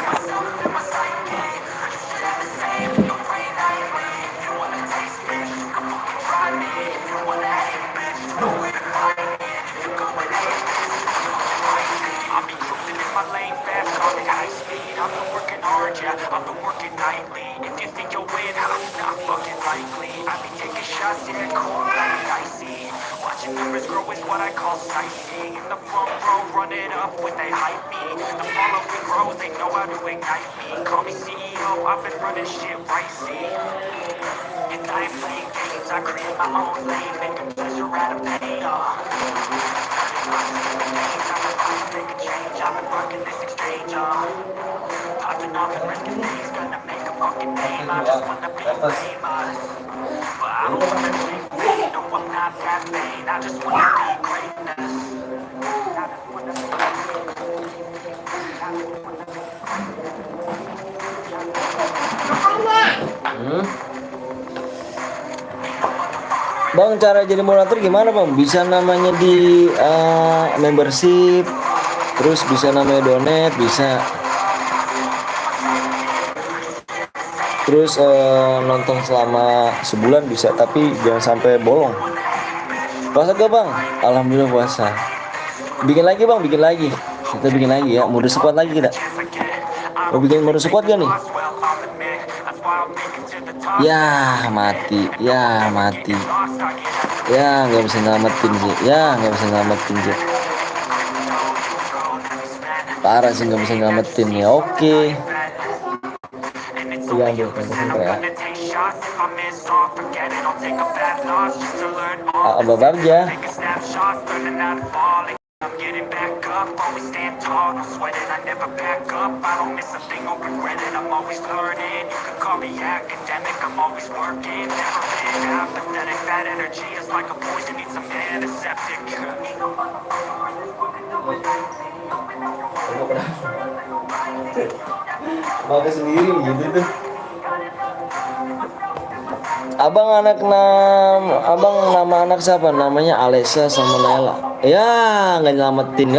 Bang, cara jadi moderator gimana bang? Bisa namanya di membership, terus bisa namanya donate, bisa. Terus nonton selama sebulan bisa, tapi jangan sampai bolong. Puasa gak bang? Alhamdulillah puasa. Bikin lagi bang, bikin lagi. Kita bikin lagi ya, mode squad lagi kita. Mau bikin mode squad gak nih? Ya mati, ya mati. Ya nggak bisa nyelamatin sih, ya nggak bisa nyelamatin sih. Parah sih nggak bisa nyelamatin ya. Oke. Iya ambil konten ya. Abah Bagja. Getting back up, always stand tall, no sweating, I never back up. I don't miss a thing or regret it, I'm always learning. You can call me academic, I'm always working. Never been apathetic, that energy is like a poison, needs some antiseptic. Makan sendiri gitu tuh. Abang nama anak siapa? Namanya Alessia sama Naila. Ya, nggak nyelamatin.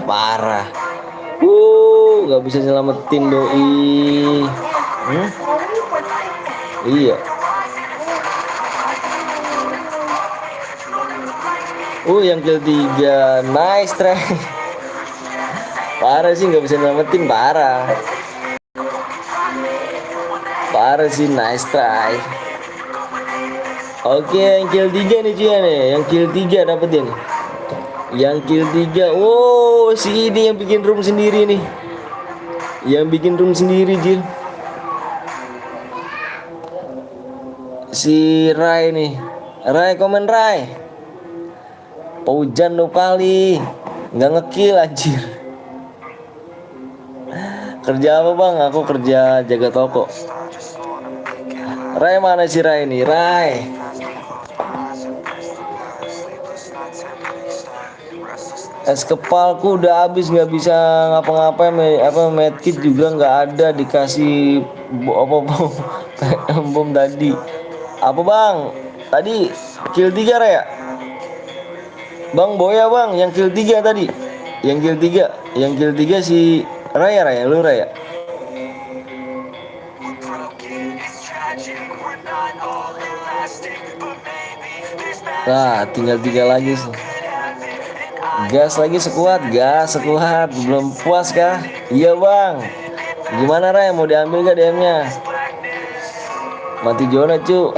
Parah. Nggak bisa nyelamatin doi. Iya. Yang kill 3. Nice try. Parah sih, nggak bisa nyelamatin, parah. Parah sih, nice try. Oke, yang kill 3 nih cuy nih. Yang kill 3 dapet dia nih. Yang kill 3. Si ini yang bikin room sendiri nih. Yang bikin room sendiri, Jil. Si Rai nih. Rai, komen Rai. Paujan 2 kali. Nggak ngekill anjir. Kerja apa bang? Aku kerja jaga toko. Rai mana si Rai nih? Rai. Es kepalku udah habis, nggak bisa ngapa-ngapain. Medkit juga nggak ada, dikasih bom tadi. Apa bang? Tadi kill 3 Rai ya? Bang Boya bang, yang kill 3 tadi. Yang kill 3 si Raya, lu Raya. Nah, tinggal 3 lagi sih. Gas lagi sekuat. Belum puas kah? Iya bang. Gimana Ray, mau diambil gak DM-nya? Mati Jona cu.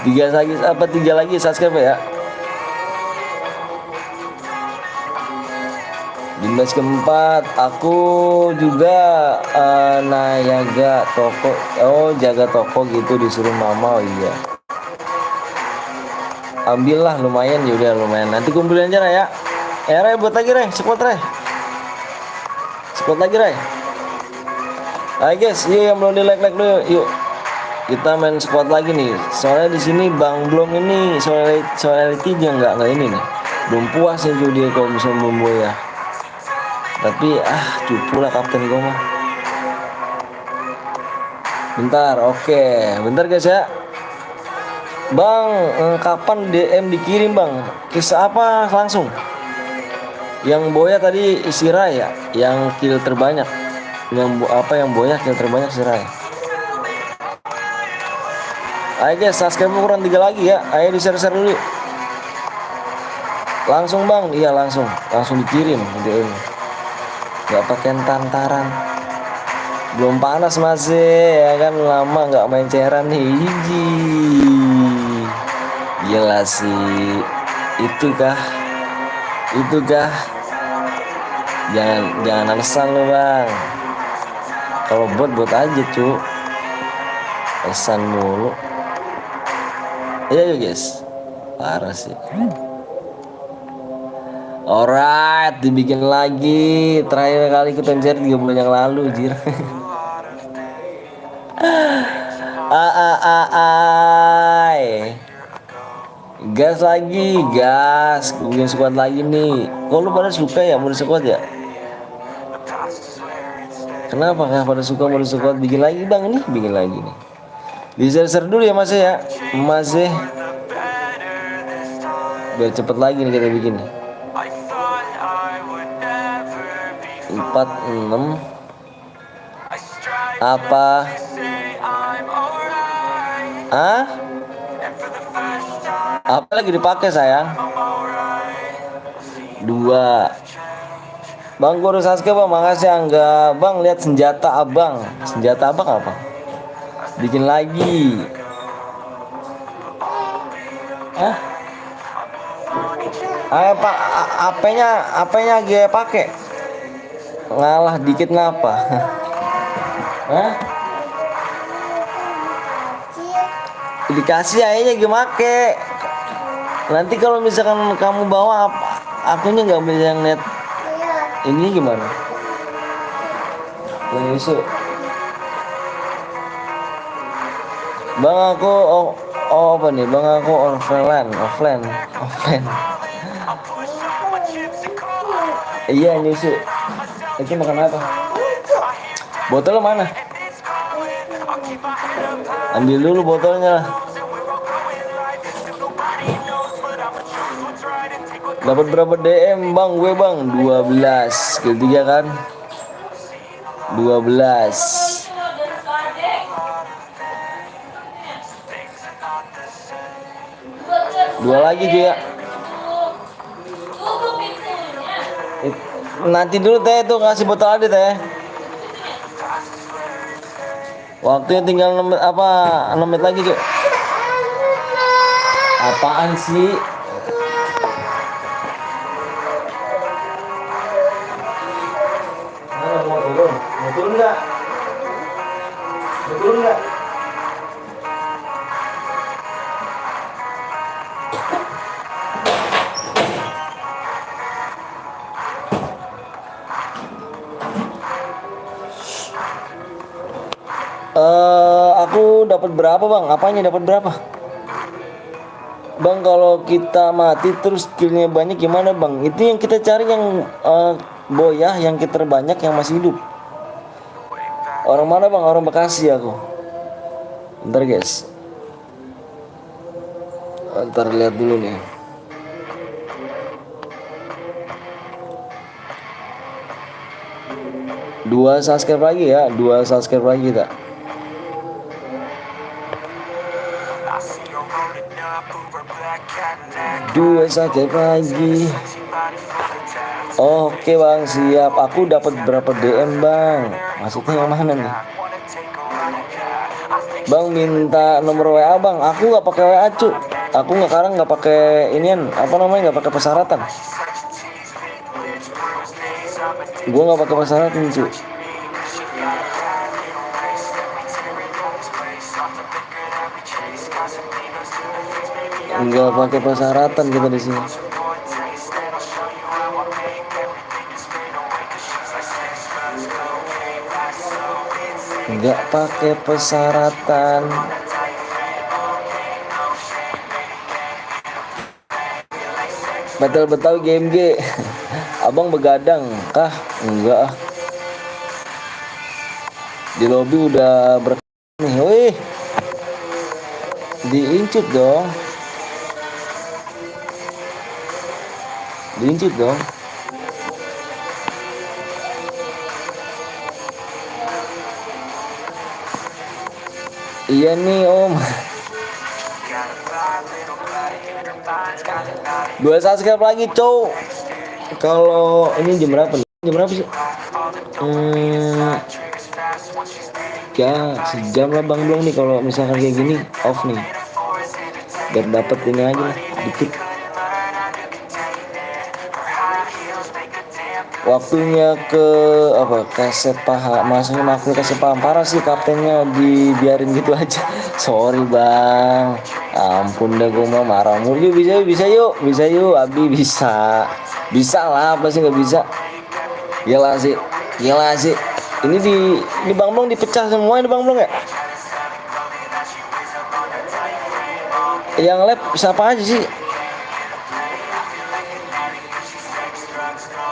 3 lagi subscribe ya. Di match keempat aku juga jaga toko. Jaga toko gitu disuruh mama. Iya. Ambillah lumayan, yaudah lumayan. Nanti kumpulin aja Ray ya. Ray buat lagi Ray, squad Ray. Squad lagi Ray. Ayo guys, yuk yang belum di like dulu yuk. Kita main squad lagi nih. Soalnya di sini Bang Blong ini soality dia nggak ini nih. Belum puas ya dia kalau bisa membawa ya. Tapi cupu lah kapten gue mah. Bentar, oke. Bentar guys ya. Bang, kapan DM dikirim bang? Kisah apa langsung? Yang Boya tadi si Raya, yang kill terbanyak. Yang Boya kill terbanyak si Raya. Ayo guys, subscribe kurang 3 lagi ya. Ayo di share dulu. Langsung bang, iya langsung dikirim DM. Gak pakai tantaran. Belum panas masih ya kan, lama nggak main cairan nih. Gila sih. Itu kah? Jangan alasan lo bang. Kalau bot aja cu. Alasan mulu. Iya guys. Parah sih. Alright, dibikin lagi. Terakhir kali ikutan share 3 bulan yang lalu, jir. Gas lagi, bikin squad lagi nih. Kok lu pada suka ya mau squad ya? Kenapa pada suka mau squad? Bikin lagi bang, nih bikin lagi nih. Di share dulu ya mas ya, biar cepet lagi nih kita bikin nih. 4, 6 apa? Apa lagi dipakai sayang? 2. Bang guru Sasuke bang, makasih Angga. Bang lihat senjata abang. Senjata abang apa? Bikin lagi. Pak, apanya gue pakai? Ngalah dikit ngapa? Dikasih aja gue make. Nanti kalau misalkan kamu bawa akunya nggak bisa ngeliat ini gimana? Bang Yusuf, bang aku apa nih? Bang aku offline. Iya Yusuf, itu makan apa? Botolnya mana? Ambil dulu botolnya lah. Dapat berapa DM bang? Gue bang 12 ketiga kan 12. Dua lagi juga. Nanti dulu teh tuh kasih botol aja teh. Waktunya tinggal 6 menit lagi cuy. Apaan sih? Mau turun nggak? Aku dapat berapa bang? Apanya dapat berapa? Bang kalau kita mati terus skillnya banyak gimana bang? Itu yang kita cari yang boyah yang kita terbanyak yang masih hidup. Orang mana bang? Orang Bekasi aku. Bentar guys. Ntar lihat dulu nih. Dua subscribe lagi tak? Dua subscribe lagi. Oke bang, siap. Aku dapat berapa DM bang? Maksudnya yang mana nih? Bang minta nomor WA bang. Aku nggak pakai WA cu. Aku nggak pakai inian nggak pakai persyaratan. Gua nggak pakai persyaratan cu. Nggak pakai persyaratan kita di sini. Nggak pakai persyaratan. Battle Betawi GMG. Abang begadang kah? Enggak. Di lobby udah nih. Wih. Diincut dong. Iya nih om. Dua subscribe lagi cow. Kalau ini jam berapa nih? Sih? Ya sejam lah bang belum nih kalau misalkan kayak gini off nih. Biar dapet ini aja lah dikit. Waktunya ke keset paha, maksudnya makhluk keset paham parah sih kaptennya dibiarin gitu aja. Sorry bang, ampun dah gue mah marah mulu. Bisa yuk Abi bisa lah apa sih nggak bisa. Gila sih ini di Bang Blong dipecah semua ini Bang Blong ya. Yang lab siapa aja sih?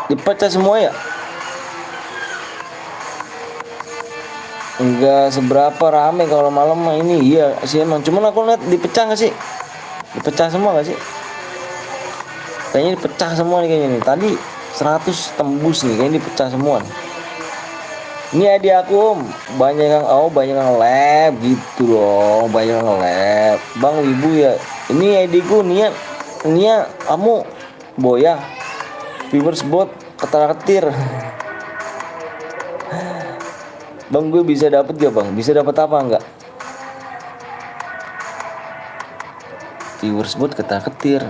Dipecah semua ya? Enggak seberapa rame kalau malam mah ini. Iya sih emang, cuman aku lihat dipecah nggak sih? Dipecah semua nggak sih? Kayaknya dipecah semua nih kayaknya nih. Tadi 100 tembus nih, kayaknya dipecah semua nih. Ini adik aku om, banyak yang lab gitu loh, banyak yang lab. Bang Wibu ya, ini adikku Nia kamu boya viewers bot ketar-ketir. Bang gue bisa dapet gak bang? Bisa dapat apa enggak? Viewers bot ketar-ketir.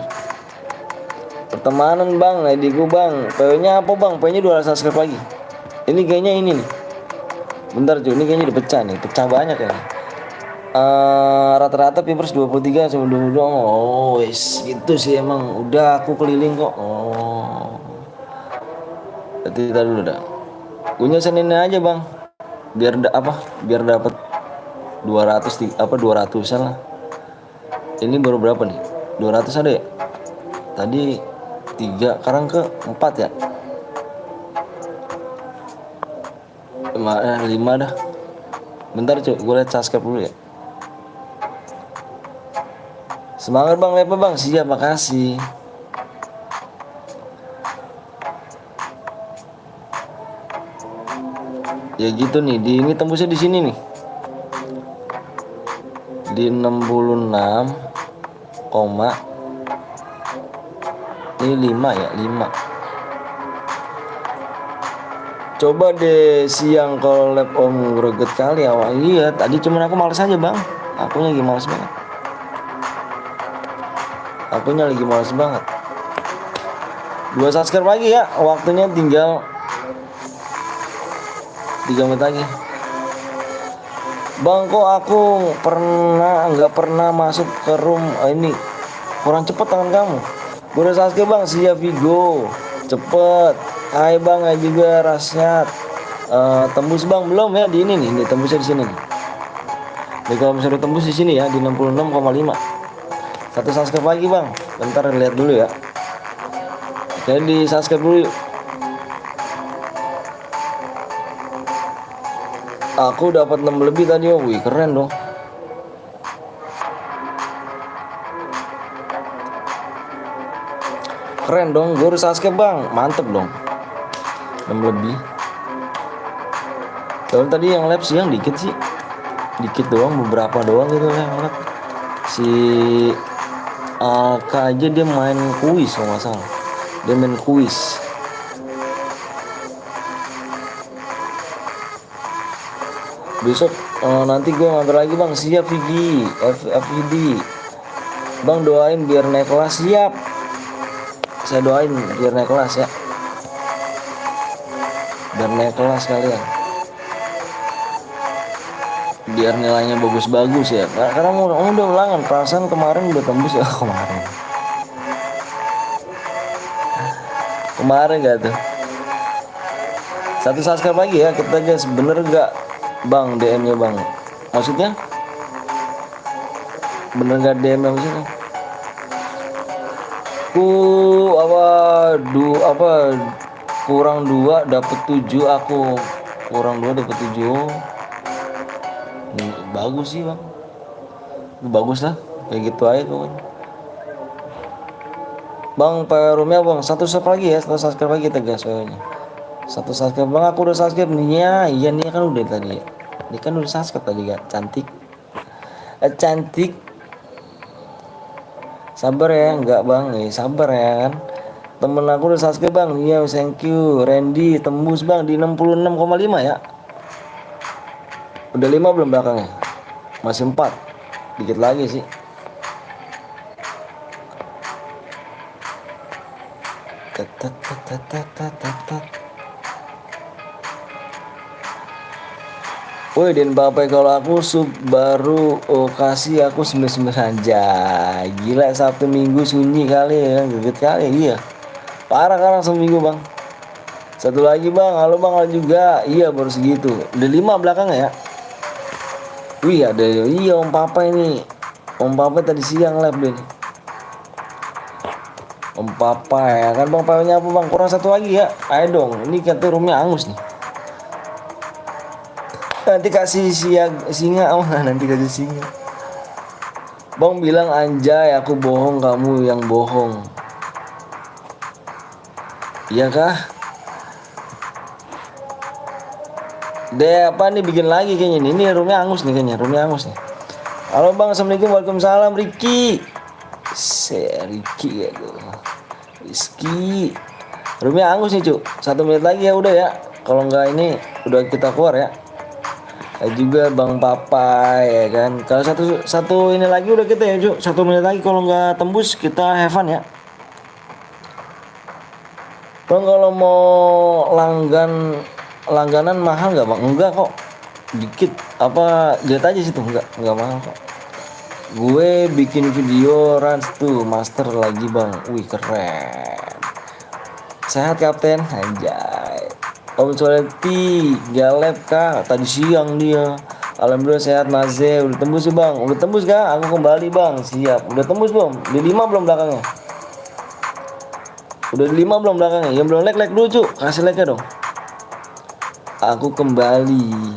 Pertemanan bang, adikku bang. PW-nya apa bang? PW-nya 200 subscribe lagi. Ini kayaknya ini nih. Bentar cuy, ini kayaknya dipecah nih, pecah banyak ya. Rata-rata Pilpres 23 sama 22. Oh wis gitu sih emang udah aku keliling kok. Oh berarti kita dulu dah gue nyesenin aja bang biar biar dapat 200 apa 200-an lah. Ini baru berapa nih? 200 ada ya? Tadi 3, sekarang ke 4 ya? 5 dah. Bentar cuy, gue liat subscribe dulu ya. Semangat bang, lepa bang, siap, makasih. Ya gitu nih, ini tembusnya di sini nih. Di 66, ini 5 ya, 5. Coba deh siang kalau lab om greget kali awal. Iya, tadi cuman aku males aja bang. Akunya lagi males banget. Akunya lagi males banget. 2 subscribe lagi ya, waktunya tinggal 3 menit lagi. Bang kok aku nggak pernah masuk ke room ini kurang cepet tangan kamu. Gue udah subscribe bang, siap Vigo cepet. Hai bang, ya juga Rasyat. Tembus bang belum ya di ini nih, ini tembusnya di sini nih. Jadi kalau misalnya tembus di sini ya di 66,5. 1 subscribe lagi bang. Bentar lihat dulu ya. Oke di subscribe dulu yuk. Aku dapat 6 lebih tadi, oh, wih keren dong. Keren dong, gue harus subscribe bang, mantep dong. 6 lebih. Kalau tadi yang live siang dikit sih, dikit doang, beberapa doang gitu yang live. Si Alka aja dia main kuis kalau nggak salah, dia main kuis. Besok nanti gue mampir lagi bang, siap Vigi, FVD. Bang doain biar naik kelas, siap. Saya doain biar naik kelas ya. Biar naik kelas kalian. Biar nilainya bagus-bagus ya. Karena udah ulangan, perasaan kemarin udah tembus ya kemarin. Kemarin gak tuh. 1 subscribe lagi ya kita guys, bener gak bang DM-nya bang? Maksudnya? Bener gak DM-nya maksudnya? Kurang 2 dapet 7 aku. Kurang 2 dapet 7. Bagus sih bang. Bagus lah. Kayak gitu aja tuh. Bang roomnya bang 1 subscribe lagi ya. 1 subscribe lagi tegas soalnya. 1 subscribe bang, aku udah subscribe nih ya. Iya nih kan udah tadi. Ini kan udah subscribe tadi kan. Cantik. Cantik. Sabar ya, enggak bang, sabar ya kan. Temen aku udah subscribe bang, iya thank you. Randy tembus bang di 66,5 ya. Udah 5 belum belakangnya? Masih 4. Dikit lagi sih. Woi Den Bapak, kalau aku sub baru kasih aku 99 aja. Gila Sabtu Minggu sunyi kali ya, geget kali iya. Parah kan langsung minggu bang. 1 lagi bang, halo bang, halo juga. Iya baru segitu. Udah 5 belakangnya ya. Wih ada, iya Om Papa ini. Om Papa tadi siang live deh. Om Papa ya kan bang, papanya apa bang? Kurang 1 lagi ya. Ayo dong, ini katanya roomnya angus nih. Nanti kasih singa, oh nanti kasih singa. Bang bilang anjay, aku bohong, kamu yang bohong. Iya kah? Deh apa nih bikin lagi kayaknya nih. Ini roomnya angus nih kayaknya, roomnya angus nih. Halo bang, assalamualaikum, waalaikumsalam. Ricky, Ricky ya tuh. Rizky. Roomnya angus nih cuk. 1 menit lagi ya udah ya. Kalau nggak ini udah kita keluar ya. Juga Bang Papa ya kan. Kalau satu ini lagi udah kita ya cuk. 1 menit lagi kalau nggak tembus kita have fun ya. Bang kalau mau langganan mahal nggak bang? Enggak kok. dikit apa lihat aja situ, nggak mahal kok. Gue bikin video runs tuh master lagi bang, wih keren. Sehat kapten, anjay. Om Soleti Galep kak, tadi siang dia. Alhamdulillah sehat Maze, udah tembus sih bang, udah tembus kak, aku kembali bang, siap. Udah tembus belum? Di 5 belum belakangnya? Udah di 5 belum belakangnya? Yang belum like dulu cu, kasih like dong. Aku kembali.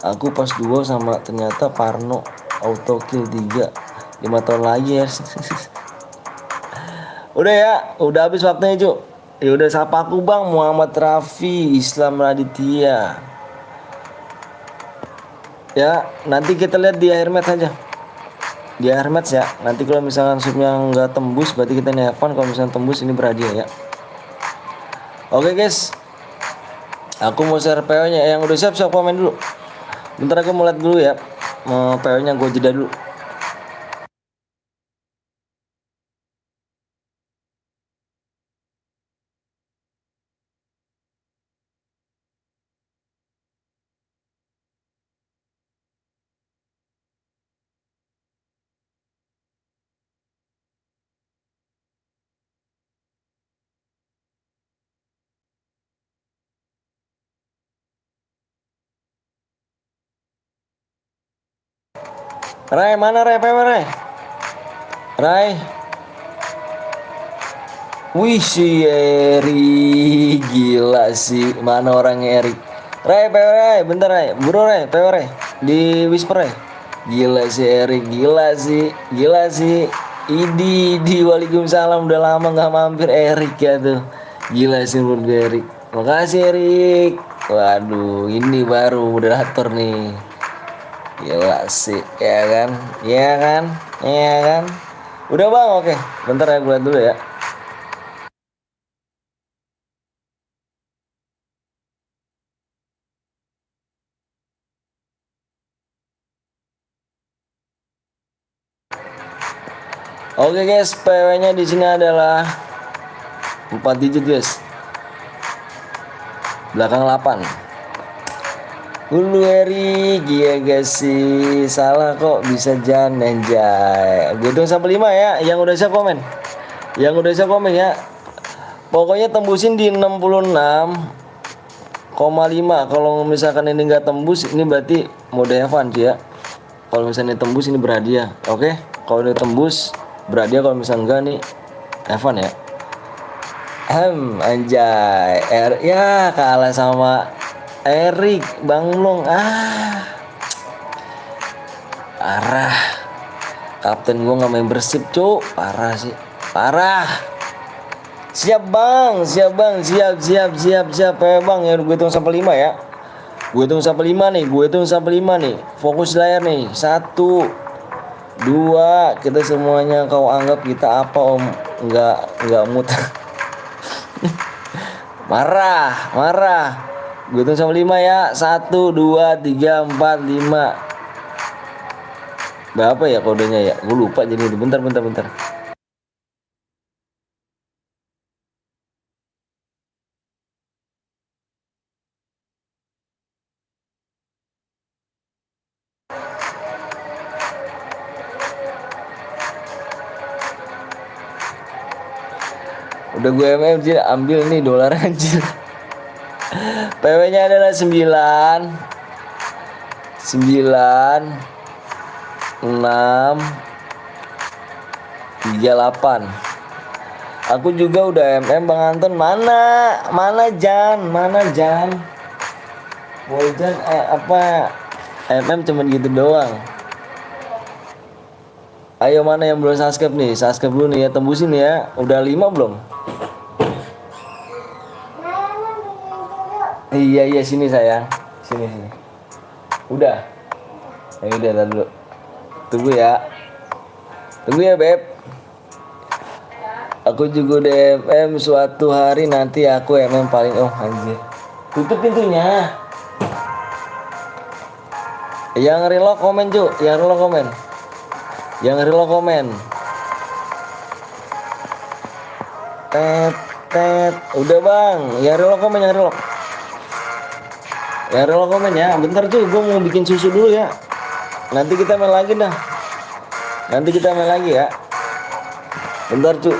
Aku pas duo sama ternyata Parno auto kill 3 5 tahun lagi ya. Udah ya, udah habis waktunya cu. Ya udah sapa aku bang, Muhammad Rafi Islam Raditya. Ya nanti kita lihat di akhir match aja. Di akhir match ya. Nanti kalau misalkan subnya nggak tembus berarti kita nelpon. Kalau misalkan tembus ini berhadiah ya. Oke guys, aku mau share PO nya. Yang udah siap komen dulu. Bentar aku mau lihat dulu ya. PO nya gue jeda dulu. Rai mana Rai, PW Rai? Rai. Wih si Eri gila sih, mana orangnya Eri? Rai PW Rai, bentar Rai, buru Rai, PW Rai di Whisper Rai. Gila si Eri, gila sih. Idi Waalaikumsalam, udah lama nggak mampir Erik ya tuh. Gila sih menurut gue Erik. Makasih Erik. Waduh, ini baru moderator nih. Gila sih, ya kan? Ya kan? Udah bang, oke. Bentar ya, gue liat dulu ya. Oke guys, PW-nya di sini adalah 4 digit guys. Belakang 8. Hulu Eri, iya guys sih. Salah kok bisa Jan anjay. Gue tunggu sampai 5 ya. Yang udah siap komen. Ya. Pokoknya tembusin di 66,5. Kalau misalkan ini nggak tembus, ini berarti mode Evan sih ya. Kalau misalnya tembus ini berhadiah. Oke. Kalau ini tembus berhadiah, kalau misalnya enggak nih Evan ya. Anjay. Ya kalah sama Erik Bang Long. Parah. Kapten gue nggak main bersip cuk. Parah sih. Siap bang. Siap bang. Ya gue hitung sampai 5 ya. Gue hitung sampai 5 nih. Fokus layar nih. 1, 2. Kita semuanya kau anggap kita apa om? Enggak mut. Marah. Gue hitung sampai 5 ya. 1, 2, 3, 4, 5. Berapa ya kodenya ya? Gue lupa jadi itu. Bentar. Udah gue ambil nih dolar anjir. PW-nya adalah 9 6 38. Aku juga udah Bang Anton. Mana Jan? Boy Jan apa cuman gitu doang. Ayo mana yang belum subscribe nih? Subscribe dulu nih ya, tembusin ya. Udah 5 belum? Iya sini sayang. Sini. Udah. Ya udah dulu. Tunggu ya Beb. Aku juga udah suatu hari nanti aku paling anjir. Tutup pintunya. Yang reload komen cu. Yang reload komen. Tet. Udah bang. Yang reload komen. Ya lo komen ya. Bentar cuy, gue mau bikin susu dulu ya. Nanti kita main lagi dah. Nanti kita main lagi ya. Bentar cuy.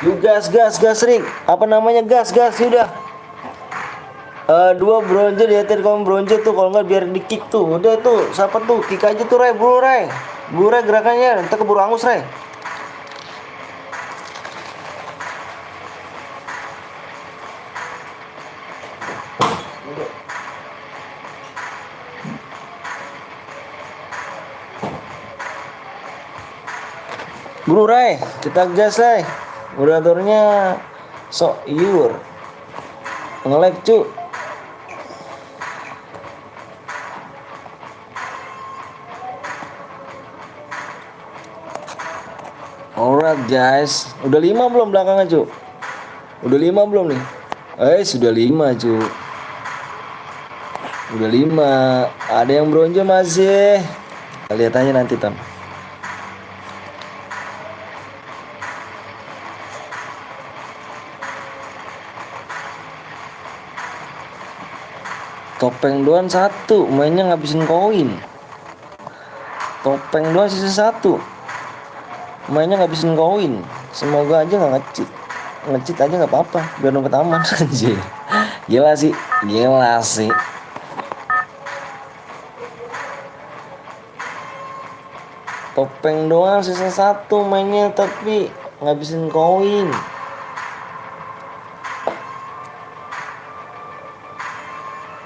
Yuk gas Rick. Apa namanya gas sudah. Dua bronze di atas kamu bronze tuh, kalau nggak biar di kick tuh. Udah tuh, siapa tuh kick aja tuh Ray, buru Ray gerakannya, nanti keburu angus Ray. Buru Ray, kita gas Ray. Moderatornya sok iur nge-lag cu. Alright guys, udah 5 belum belakangnya cu? Udah 5 belum nih? Sudah 5 cu. Udah 5. Ada yang bronze masih. Kita lihat aja nanti Ton. Topeng doang 1, mainnya ngabisin koin. Topeng doang sisa 1, mainnya ngabisin koin. Semoga aja nggak ngecit aja nggak apa-apa, biar dompet aman. Anjir, gila sih. Topeng doang sisa 1, mainnya tapi ngabisin koin.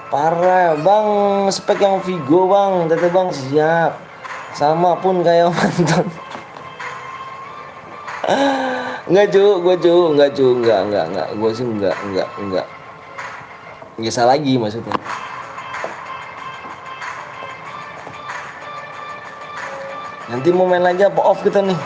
Parah bang, spek yang Vigo bang, tete bang siap. Sama pun kayak mantan. Enggak gue sih enggak. Bisa lagi maksudnya. Nanti mau main lagi apa off kita nih?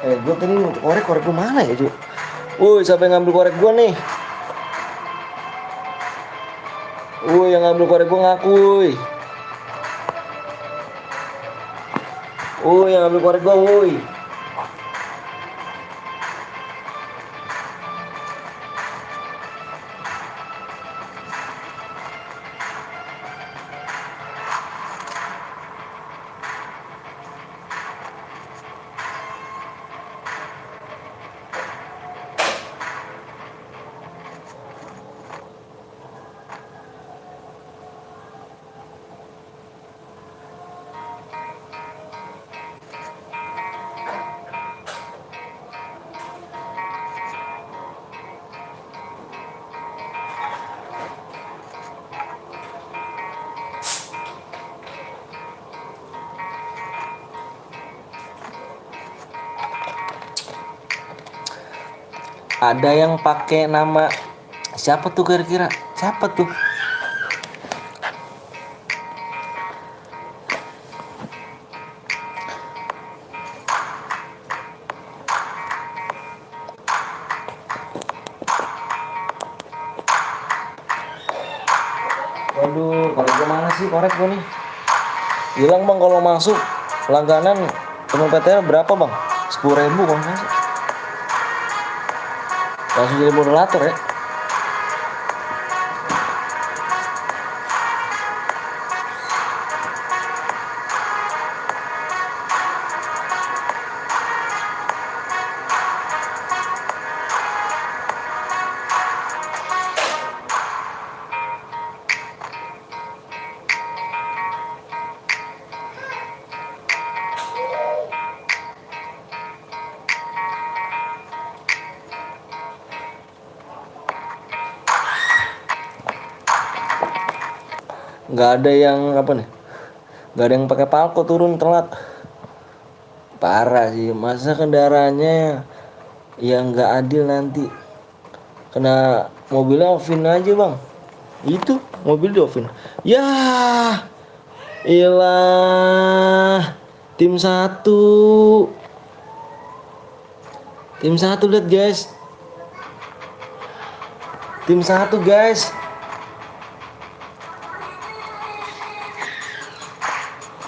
Gue tadi korek gue mana ya cu? Woi, siapa yang ngambil korek gue nih? Woi, yang ngambil korek gue ngaku. Woi, yang ngambil korek gue, woi. Ada yang pakai nama siapa tuh kira-kira? Siapa tuh? Aduh, korek gue mana sih korek gue nih? Hilang bang kalau masuk langganan teman PTL berapa bang? 10.000 bang masuk. Langsung jadi moderator ya. Nggak ada yang apa nih? Nggak ada yang pakai palko turun telat. Parah sih, masa kendaraannya yang nggak adil nanti. Kena mobilnya Ovin aja bang. Itu mobil di Ovin. Ya, ilah. Tim 1. Tim 1 lihat guys. Tim 1 guys.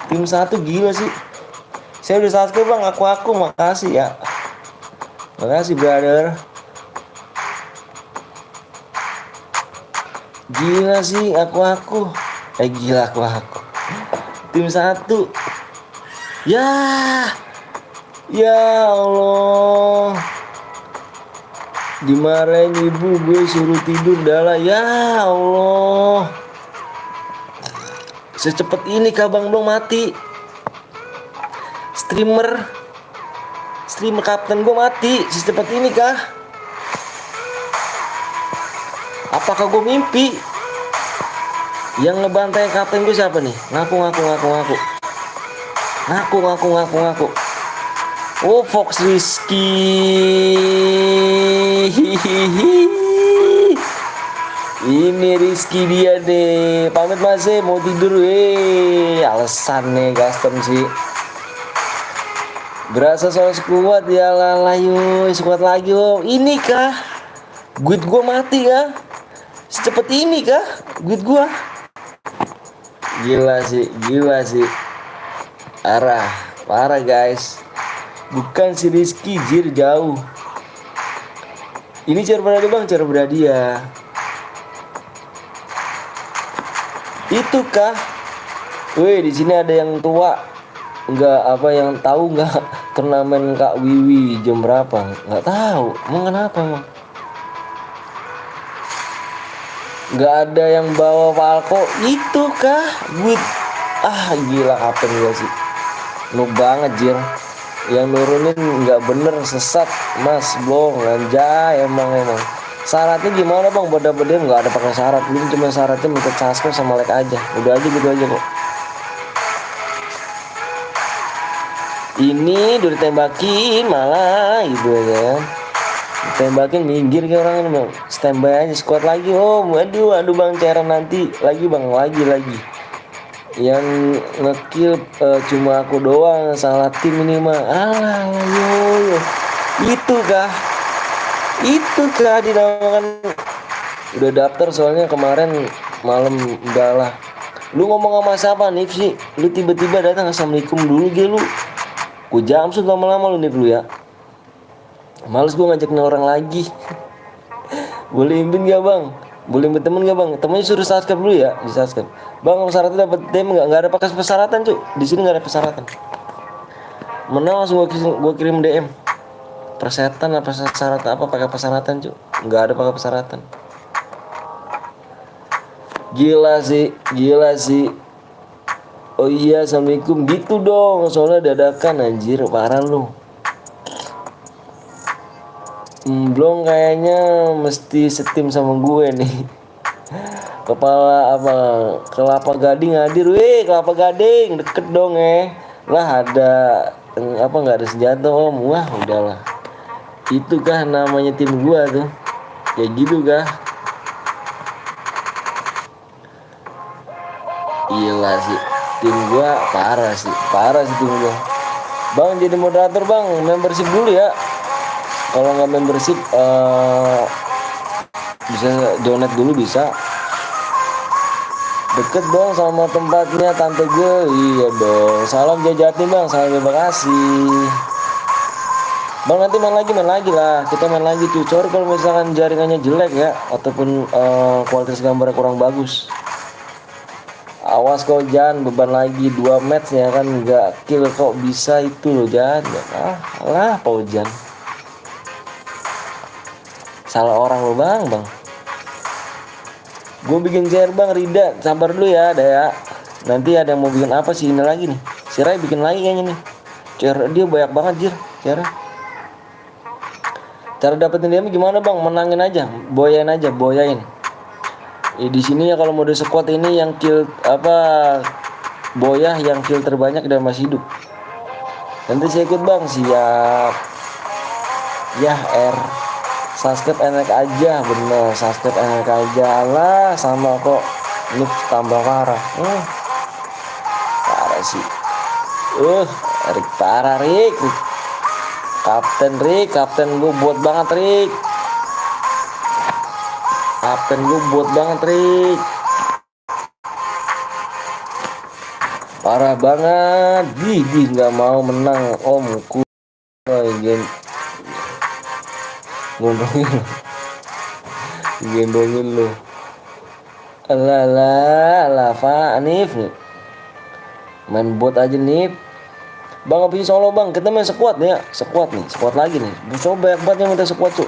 Tim 1 gila sih. Saya udah subscribe bang, aku makasih ya. Makasih brother. Gila sih aku. Gila aku. Tim 1. Ya. Ya Allah. Dimarahin ibu gue suruh tidur dah lah. Ya Allah. Secepat ini kah bang belum mati? Streamer kapten gue mati secepat ini kah? Apakah gue mimpi? Yang ngebantai kapten gue siapa nih? Ngaku. Oh Fox Rizky. Ini Rizky dia deh. Pamit mas mau tidur alasan nih custom sih. Berasa soal sekuat ya lah yuk. Sekuat lagi om. Ini kah guide gua mati kah? Secepat ini kah guide gua? Gila sih. Parah guys. Bukan si Rizky jir jauh. Ini cara beradi bang, cara beradi ya. Itu kah? Wih, di sini ada yang tua. Enggak apa yang tahu enggak turnamen Kak Wiwi jam berapa? Enggak tahu. Emang kenapa emang? Enggak ada yang bawa Falco. Itu kah? Gila kapten gua sih. Noob banget jir. Yang nurunin enggak bener sesat mas blong anjay emang. Syaratnya gimana bang? Beda-beda nggak ada pakai syarat. Ini cuma syaratnya minta subscribe sama like aja. Udah aja gitu aja kok. Ini udah ditembakin malah gitu ya. Ditembakin minggir kayak orang ini bang. Standby aja squad lagi om. Aduh bang cairan nanti lagi bang lagi. Yang ngekill cuma aku doang. Salah tim ini mah. Alah yo. Itu kah dinamakan. Udah daftar soalnya kemarin malam udah lah. Lu ngomong sama siapa Nif sih? Lu tiba-tiba datang assalamualaikum dulu gitu lu. Ku jamsut lama-lama lu Nif lu ya. Males gua ngajakin orang lagi. Boleh invite gak bang? Boleh invite temen gak bang? Temennya suruh subscribe dulu ya. Di subscribe. Bang syaratnya dapat DM gak? Gak ada pakai persyaratan cuy. Di sini gak ada persyaratan. Menang langsung gua kirim DM. Persetan apa syarat apa pakai persyaratan cuy? Nggak ada pakai persyaratan. Gila sih. Oh iya assalamualaikum gitu dong. Soalnya dadakan anjir parah lu. Belum kayaknya mesti setim sama gue nih. Kepala apa? Kelapa Gading hadir. Kelapa Gading deket dong lah ada apa nggak ada senjata om. Wah udahlah. Itu kah namanya tim gua tuh? Kayak gitu kah? Gila sih. Tim gua parah sih tim gua. Bang jadi moderator bang, membership dulu ya. Kalau nggak membership bisa donate dulu bisa. Deket dong sama tempatnya Tante Ge. Iya dong. Salam Jajati bang. Salam terima kasih. Bang nanti main lagi lah. Kita main lagi cuy. Sorry kalau misalkan jaringannya jelek ya, ataupun kualitas gambarnya kurang bagus. Awas kok Jan, beban lagi 2 match ya kan, nggak kill kok bisa itu loh Jan. Alah Pak Jan. Salah orang lo bang. Gue bikin share bang, Rida sabar dulu ya ada ya. Nanti ada yang mau bikin apa sih ini lagi nih. Si Rai bikin lagi kayaknya nih. Share dia banyak banget jir. Cara dapetin dia gimana bang? Menangin aja, boyain. Di sini ya kalau mode squad ini yang kill boyah yang kill terbanyak dan masih hidup. Nanti saya ikut bang, siap. Ya subscribe enak aja, bener subscribe enak aja lah, sama kok noob tambah parah. Parah sih. Rick parah Rick. Kapten gue buat banget Rick. Parah banget. Gigi nggak mau menang omku. Gendongin lo. Alah Anif nih. Main bot aja nih. Bang habis solo bang, kita main squad nih ya. Squad lagi nih. Coba banyak banget yang minta squad cuy.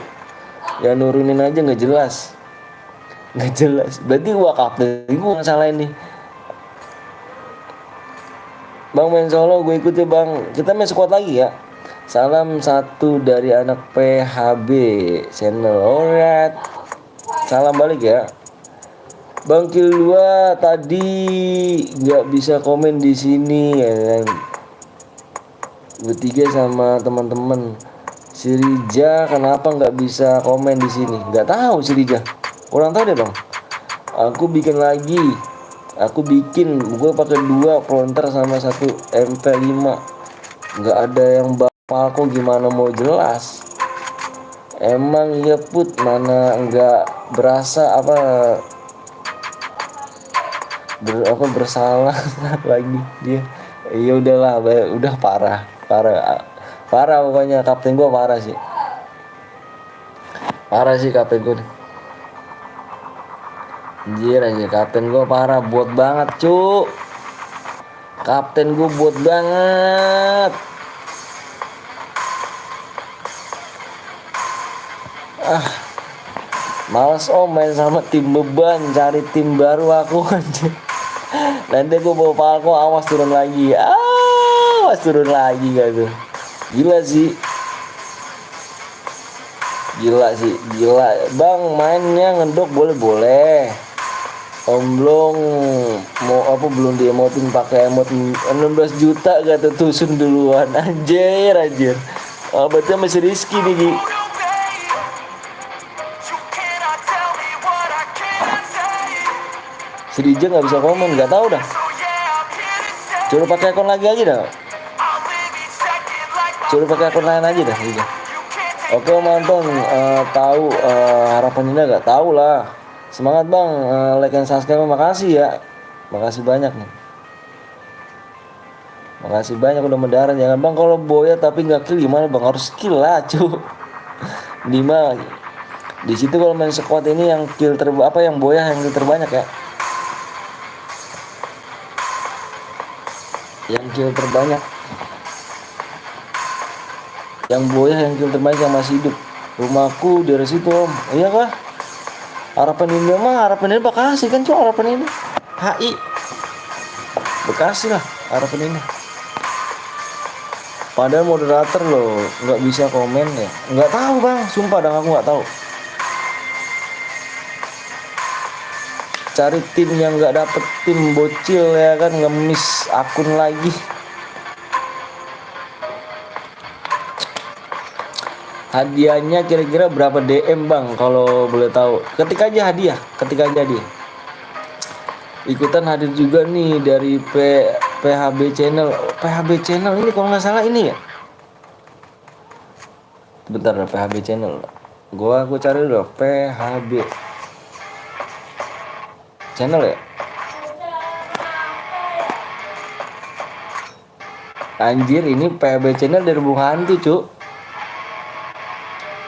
Ya nurunin aja nggak jelas. Berarti gua kapten, gua ngalahin nih. Bang main solo gue ikut ya bang. Kita main squad lagi ya. Salam satu dari anak PHB channel. Alright. Salam balik ya. Bang kill 2 tadi nggak bisa komen di sini ya kan. Bertiga sama teman-teman. Si Rija kenapa nggak bisa komen di sini? Nggak tahu si Rija. Kurang tahu deh bang. Aku bikin lagi. Gue pakai 2 fronter sama 1 MP5. Nggak ada yang Falco, gimana mau jelas? Emang iya put, mana nggak berasa bersalah lagi dia. Ya udahlah, udah parah pokoknya. Kapten gue parah sih kapten gue. Anjir kapten gue parah, buat banget cu. Kapten gue buat banget. Males main sama tim beban, cari tim baru aku anjir. Nanti gue bawa Falco, awas turun lagi gak tuh. Gila sih bang, mainnya ngedok boleh. Belum diemotin pakai emot 16 juta gak tuh, tusun duluan. Anjir berarti masih Rizky nih Gi. Si Rija nggak bisa komen, nggak tahu dah. Coba pakai akun lagi aja dah. Rija. Oke Om Anton, tahu harapan Dinda nggak tahu lah. Semangat bang, like and subscribe, makasih ya. Makasih banyak nih. Makasih banyak udah mendarat. Jangan bang kalau boya tapi nggak kill gimana bang? Harus kill lah cu. Di situ kalau main squad ini yang kill yang boya yang kill terbanyak ya. Yang kill terbanyak, yang boya yang kill terbanyak yang masih hidup. Rumahku dari situ om. Iya kah? Harapan ini Bekasi kan cuy, harapan ini HI Bekasi lah harapan ini. Padahal moderator loh nggak bisa komen ya. Nggak tahu bang, sumpah aku nggak tahu. Cari tim yang nggak dapet, tim bocil ya kan, ngemis akun lagi. Hadiahnya kira-kira berapa DM bang kalau boleh tahu? Ketik aja hadiah. Ikutan hadir juga nih dari PHB channel. PHB channel ini kalau nggak salah ini ya. Bentar ada PHB channel. Aku cari dulu PHB channel ya. Anjir, ini PHB channel dari Bung Hantu, Cuk.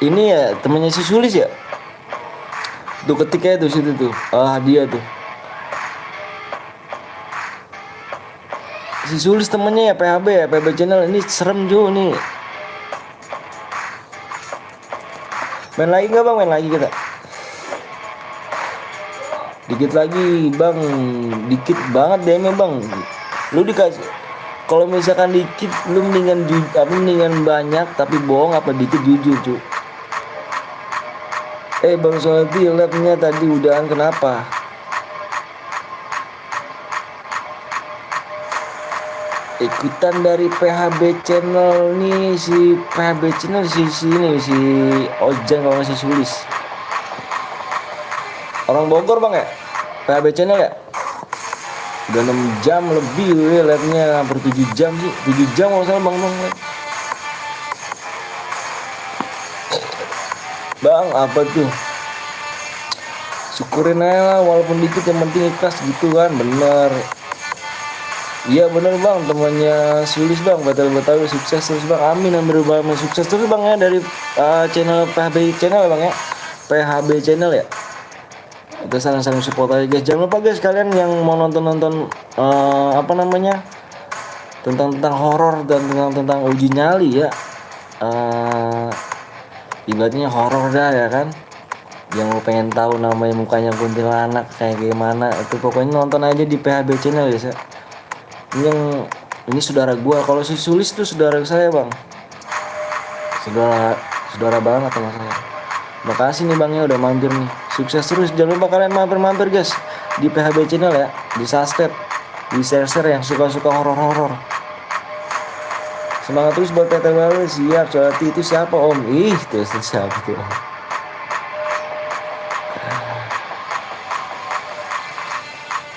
Ini ya temennya si Sulis ya. Tuh ketiknya tuh situ tuh. Ah, dia tuh. Si Sulis temennya ya PHB channel. Ini serem juga nih. Main lagi nggak bang? Main lagi kita. Dikit lagi bang, dikit banget DM-nya bang. Lu dikasih, kalau misalkan dikit, lu mendingan banyak tapi bohong apa dikit jujur cu. Bang Solti, labnya tadi udahan kenapa? Ikutan dari PHB channel nih, si PHB channel si ini si Ojan kalau si Sulis. Orang Bogor bang ya? PHB channel ya? Udah 6 jam lebih ya liatnya, hampir 7 jam sih. 7 jam kalau salah bang. Bang apa tuh? Syukurin aja lah walaupun dikit, yang penting ikhlas gitu kan. Bener. Iya bener bang, temannya Sulis bang. Betul sukses terus bang. Amin sukses terus bang ya dari channel PHB channel bang ya. PHB channel ya. Kita saling support aja guys. Jangan lupa guys kalian yang mau nonton apa namanya tentang horor dan tentang uji nyali ya, ibaratnya horor dah ya kan. Yang lo pengen tahu namanya mukanya kuntilanak kayak gimana, itu pokoknya nonton aja di PHB channel guys ya. Ini saudara gua. Kalau si Sulis tuh saudara saya bang, saudara banget sama saya. Makasih nih bang ya udah mampir nih. Sukses terus. Jangan lupa kalian mampir guys di PHB channel ya. Di subscribe, di share yang suka horor. Semangat terus buat PT baru. Siap. Soalnya itu siapa om? Ih terus siapa tuh om?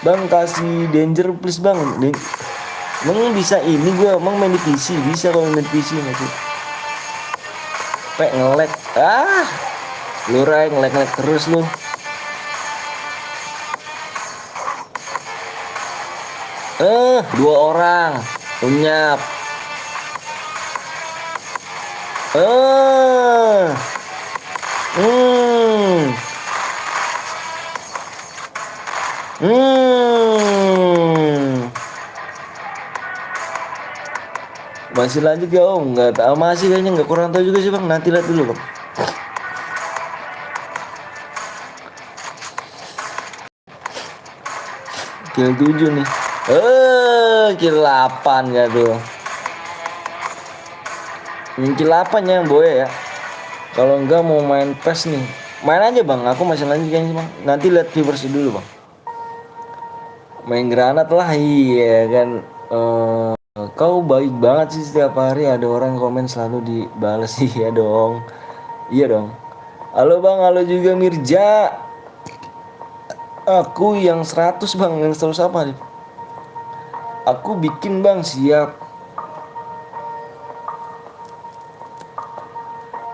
Bang kasih danger please bang. Emang bisa ini gue emang main di PC. Bisa kalau main di PC masih. Nge-lag. Lu Ray nge-lag terus lu. Dua orang unyap. Masih lanjut ya om? Nggak tahu, masih kayaknya, nggak, kurang tahu juga sih bang. Nanti lihat dulu bang. Kill 7 nih. Kill 8 gak tuh? Kill 8 ya boy ya. Kalau enggak mau main PES nih, main aja bang. Aku masih lanjut kayaknya bang. Nanti lihat viewers dulu bang. Main granat lah, iya kan. Kau baik banget sih, setiap hari ada orang komen selalu dibales. Iya dong. Halo bang, halo juga Mirja. Aku yang 100 bang, yang 100 apa nih? Aku bikin bang, siap.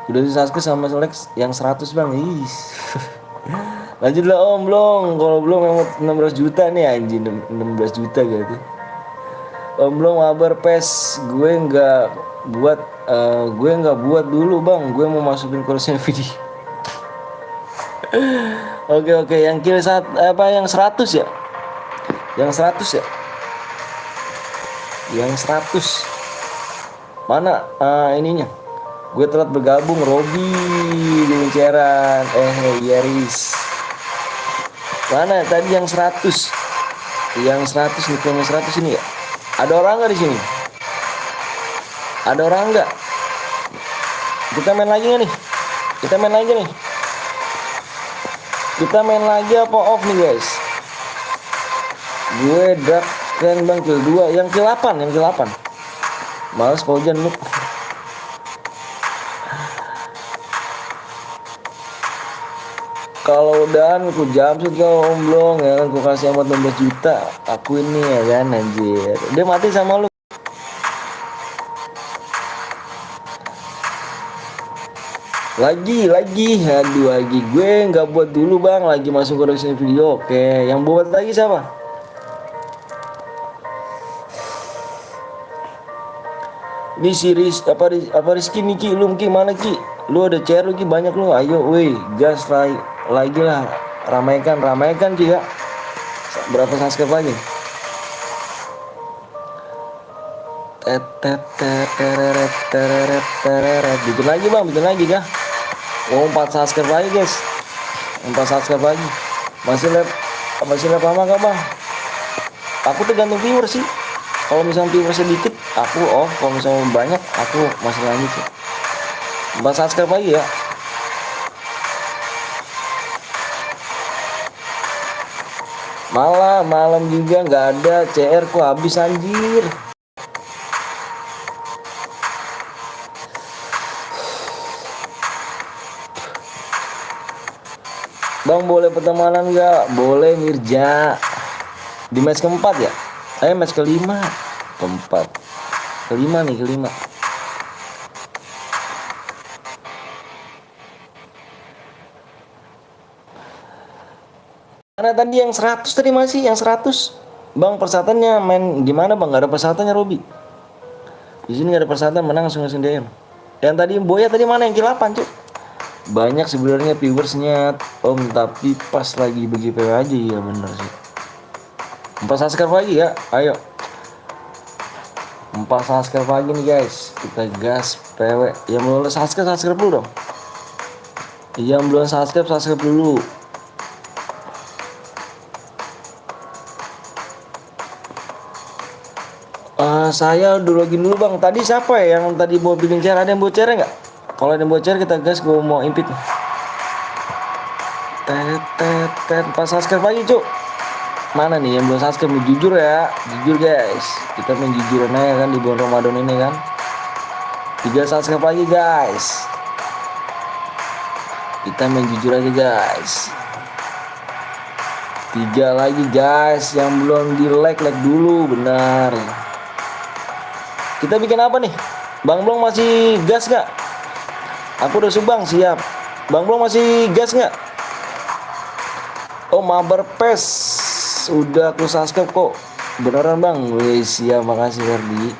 Udah subscribe sama Lex yang 100 bang. Lanjutlah om, belum. Kalau belum yang 16 juta nih anjing, 16 juta gitu. Om belum kabar PES. Gue nggak buat dulu bang. Gue mau masukin kursusnya video. Oke, yang kill yang 100 ya? Yang 100 ya? Yang 100. Mana ininya? Gue telat bergabung, Robi di Winceran. Yaris. Mana tadi yang 100? Yang 100 nih, yang 100 ini ya? Ada orang nggak di sini? Ada orang nggak? Kita main lagi nggak nih? Kita main lagi apa off nih guys? Gue drag kan bang, kill 2. Yang kill 8. Males paujan lu. Kalau udahan aku jumpsuit kau omblong ya kan, aku kasih amat 16 juta. Aku ini ya kan anjir. Dia mati sama lu. Lagi aduh, lagi gue nggak buat dulu bang, lagi masuk koreksi video. Oke, yang buat lagi siapa? Ini si Rizky nih Ki, lu Ki mana Ki? Lu ada CR lu Ki banyak lu, ayo weh gas lagi lah, ramaikan Ki ya. Berapa subscribe lagi? Bikin lagi bang, bikin lagi kah? Oh 4 subscribe lagi guys, 4 subscribe lagi. Masih lep lama gak bang? Aku tergantung viewer sih. Kalau misalnya viewer sedikit aku off, kalau misalnya banyak aku masih lanjut sih. 4 subscribe lagi ya. Malam juga nggak ada CR, ku habis anjir. Bang boleh pertemanan nggak? Boleh Mirja. Di match keempat ya? Match kelima. Kelima. Mana tadi yang 100 tadi masih yang 100. Bang persyaratannya main gimana bang? Gak ada persyaratannya Robi. Di sini gak ada persyaratan, menang langsung DM. Yang tadi Boya tadi mana yang kill 8 cuy? Banyak sebenarnya viewersnya Om, tapi pas lagi bagi PW aja ya bener sih. 4 subscribe lagi ya, ayo. 4 subscribe lagi nih guys, kita gas PW. Yang belum subscribe dulu dong. Yang belum subscribe dulu. Saya udah login dulu bang. Tadi siapa ya yang tadi mau bikin share? Ada yang mau share nggak? Kalau ada yang mau share kita gas, gue mau impit nih. Pas subscribe lagi cuk. Mana nih yang belum subscribe? Jujur ya, jujur guys. Kita main jujuran aja kan di bulan Ramadan ini kan. 3 subscribe lagi guys. Kita main jujur aja guys. 3 lagi guys. Yang belum di like dulu, benar. Kita bikin apa nih? Bang Blong masih gas gak? Aku udah subang, siap. Bang Blong masih gas gak? Oh mabar pes. Udah aku subscribe kok. Beneran bang? Wih siap, makasih Ferdi.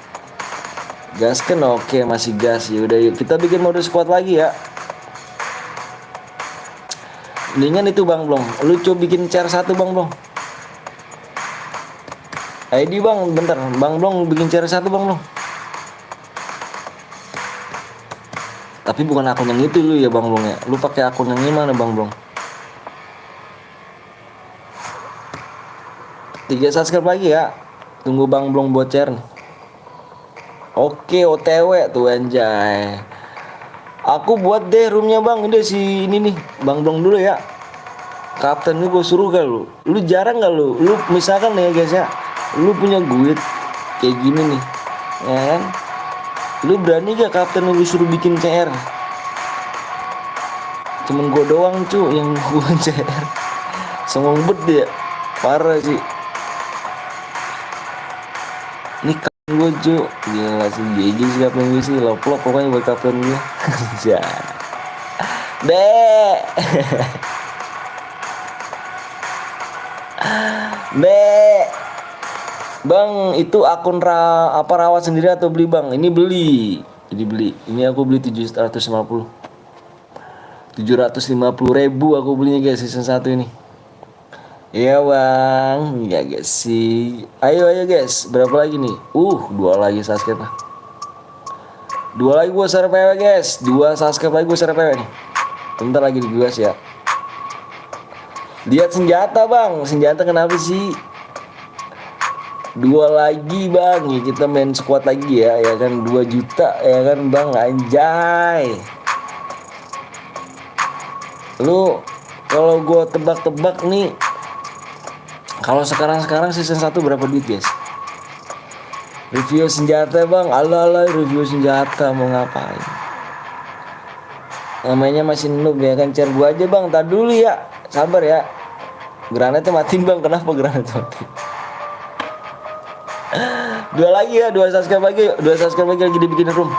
Gas kan oke, masih gas. Yaudah yuk kita bikin mode squad lagi ya. Mendingan itu Bang Blong. Lu coba bikin CR 1 Bang Blong. ID bang, bentar. Bang Blong bikin CR 1 Bang Blong. Tapi bukan akun yang itu lu ya Bang Blong ya. Lu pakai akun yang gimana Bang Blong? 3 subscribe lagi ya. Tunggu Bang Blong bocor nih. Oke OTW tuh anjay. Aku buat deh roomnya bang. Ini si ini nih Bang Blong dulu ya. Kapten gue suruh gak lu? Lu jarang gak lu? Lu misalkan nih ya guys ya, lu punya duit kayak gini nih ya kan, lu berani gak kapten lu suruh bikin CR? Cuman gue doang cu yang gue CR. Songong bet dia, parah sih. Ini kapten gue cu, gila sih. GG sih kapten gue sih, lop-lop pokoknya buat kapten gue. Ya Dek. Bang, itu akun rawat sendiri atau beli bang? Ini beli. Ini aku beli 750 ribu aku belinya guys season 1 ini. Iya bang, ya guys sih. Ayo guys, berapa lagi nih? 2 lagi subscribe lah. 2 lagi gue share PW guys. 2 subscribe lagi gue share PW nih. Bentar lagi di guys ya. Lihat senjata bang, senjata kenapa sih? 2 lagi bang, ya kita main squad lagi ya kan 2 juta ya kan bang, anjay. Lu kalau gue tebak-tebak nih, kalau sekarang season 1 berapa duit guys? Review senjata bang, ala review senjata mau ngapain? Namanya masih noob ya kan, share gua aja bang, tar dulu ya, sabar ya. Granatnya matiin bang, kenapa granatnya mati? 2 lagi ya, 2 subscribe lagi dibikin room.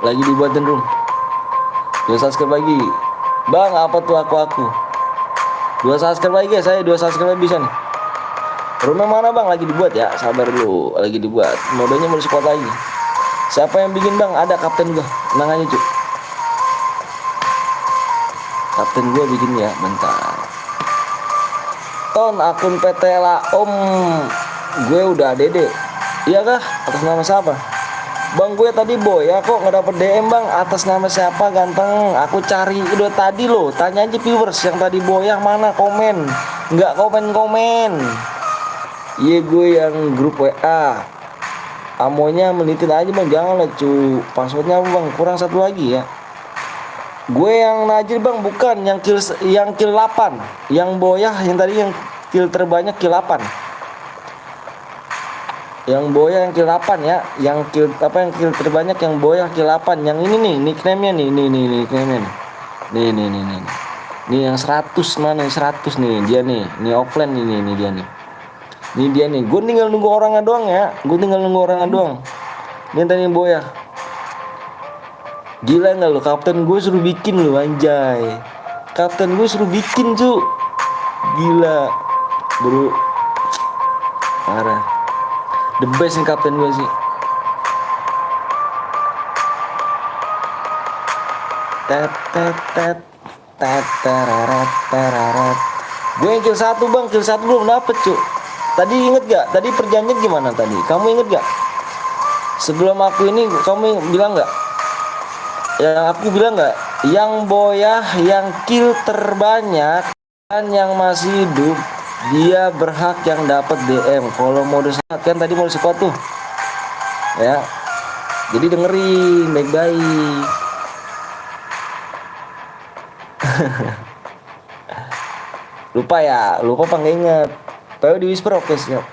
Lagi dibuatin room. 2 subscribe lagi. Bang, apa tuh aku? 2 subscribe lagi ya, saya 2 subscribe bisa nih. Roomnya mana bang? Lagi dibuat ya, sabar dulu. Lagi dibuat. Modenya mau squad lagi. Siapa yang bikin bang? Ada kapten gua. Tenang aja cuy. Kapten gua bikin ya. Bentar. Ton akun PT lah om. Gue udah dede. Iya kah? Atas nama siapa? Bang gue tadi boy ya kok nggak dapet DM bang. Atas nama siapa ganteng? Aku cari udah tadi loh. Tanya aja viewers yang tadi boy yang mana komen. Nggak komen. Iya gue yang grup WA. Amonya menitin aja bang, jangan lah cu. Passwordnya apa bang? Kurang satu lagi ya. Gue yang najir bang, bukan yang kill 8. Yang boyah yang tadi yang kill terbanyak kill 8. Yang boyah yang kill 8 ya. Yang kill apa yang kill terbanyak yang boyah kill 8. Yang ini nih nickname-nya nih. Nih nickname-nya nih. Nih. Nih yang 100 mana yang 100 nih dia nih. Nih offline ini dia nih. Ini dia nih, gue tinggal nunggu orangnya doang ya. Ini yang tadi boya. Gila nggak lo, kapten gue suruh bikin lo anjay. Kapten gue suruh bikin cu. Gila, bro. Parah. The best nih kapten gue sih. Gue yang kill 1 bang, kill 1 belum dapet cu. Tadi inget gak? Tadi perjanjian gimana tadi? Kamu inget gak? Sebelum aku ini kamu bilang gak? Yang aku bilang gak? Yang boyah, yang kill terbanyak dan yang masih hidup dia berhak yang dapat DM. Kalau mode sehat kan tadi mode squad tuh. Ya. Jadi dengerin baik-baik. Lupa apa nggak inget? Tahu di whisper oke siap.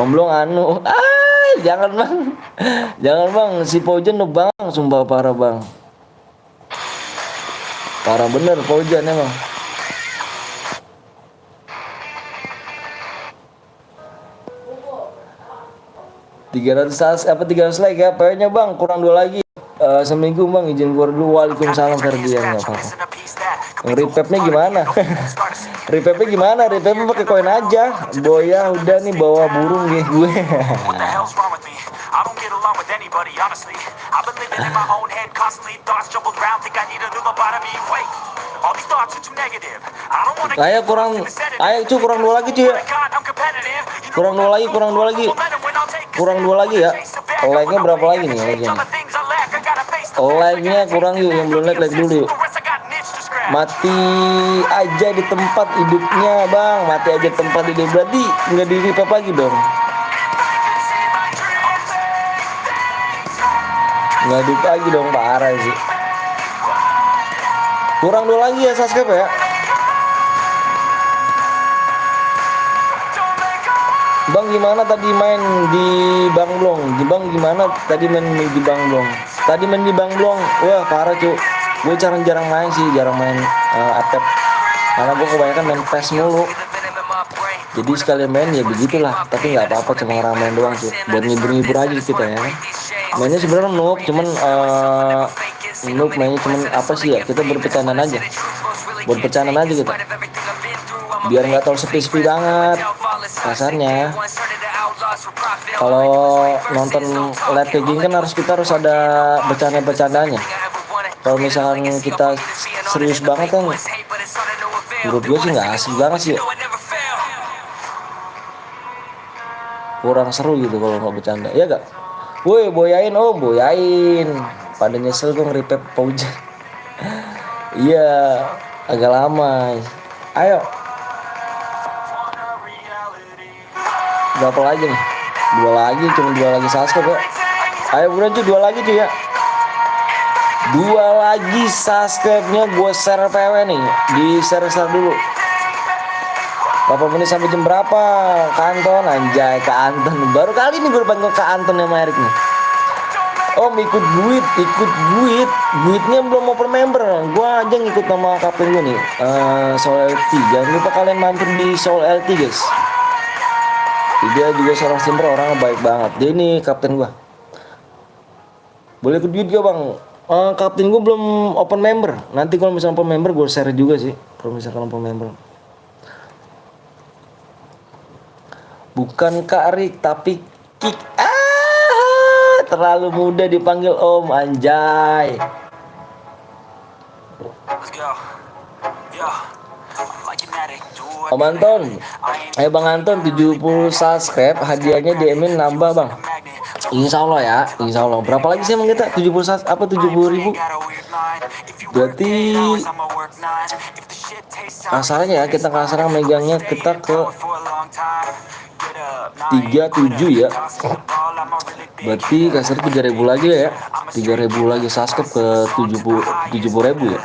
Omblong anu, jangan bang, si Pojan lo bang, sumpah parah bang, parah bener Pojan emang. 300 like ya, PO-nya bang, kurang 2 lagi. Seminggu bang, izin keluar dulu. Waalaikumsalam Ferdian, nggak apa-apa. Repapnya gimana? Repapnya gimana? Repapnya pakai koin aja. Boya udah nih bawa burung nih gue. Kurang dua lagi cuy ya. Kurang dua lagi ya. Like-nya berapa lagi nih like-nya? Like-nya kurang yuk, yang belum like dulu yuk. Mati aja di tempat hidupnya bang, mati aja tempat hidup berarti nggak di repap lagi dong. Nggak di lagi dong, parah sih. Kurang 2 lagi ya subscribe ya. Bang gimana tadi main di Bangblong? Bang gimana tadi main di Bangblong? Tadi main di Bangblong, wah parah cu. Gue jarang main Atep. Karena gue kebanyakan main PES mulu. Jadi sekalian main ya begitulah. Tapi nggak apa-apa, cuma ramein doang cu. Buat ngibur-ngibur aja kita ya kan. Mainnya sebenarnya noob, cuman noob mainnya cuman apa sih ya? Kita berpecandaan aja. Kita. Biar nggak terlalu sepi-sepi banget kasarnya. Kalau nonton live kayak gini kan kita harus ada bercandanya. Kalau misalkan kita serius banget kan, menurut gue sih nggak asik banget sih. Kurang seru gitu kalau nggak bercanda, ya gak? Woi boyain pada nyesel gue nge-repap Pojan. Iya agak lama. Ayo berapa lagi nih? 2 lagi, cuma 2 lagi subscribe ya. Ayo buruan cuy, 2 lagi cuy ya. 2 lagi subscribe-nya gue share PW nih. Di share dulu. Berapa menit sampai jam berapa? Kanton anjay, ke Anton. Baru kali ini gue panggil ke Anton sama Erik nih. Om ikut duit. Duitnya belum mau per member. Gue aja ngikut nama kapten gue nih. Soul LT. Jangan lupa kalian mampir di Soul LT guys. Dia juga seorang streamer, orangnya baik banget. Dia ini kapten gua. Boleh ikut duit gak bang? Kapten gua belum open member. Nanti kalau misalnya open member gua share juga sih. Kalau misalkan open member. Bukan Kak Rik tapi Kik. terlalu muda dipanggil Om, anjay. Let's go. Yeah. I'm like an addict, do it. Om Anton, ayo Bang Anton 70 subscribe, hadiahnya DM-in nambah Bang. Insya Allah ya, Insya Allah. Berapa lagi sih emang kita? 70 apa 70 ribu? Berarti kasarnya ya, kita kasarnya megangnya kita ke 37 ya. Berarti kasar 3.000 lagi ya. 3.000 lagi subscribe ke 70.000 ya.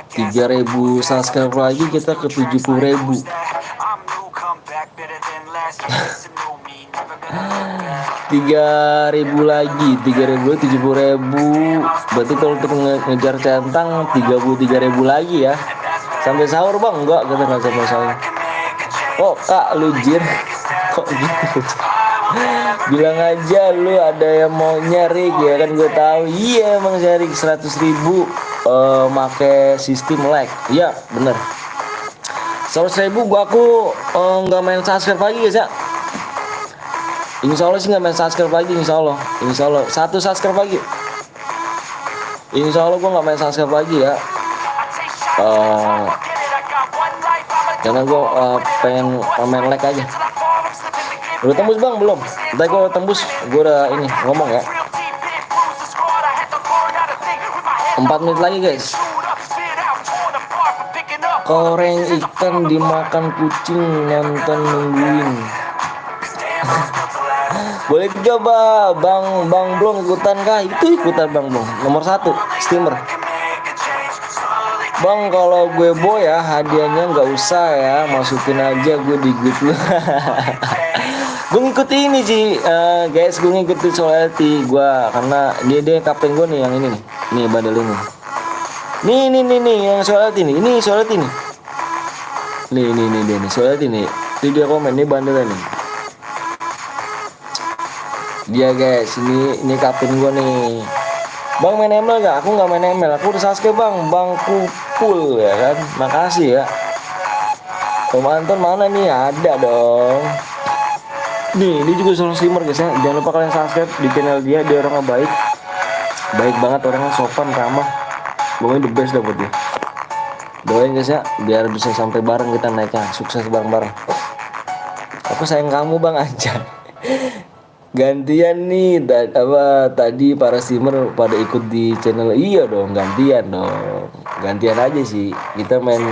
3.000 subscribe lagi kita ke 70.000. 3.000 lagi, 3.000 70.000. Berarti kalau untuk ngejar centang 33.000 lagi ya. Sampai sahur Bang? Enggak, kita nggak sampai sahur. Oh Kak, lu jir. Kok gitu? Bilang aja lu ada yang mau nyari ya kan, gue tahu. Iya emang nyari 100.000 make sistem like. Iya bener. 100.000 aku nggak main subscribe lagi guys ya. Insya Allah sih nggak main subscribe lagi, Insya Allah. 1 subscribe lagi. Insya Allah gue nggak main subscribe lagi ya. Karena gue pengen main like aja. Udah tembus Bang belum? Ntar gue tembus, gue udah ini ngomong ya. 4 menit lagi guys. Goreng ikan dimakan kucing, nonton nungguin. Boleh coba Bang Blong ikutan kah? Itu ikutan Bang Blong, nomor 1 steamer. Bang kalau gue boy ya hadiahnya nggak usah ya, masukin aja gue di grup lu. Gue ngikut ini sih guys, gue ngikutin Soalty gue karena dia kapten gue nih yang ini nih bandel ini. Nih yang Soalty nih, ini Soalty nih. Nih dia nih Soalty nih. Dia komen nih bandelnya nih. Dia guys, ini kapten gue nih. Bang main ML gak? Aku gak main ML, aku udah subscribe Bang Kupul ya kan. Makasih ya. Om Anton mana nih? Ada dong. Nih, ini juga seorang streamer guys ya. Jangan lupa kalian subscribe di channel dia orangnya baik. Baik banget orangnya, sopan, ramah. Pokoknya the best dah buat dia. Doain guys ya, biar bisa sampai bareng kita naiknya, sukses bareng-bareng. Aku sayang kamu Bang aja. Gantian nih tadi para streamer pada ikut di channel. Iya dong, gantian aja sih, kita main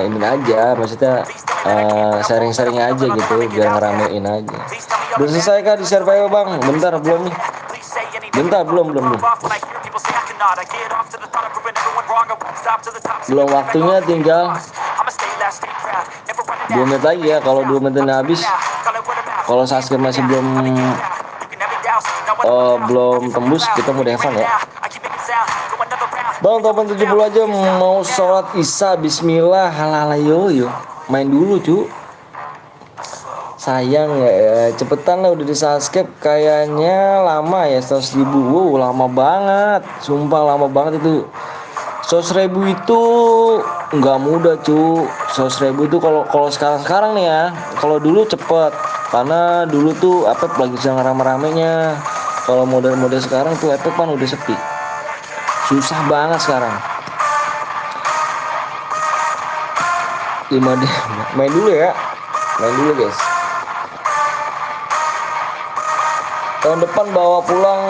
ini aja, maksudnya sharing aja gitu biar ngeramein aja. Udah selesai kah di survival Bang? Bentar belum nih. Belum, waktunya tinggal 2 menit lagi ya. Kalau 2 menit habis, kalau subscribe masih belum tembus, kita mau Devan ya. Bang, topan 70 aja mau sholat isya, bismillah, halala yo. Main dulu cu. Sayang ya, cepetan lah udah di subscribe. Kayaknya lama ya 100.000. Wow, lama banget. Sumpah lama banget itu. 100.000 itu nggak mudah cu. 100.000 itu kalau sekarang nih ya. Kalau dulu cepet, karena dulu tuh Epek lagi sedang rame-ramenya. Kalau model sekarang tuh Epek kan udah sepi. Susah banget sekarang. 5D. Main dulu ya. Main dulu guys. Tahun depan bawa pulang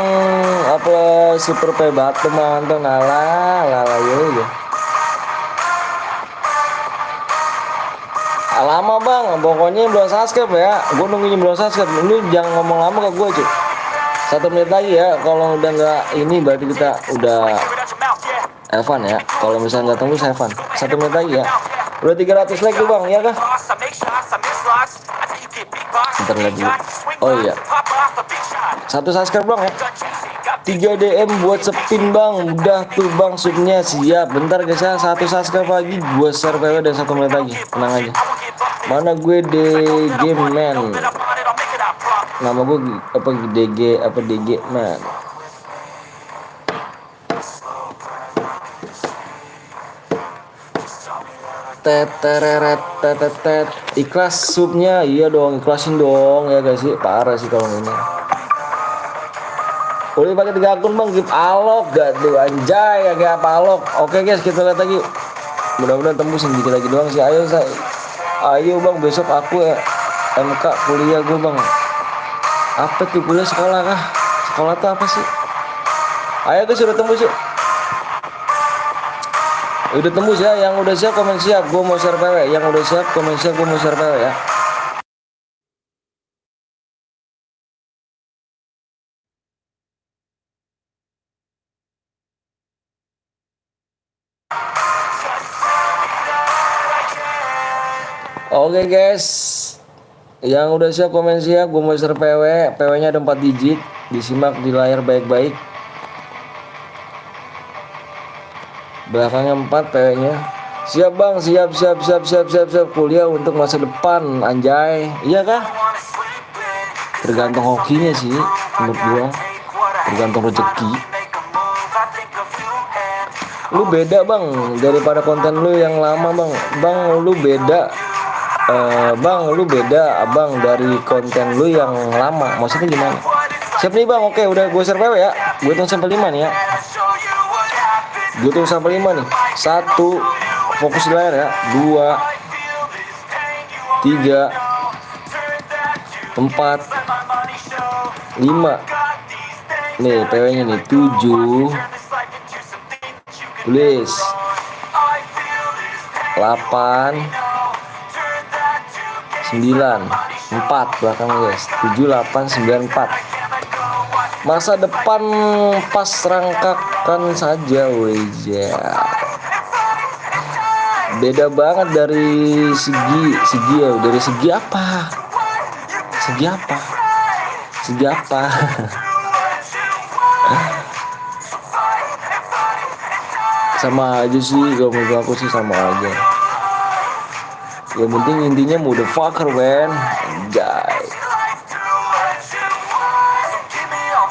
apa super pay batu mantan lala yo. Lama Bang, pokoknya belum subscribe ya. Gue nungguin belum subscribe. Ini jangan ngomong lama ke gue cuy. 1 menit lagi ya. Kalau udah nggak ini berarti kita udah Evan ya. Kalau misalnya nggak tunggu Evan. 1 menit lagi ya. Udah 300 like tuh Bang, ya kah? Bentar lagi. Oh iya. 1 subscribe Bang ya. 3 DM buat spin Bang. Udah tuh Bang subnya siap. Bentar guys ya, 1 subscribe lagi, 2 share PW dan 1 menit lagi. Tenang aja. Mana gue DG Man. Nama gue apa DG Man. Tetet. Ikhlas subnya, iya dong, ikhlasin dong ya guys sih, parah sih kalau ini. Udah pakai 3 akun bang, give alok gak tuh anjay, kayak apa alok. Oke guys, kita lihat lagi. Mudah-mudahan tembus sedikit lagi doang sih. Ayo bang, besok aku ya MK kuliah gue bang. Apa tuh kuliah, sekolah kah? Sekolah tuh apa sih? Ayo guys, udah tembus yuk. Udah tembus ya, yang udah siap komen siap, gue mau share PW. Yang udah siap komen siap, gue mau share PW ya. Oke guys, yang udah siap komen siap, gue mau share PW. PW-nya ada 4 digit, disimak di layar baik-baik. Belakangnya 4 PW-nya. Siap bang, siap. Kuliah untuk masa depan, anjay. Iya kah? Tergantung hokinya sih, menurut gua. Tergantung rezeki. Lu beda bang daripada konten lu yang lama bang. Bang lu beda. Lu beda abang dari konten lu yang lama. Maksudnya gimana? Siap nih bang, oke udah gue share PW ya. Gue hitung sampai 5 nih ya. Gue hitung sampai 5 nih. 1, fokus di layar ya. 2, 3, 4, 5. Nih PW-nya nih 7. Tulis 8, 9, 4 belakang guys. 7, 8, 9, 4. Masa depan pas rangkakan saja weja. Beda banget dari segi ya. Dari segi apa? Sama aja sih, kalau menurut aku sih sama aja. Yang penting intinya motherfucker man, anjay.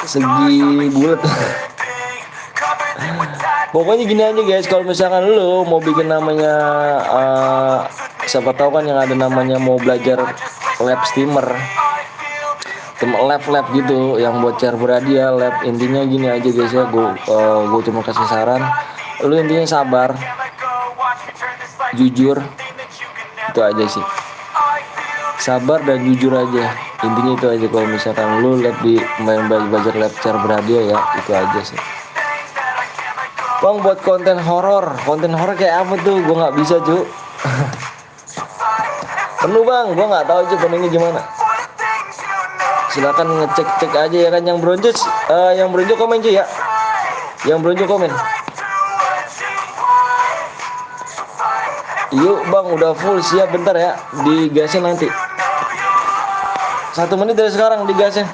Segi bulat. Pokoknya gini aja guys, kalau misalkan lo mau bikin namanya siapa tahu kan yang ada namanya mau belajar lab steamer, lab gitu yang buat share beradia lab. Intinya gini aja guys ya, gue cuma kasih saran, lu intinya sabar, jujur, itu aja sih. Sabar dan jujur aja, intinya itu aja. Kalau misalkan lu lab di main belajar lab share beradia ya, itu aja sih. Bang buat konten horor kayak apa tuh? Gue nggak bisa cu. Penuh bang, gue nggak tahu cu penuhnya gimana. Silakan ngecek aja ya kan. Yang bronze komen cu ya. Yang bronze komen. Yuk bang, udah full, siap, bentar ya digasin nanti. 1 menit dari sekarang digasin.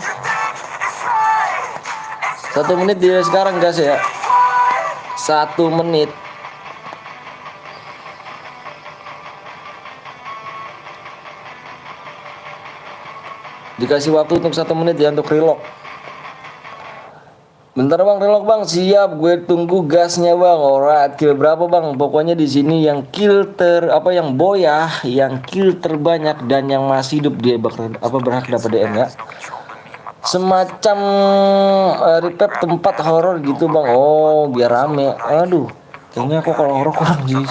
1 menit dari sekarang gas ya. 1 menit. Dikasih waktu untuk 1 menit ya untuk relock. Bentar bang, relock bang, siap. Gue tunggu gasnya bang. Alright, kill berapa bang? Pokoknya di sini yang kill yang boyah, yang kill terbanyak dan yang masih hidup dia berhak dapat DM ya. Semacam repep tempat horor gitu bang. Oh biar rame. Aduh, kayaknya aku kalau horor kurang sih.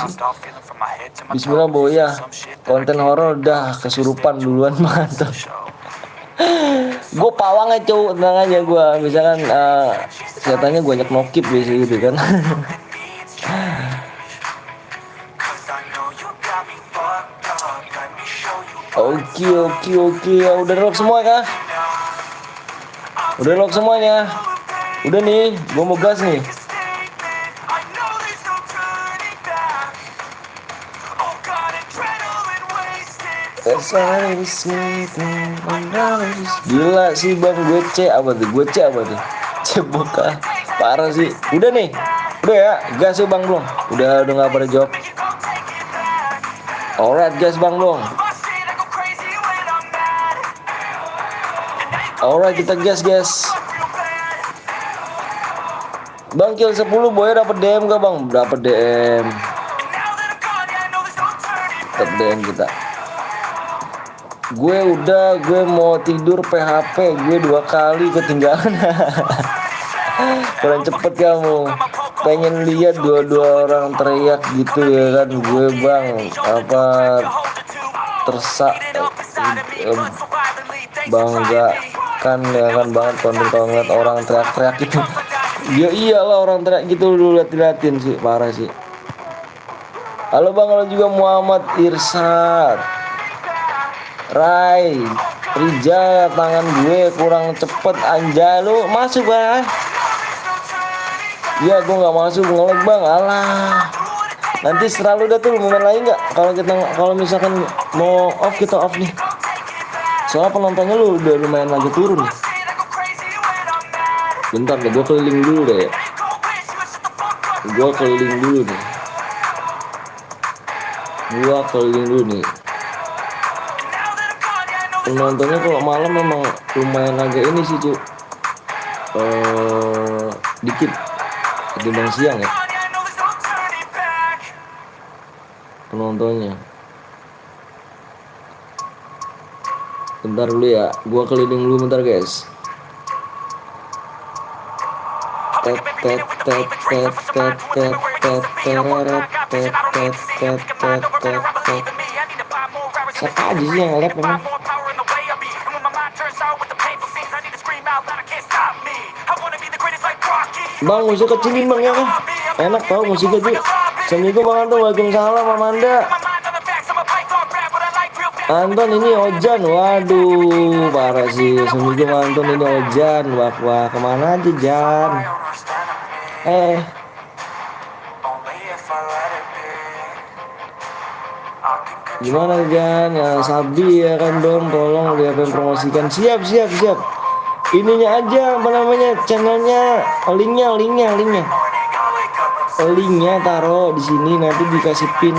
Bismillah boya. Konten horor udah kesurupan duluan mantap. Gue pawangnya cowok, tenang aja gue. Misalkan setannya gue ajak nokip biasa gitu kan. Oke. Udah lock semua kah? Udah lock semuanya. Udah nih, gue mau gas nih. Gila sih bang, gue C apa tuh? Ceboka, parah sih. Udah nih, udah ya, gas ya bang belum? Udah nggak pada jawab. Alright gas bang belum? Alright kita gas. Bang kill 10 boy dapat DM gak bang? Dapat DM kita. Gue mau tidur PHP, gue 2 kali ketinggalan. Kurang cepet kamu. Pengen lihat dua-dua orang teriak gitu ya kan. Gue bang apa tersak bangga kan ya kan banget konten kalau ngeliat orang teriak-teriak gitu. Ya iyalah orang teriak gitu dulu liatin sih parah sih. Halo bang, halo juga Muhammad Irsad, Rai, Rija, tangan gue kurang cepet anjay lu masuk bang. Ya gue nggak masuk ngelag bang, alah. Nanti selalu dah tuh momen lain nggak? Kalau misalkan mau off kita off nih. Soalnya penontonnya lu udah lumayan lagi turun nih. Bentar deh, gue keliling dulu deh. Gue keliling dulu nih. Penontonnya kalau malam memang lumayan agak ini sih cu. Dikit ketimbang siang ya penontonnya. Bentar dulu ya, gua keliling dulu bentar guys. Siapa aja sih yang nge-lap emang? Bang musik kecilin bang ya kan? Enak tau musiknya tuh. Assalamualaikum bang Anton, waalaikumsalam Amanda. Anton ini Ojan, waduh parah sih. Assalamualaikum Anton ini Ojan, wah kemana aja Jan? Gimana Jan? Ya Sabi ya kan dong, tolong dia promosikan. Siap. Ininya aja apa namanya channelnya, linknya taruh di sini nanti dikasih pin.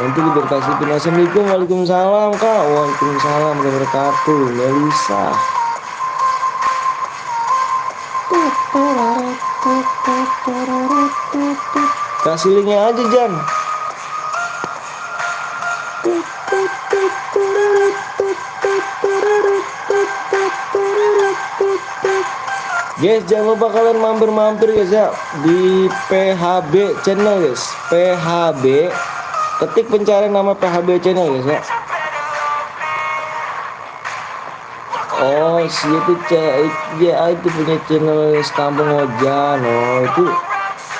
Assalamualaikum, waalaikumsalam kak, waalaikumsalam warahmatullahi wabarakatuh. Melisa. Kasih linknya aja Jan. Guys, jangan lupa kalian mampir guys ya di PHB channel guys. PHB, ketik pencarian nama PHB channel guys ya. Oh, itu itu punya channel Kampung Ojan. Oh, itu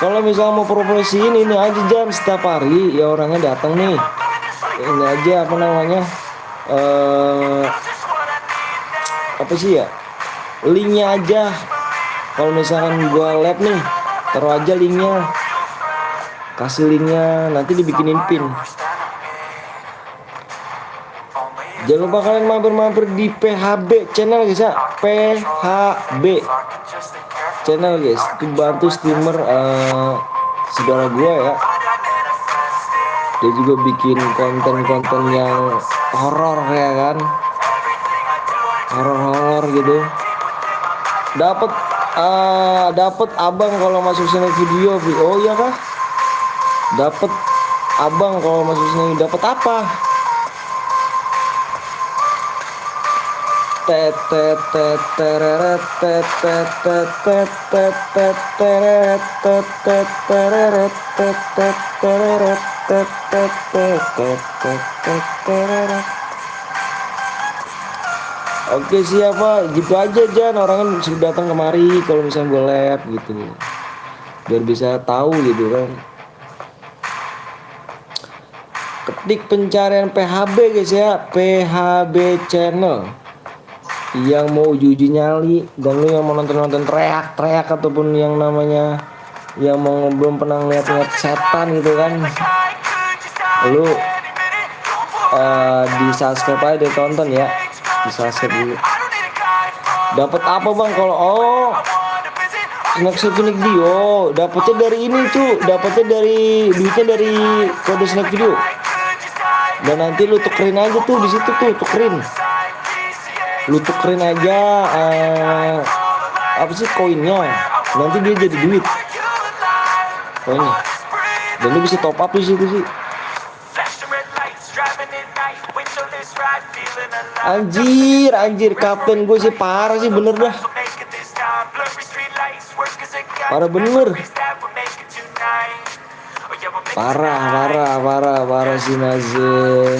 kalau misalnya mau promosiin ini aja Jan, setiap hari ya orangnya datang nih. Ini aja apa namanya? Apa sih ya? Linknya aja. Kalau misalkan gua live nih, taruh aja linknya, kasih linknya, nanti dibikinin pin. Jangan lupa kalian mampir di PHB channel guys ya. PHB channel guys, itu bantu streamer saudara gua ya. Dia juga bikin konten-konten yang horor ya kan, horor gitu. Dapat abang kalau masuk sini video. Oh iya kah? Dapat abang kalau masuk sini dapat apa? Oke siapa gitu aja Jan, orang kan sudah datang kemari kalau misalnya gue live gitu, biar bisa tahu gitu kan. Ketik pencarian PHB guys ya, PHB channel. Yang mau uji nyali dan lu yang mau nonton teriak ataupun yang namanya yang mau belum pernah lihat setan gitu kan, lu di subscribe aja, ditonton ya, di subscribe dulu. Dapat apa bang kalau snack video? Dapatnya dari ini tuh, duitnya dari kode snack video. Dan nanti lu tukerin aja tuh di situ tuh, lu tukerin aja apa sih koinnya, nanti dia jadi duit koinnya, dan lu bisa top up di situ sih. Anjir kapten gue sih parah sih bener dah. Parah bener. Parah si Maze.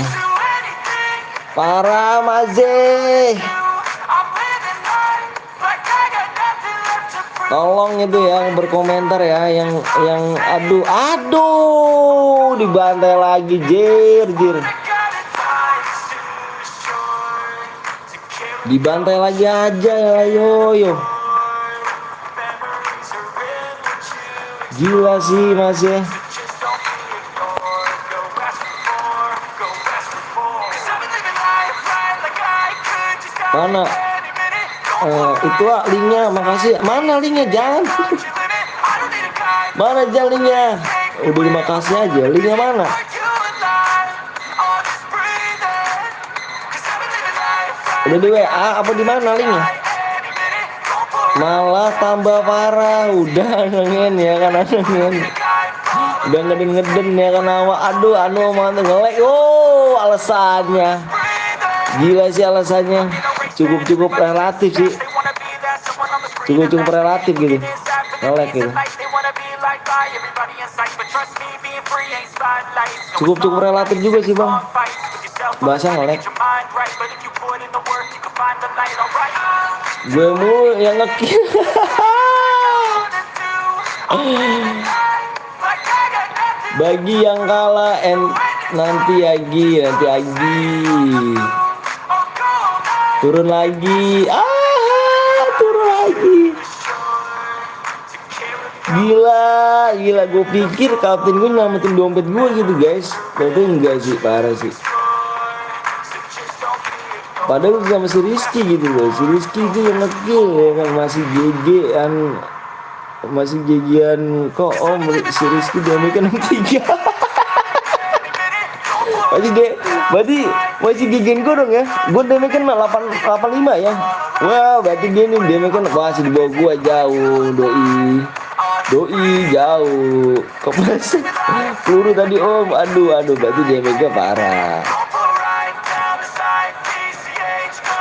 Parah Maze. Tolong itu yang berkomentar ya, yang aduh dibantai lagi jir. Dibantai lagi aja ya, yo. Gila sih Mas ya. Mana? Itu linknya, makasih. Mana linknya? Jangan. Mana aja linknya? Udah makasih aja. Linknya mana? Udah di WA apa di mana linknya? Malah tambah parah. Udah ngengen ya kan, ngengen. Udah ngeden ya kan awak. Aduh mantap nge-lag. Oh alasannya. Gila sih alasannya. Cukup relatif sih. Cukup relatif gitu. Nge-lag gitu. Cukup relatif juga sih bang. Bahasa nge-lag. Gue mulu yang nge-kill. Bagi yang kalah nanti Agi turun lagi. Turun lagi. Gila gue pikir kapten gue nyelamatin dompet gue gitu guys. Tapi enggak sih, parah sih. Padahal sama si Rizky gitu loh. Si Rizky itu yang nge-kill ya kan, masih GG-an kok om. Si Rizky dia kan 3. Berarti masih GG-an gue dong ya. Gue dia kan 85 ya. Wah berarti dia nih dia kan masih di bawah gue jauh. Doi jauh. Kepleset peluru tadi om. Aduh berarti dia parah.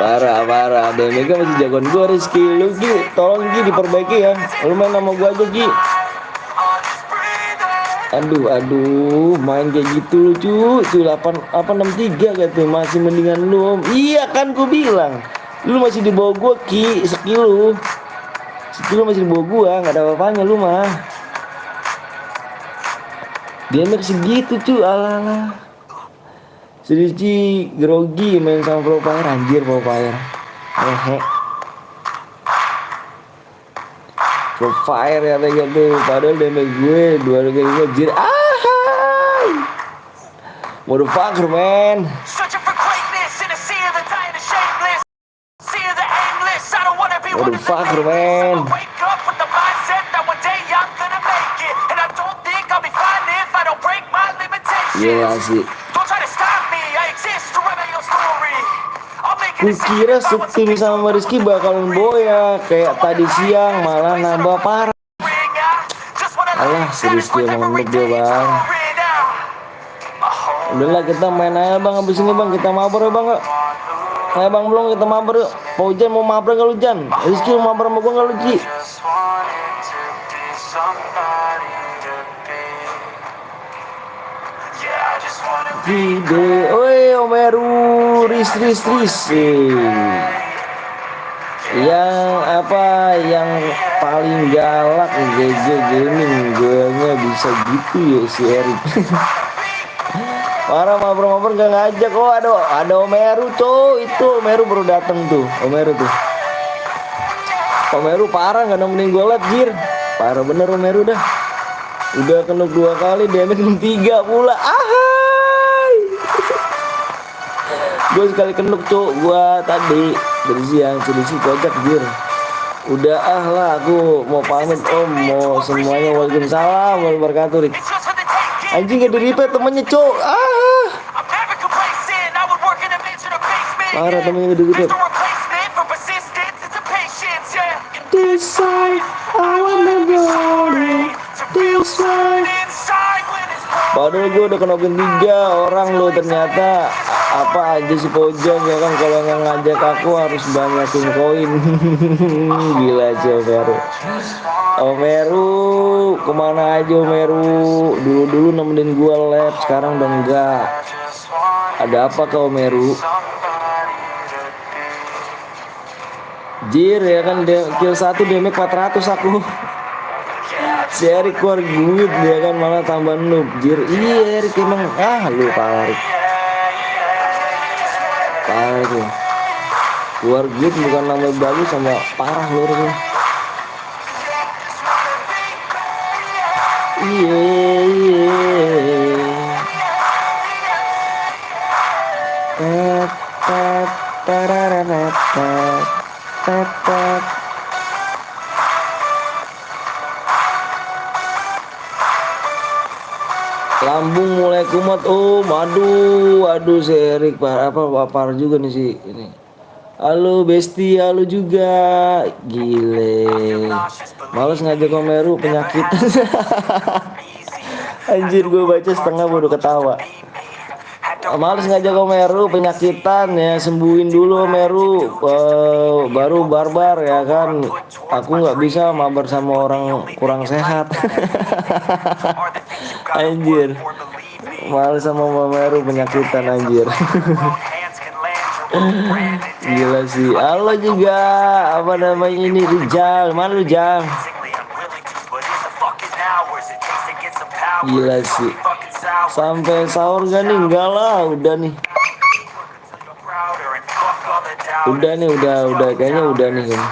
Parah Mega masih jagoan gue. Rizky lu Gi, tolong Gi diperbaiki ya. Lu main sama gue aja Gi. Aduh main kayak gitu lucu 863 katanya masih mendingan lu om. Iya kan gue bilang lu masih di bawah gue Ki. Skill lu masih di bawah gue, nggak ada apa-apanya lu mah. Dia segitu cu ala. Sedikit grogi main sama pro player, anjir pro player. Pro player ya kayak gitu. Padahal damage gue 2 kali gue anjir. Motherfucker man. Motherfucker man. Gila sih. Kukira setim sama Rizky bakalan boya kayak tadi siang, malah nambah parah. Alah si Rizky emang ngebet dia bang. Udahlah kita main aja bang, abis ini bang kita mabar ya bang. Ayo bang belum kita mabar yuk. Pak Ujan mau mabar gak lu Jan? Rizky mau mabar sama gue gak lu Ji? Oi Omeru Riz yang paling galak GG Gaming. Gue nya bisa gitu ya si Erik. Parah mabar gak ngajak. Oh ada Omeru tuh. Itu Omeru baru dateng tuh. Omeru parah gak nemenin gue liat jir. Parah bener Omeru dah. Udah kena 2 kali damage 3 pula. Gue sekali kenuk tuh gua tadi dari siang sedisi kocak jir. Udah lah aku mau pamit om, mau semuanya waalaikumsalam warahmatullahi wabarakatuh. Anjing gak di-replay temennya cok. Parah temennya gak di-replay. Padahal gue udah kenokin 3 orang lo ternyata. apa aja si Pojok ya kan, kalau nggak ngajak aku harus banyakin koin. Gila si Omeru. Omeru kemana aja Omeru? Dulu nemenin gua lab, sekarang udah enggak. Ada apa ke Omeru? Jir ya kan, kill 1 damage 400 aku. Si Erik keluar duit dia kan, malah tambah noob. Jir, iya Erik emang lu Pak tuh. Keluar duit bukan nambah bagus sama parah lu tuh. Iya. Lambung mulai kumat. Aduh si Erik parah juga nih si ini. Halo Besti, halo juga. Gile. Males ngajak Omeru, penyakitan. Anjir, gue baca setengah baru ketawa. Males ngajak Omeru, penyakitan ya, sembuhin dulu Omeru, baru barbar ya kan. Aku nggak bisa mabar sama orang kurang sehat. Anjir, males sama Omeru, penyakitan anjir. Gila sih. Halo juga, apa namanya ini, Rijal, mana lu Jal? Gila sih. Sampai sahur gak nih? Enggak lah, udah nih. Udah kayaknya udah nih kan.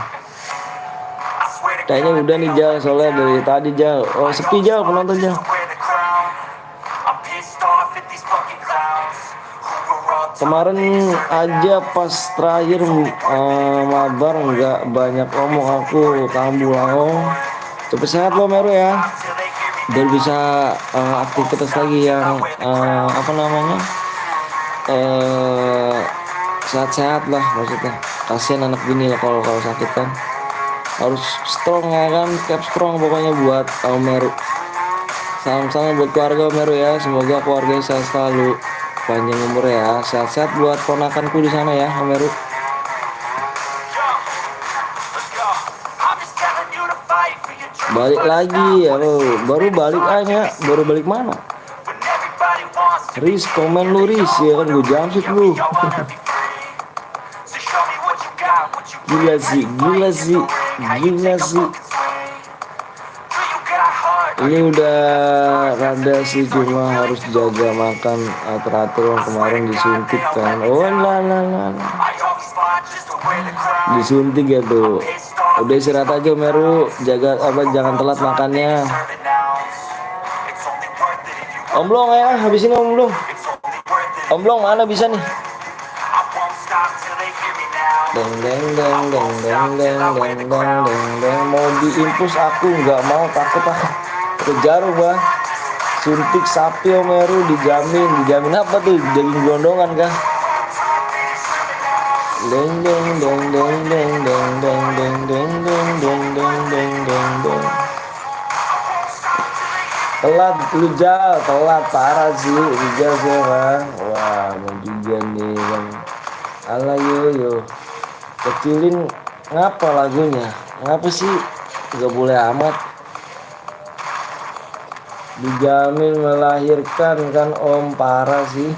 Kayaknya udah nih Jal, soalnya dari tadi Jal. Oh sepi Jal, penonton Jal. Kemarin aja pas terakhir mabar nggak banyak ngomong aku, kambuh lah. Cepet sehat lo Meru ya, biar bisa aktivitas lagi yang apa namanya, sehat-sehat lah maksudnya. Kasian anak bini lah kalau sakit kan, harus strong ya kan, keep strong pokoknya buat Meru. Salam-salam buat keluarga Meru ya, semoga keluarganya sehat selalu, panjang umur ya, sehat-sehat buat ponakanku di sana ya Meru. Balik lagi ya lo, baru balik aja, baru balik mana? Riz, komen lu Riz ya kan, gue jamsit lu. Gila sih. Ini udah rada sih, cuma harus jaga makan teratur, kemarin disuntik kan. Oh lah. Disuntik ya tuh. Udah istirahat aja Meru, jaga jangan telat makannya. Om Blong ya, habis ini Om Blong. Om Blong mana bisa nih? Deng. Mau diimpus aku nggak mau, takut kejar bah. Suntik sapi Om Meru dijamin apa tuh? Daging gelondongan kah? Deng. Telat lu Jal, telat parah sih Rijal sih kan. Wah mau juga nih kan. Ala yo kecilin ngapa lagunya, ngapa sih, nggak boleh amat. Dijamin melahirkan kan Om, parah sih.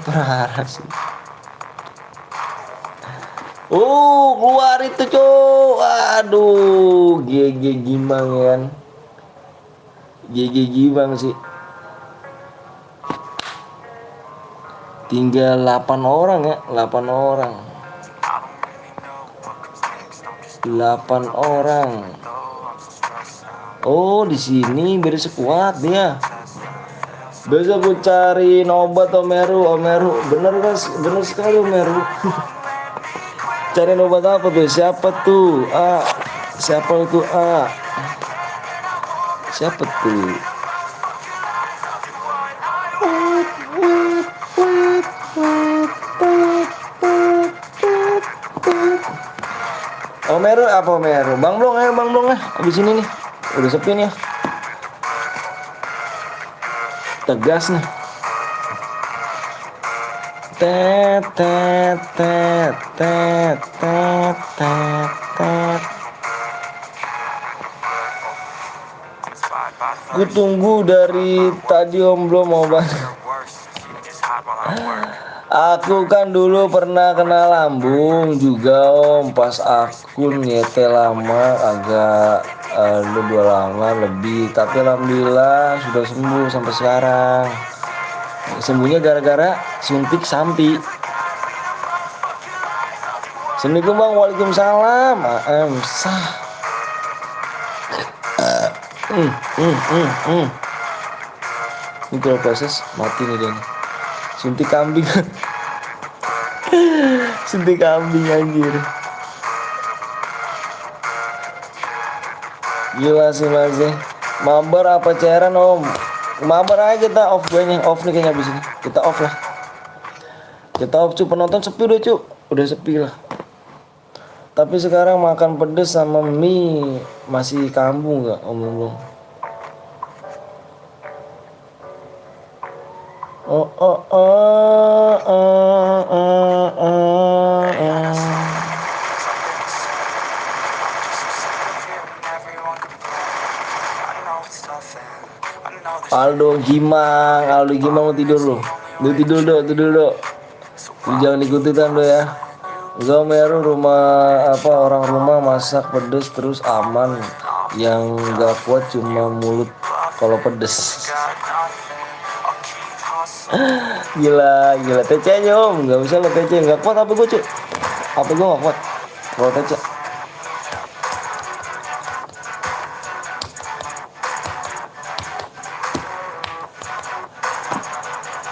Keluar itu cowok. Aduh, GG Gimbang kan. GG Gimbang sih. Tinggal 8 orang ya, 8 orang. Oh, di sini biar sekuat dia. Besok gue cari obat Omeru. Bener sekali Omeru. Cari obat apa tuh? Siapa tuh? Siapa tuh? Omeru apa Omeru? Bang Blong ya. Abis ini nih, udah sepi nih ya. Tegas nih. Tet tet tet tet tet tet tet. Inspired by Ku tunggu dari tadi Om belum mau banget. your worst. It's hot while I work. Aku kan dulu pernah kena lambung juga Om. Pas aku nyete lama agak dua lama lebih. Tapi alhamdulillah sudah sembuh sampai sekarang. Sembuhnya gara-gara suntik Sampi. Assalamualaikum Bang. Waalaikumsalam. Sah. Ini kalau proses mati nih dia nih. Suntik kambing. Suntik kambing anjir. Gila sih Mas. Mabar apa cairan Om? Mabar aja kita off gue nya. Off nih kayaknya abis ini. Kita off lah. Kita off cu. Penonton sepi udah cu. Udah sepi lah. Tapi sekarang makan pedes sama mie masih kambuh nggak Om Long? Oh oh oh oh oh oh. Aldo Gimang mau tidur lu. Lu tidur do. Lu jangan ikutan lo ya. Gak Meru rumah apa orang rumah masak pedes terus aman. Yang gak kuat cuma mulut kalau pedes. Gila TC aja Om, gak usah lo TC, gak kuat HP gue cuy. HP gue gak kuat kalau TC.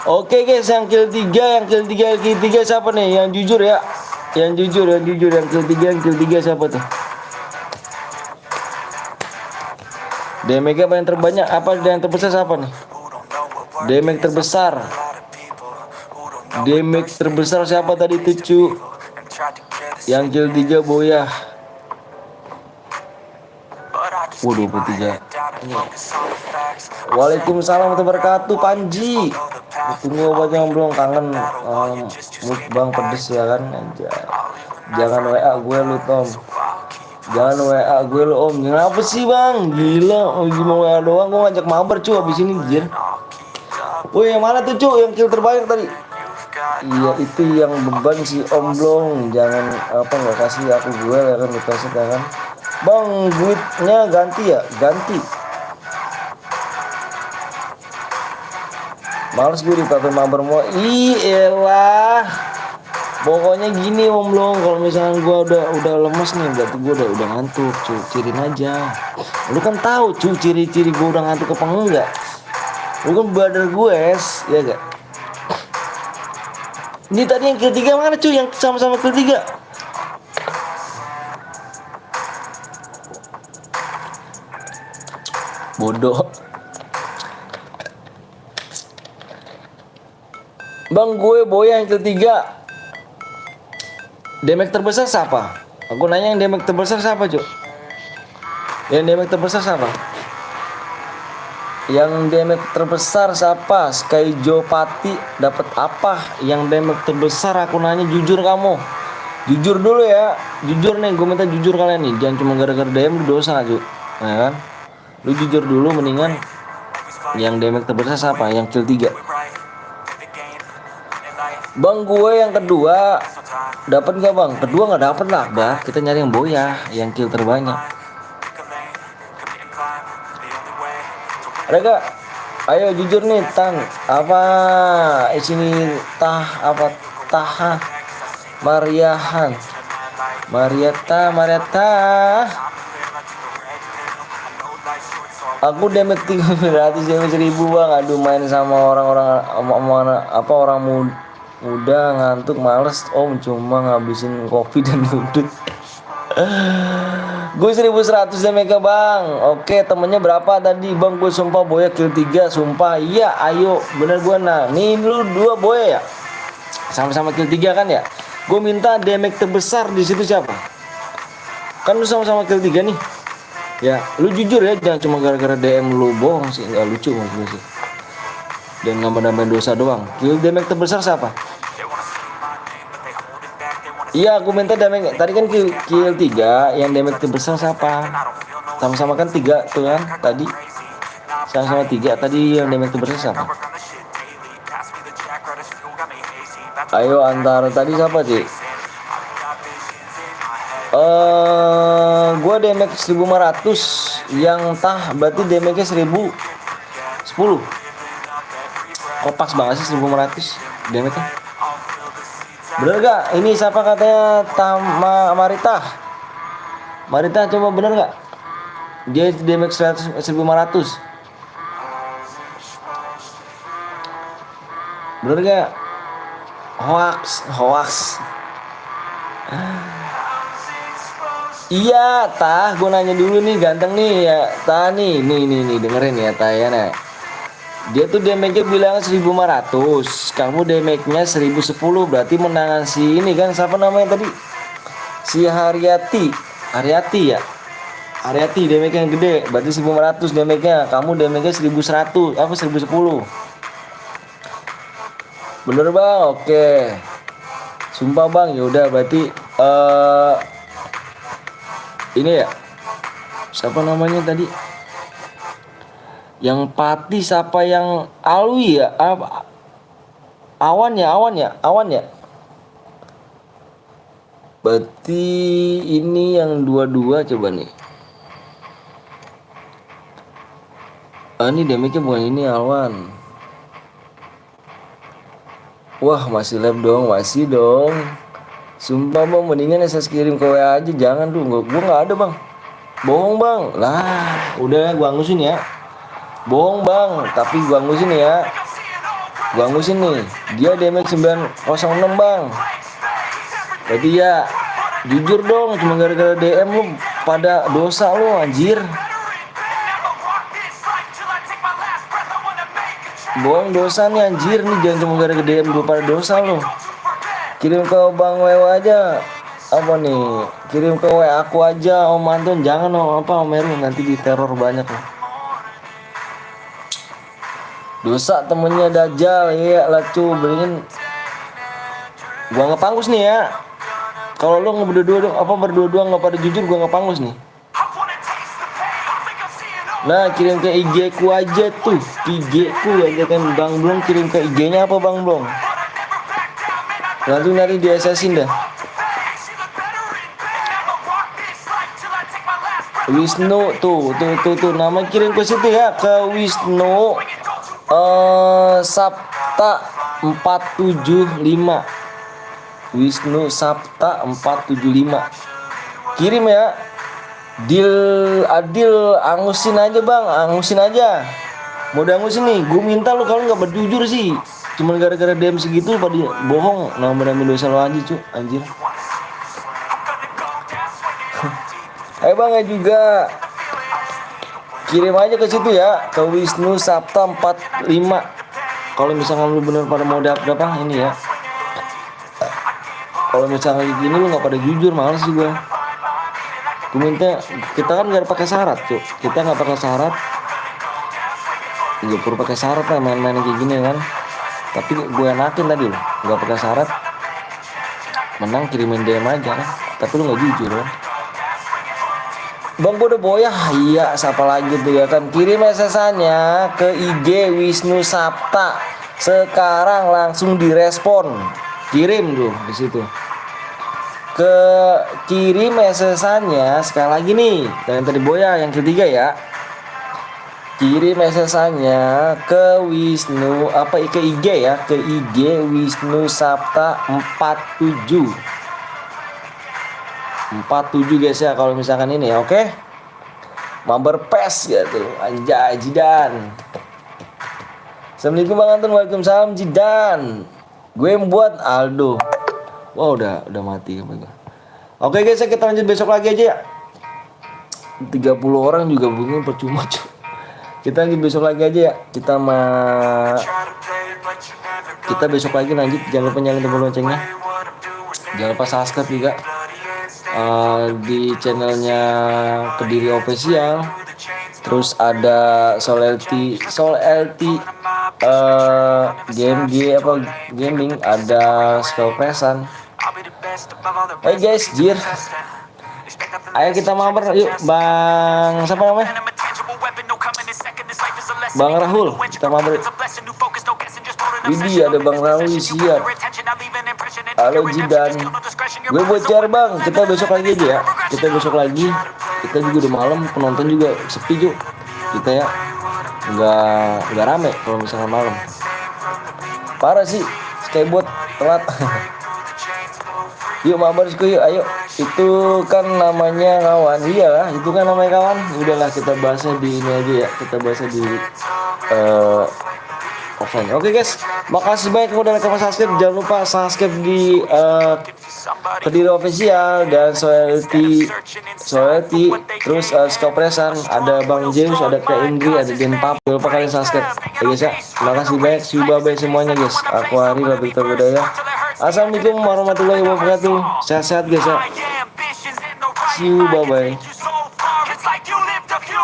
Oke guys, yang kill 3 siapa nih? Yang jujur ya. Yang jujur yang kill 3 siapa tuh? Damage apa yang terbanyak? Apa yang terbesar siapa nih? Damage terbesar siapa tadi tuh cu? Yang kill 3 Boya. Waduh 23. Waalaikumsalam warahmatullahi wabarakatuh Panji. Tunggu obatnya belum kangen mukbang pedes ya kan aja. Jangan WA gue lu Tom. Jangan WA gue lu Om. Kenapa sih Bang? Gila, cuma WA doang gue ngajak mabar cu abis ini jir. Woi yang mana tuh cu yang kill terbanyak tadi? Iya itu yang beban si Om Blong. Jangan apa nggak kasih aku gue ya kan dikasih kan. Bang duitnya ganti ya? Ganti. Males gue dipakai mabar mau. Elah. Pokoknya gini Om Blong, kalau misalnya gue udah lemes nih berarti gue udah ngantuk, cu. Cirin aja. Lu kan tahu cu ciri-ciri gue udah ngantuk apa enggak? Lu kan brother gue ya gak? Ini tadi yang kill 3 mana cu? Yang sama-sama kill 3. Bodoh. Bang gue Boya yang kill 3. Damage terbesar siapa? Aku nanya yang damage terbesar siapa cu? Yang damage terbesar siapa? Yang damage terbesar siapa? Skyjo Pati dapat apa? Yang damage terbesar aku nanya jujur kamu. Jujur dulu ya. Jujur nih, gue minta jujur kalian nih. Jangan cuma gara-gara DM lu dosa cu. Ya kan? Lu jujur dulu mendingan. Yang damage terbesar siapa? Yang kill 3. Bang gue yang kedua dapat nggak Bang? Kedua nggak dapat lah, bah. Kita nyari yang Boya, yang kill terbanyak. Rega, ayo jujur nih Tan. Apa sini Taha Mariahan Marietta. Aku damage 300 ribu Bang. Aduh main sama orang muda ngantuk males Om, cuma ngabisin kopi dan duduk. Gue 1100 damage Bang. Oke temennya berapa tadi Bang? Gue sumpah Boya kill 3 sumpah. Iya ayo bener gue. Nah nih lu 2 Boya ya, sama-sama kill 3 kan ya. Gue minta damage terbesar di situ siapa? Kan lu sama-sama kill 3 nih. Ya, lu jujur ya, jangan cuma gara-gara DM lu bohong sih, nggak lucu maksudnya sih. Dan nambah-nambahin dosa doang. Kill damage terbesar siapa? Iya, aku minta damage. Tadi kan kill 3, yang damage terbesar siapa? Sama-sama kan 3 tuh kan tadi. Sama-sama 3 tadi, yang damage terbesar siapa? Ayo antara tadi siapa sih? Gua damage 1500, yang tah berarti damage-nya 1010. Kok pas banget sih 1500 damage-nya? Bener gak? Ini siapa katanya Marita? Marita coba bener gak? Dia damage 1500. Bener gak? Hoax. Iya, tah, gue nanya dulu nih, ganteng nih ya, tah nih dengerin ya, tah ya, nah. Dia tuh damage-nya bilang 1500, kamu damage-nya 1010, berarti menangan si ini kan, siapa namanya tadi? Si Haryati ya. Haryati damage yang gede, berarti 1500 damage-nya, kamu damage-nya 1100, apa 1010. Bener bang, oke. Sumpah bang, yaudah berarti ini ya, siapa namanya tadi? Yang Pati siapa, yang Alwi ya? Awan ya. Berarti ini yang dua-dua coba nih. Ini damage-nya bukan ini, Alwan. Wah, masih lab dong, masih dong. Sumpah bang, mendingan saya kirim ke WA aja, jangan tuh, gua nggak ada bang. Bohong bang, lah, udah gua angusin ya. Bohong bang, tapi gua angusin ya. Gua angusin nih, dia damage 906 bang. Berarti ya, jujur dong, cuma gara-gara DM lu pada dosa lu anjir. Bohong dosa nih anjir nih, jangan cuma gara-gara DM gua pada dosa lu. Kirim ke Bang Wewa aja. Apa nih? Kirim ke WA aku aja Om Anton, jangan Om Meru, nanti diteror banyak loh. Dosa temennya Dajjal, iya lah cu, beringin. Gua ngepanggus nih ya. Kalau lo berdua nggak pada jujur, gua ngepanggus nih. Nah, kirim ke IG ku aja tuh, IG ku aja kan Bang Blong, kirim ke IG-nya apa Bang Blong? Nanti di SS-in dah. Wisnu tuh nama kirim ke situ ya, ke Wisnu Sapta 475. Wisnu Sapta 475. Kirim ya. Adil angusin aja bang, angusin aja. Mau angusin nih, gue minta lu kalau nggak berjujur sih. Cuman gara-gara DM segitu pada bohong, nama-nama dosa lo aja cu, anjir. Ayo bang ya juga. Kirim aja ke situ ya, ke Wisnu Sapta 45. Kalau misalnya lu bener pada mau dapet apa ini ya. Kalau misalnya gini lu nggak pada jujur, males sih gue. Gue minta, kita kan nggak pakai syarat tuh, kita nggak pakai syarat. Nggak perlu pakai syarat lah main-main kayak gini kan. Tapi gue enakin tadi loh, nggak pakai syarat. Menang kirimin DM aja kan, tapi lu nggak jujur kan. Bang gue udah boyah, iya siapa lagi tuh ya kan. Kirim SMS-nya ke IG Wisnu Sapta. Sekarang langsung direspon. Kirim tuh di situ. Kirim SMS-nya sekali lagi nih. Yang tadi boyah yang ketiga ya. Kirim SMS-nya ke Wisnu ke IG ya, ke IG Wisnu Sapta 47 guys ya, kalau misalkan ini ya, oke? Mabar pes gitu, anjay Jidan. Assalamualaikum Bang Anton, waalaikumsalam Jidan. Gue buat Aldo. Wah udah mati. Oke guys, kita lanjut besok lagi aja ya. 30 orang juga mungkin percuma cuy. Kita lanjut besok lagi aja ya. Kita besok lagi lanjut. Jangan lupa nyalain tombol loncengnya. Jangan lupa subscribe juga di channelnya Kediri Official. Terus ada Soul LT gaming, ada Skull Presan. Hey guys, jir. Ayo kita mabar yuk, Bang. Siapa namanya? Bang Rahul. Kita mabar yuk. Widih, ada Bang Rahul siap. Halo Jidan. Gue bocor bang. Kita besok lagi aja ya. Kita besok lagi. Kita juga udah malam. Penonton juga sepi juga. Kita ya nggak rame kalau misalnya malam. Parah sih. Skateboard telat. Yuk mabar yuk, ayo. Itu kan namanya kawan. Iya lah, itu kan namanya kawan. Udahlah kita bahasnya di ini aja ya. Kita bahasnya di offline. Oke guys, makasih banyak yang udah like sama subscribe. Jangan lupa subscribe di Kediri Official dan Soyalty, terus Skopresan, ada Bang James, ada Kak Indri, ada Den Pap. Jangan lupa kalian subscribe ya guys ya. Makasih banyak, see you bye semuanya guys. Aku Ari Labita Budaya. Assalamualaikum warahmatullahi wabarakatuh. Sehat-sehat guys ya. See you bye.